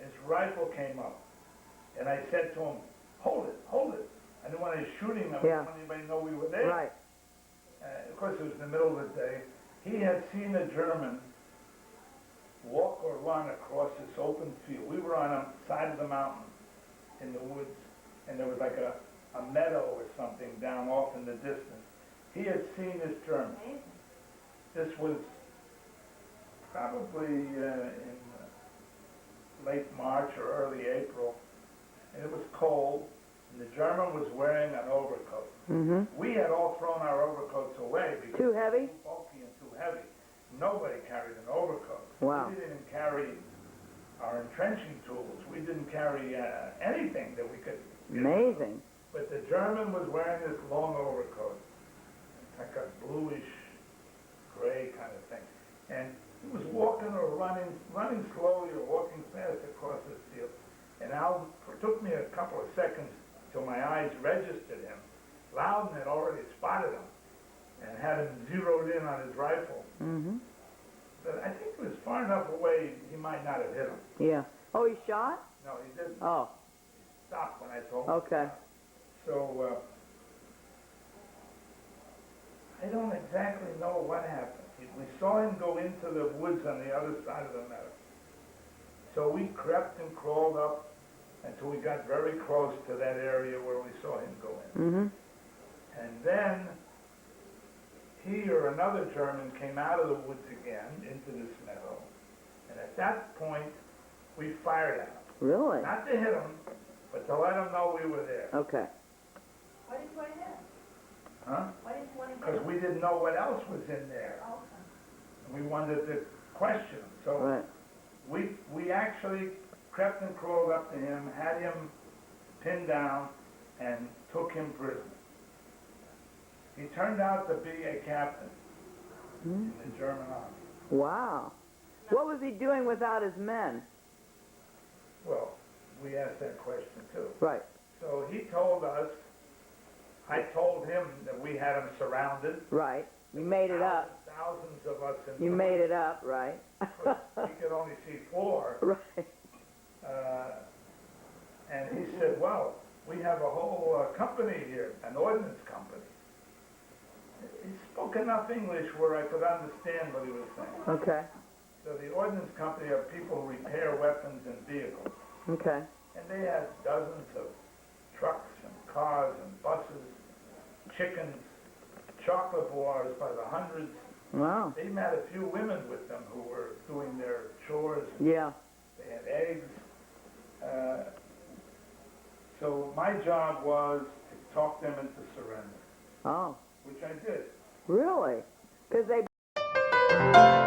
His rifle came up. And I said to him, hold it, hold it. I didn't want to shoot him. I didn't want anybody to know we were there. Right. Of course, it was in the middle of the day. He had seen a German walk or run across this open field. We were on a side of the mountain in the woods, and there was like a meadow or something down off in the distance. He had seen this German. Amazing. This was probably in late March or early April, and it was cold, and the German was wearing an overcoat. Mm-hmm. We had all thrown our overcoats away because Too they heavy? were too bulky and too heavy. nobody carried an overcoat. Wow. We didn't carry our entrenching tools. We didn't carry anything that we could get rid of. Amazing. But the German was wearing this long overcoat. It's like a bluish, gray kind of thing. And he was walking or running slowly or walking fast across this field. And it took me a couple of seconds till my eyes registered him. Loudon had already spotted him and had him zeroed in on his rifle. Mm-hmm. But I think it was far enough away he might not have hit him. Yeah. Oh, he shot? No, he didn't. Oh, Stop when I told him. okay. So, I don't exactly know what happened. We saw him go into the woods on the other side of the meadow. So we crept and crawled up until we got very close to that area where we saw him go in. Mm-hmm. And then he or another German came out of the woods again into this meadow. And at that point, we fired at him. Really? Not to hit him, but to let him know we were there. Okay. Why did you want to hit him? Huh? Why did you want to hit Because him? we didn't know what else was in there. Oh, okay. And we wanted to question him. So Right. we actually crept and crawled up to him, had him pinned down, and took him prisoner. He turned out to be a captain in the German army. Wow. What was he doing without his men? Well, we asked that question too. Right. So he told us, I told him that we had him surrounded. Right. You made it up. Thousands of us in You the made it up, right? We could only see 4. Right. And he said, well, we have a whole company here, an ordnance company. He spoke enough English where I could understand what he was saying. Okay. So the ordnance company are people who repair weapons and vehicles. Okay. And they had dozens of trucks and cars and buses, chickens, chocolate bars by the hundreds. Wow. They even had a few women with them who were doing their chores. Yeah. They had eggs. So my job was to talk them into surrender, Oh. which I did. Really? Because they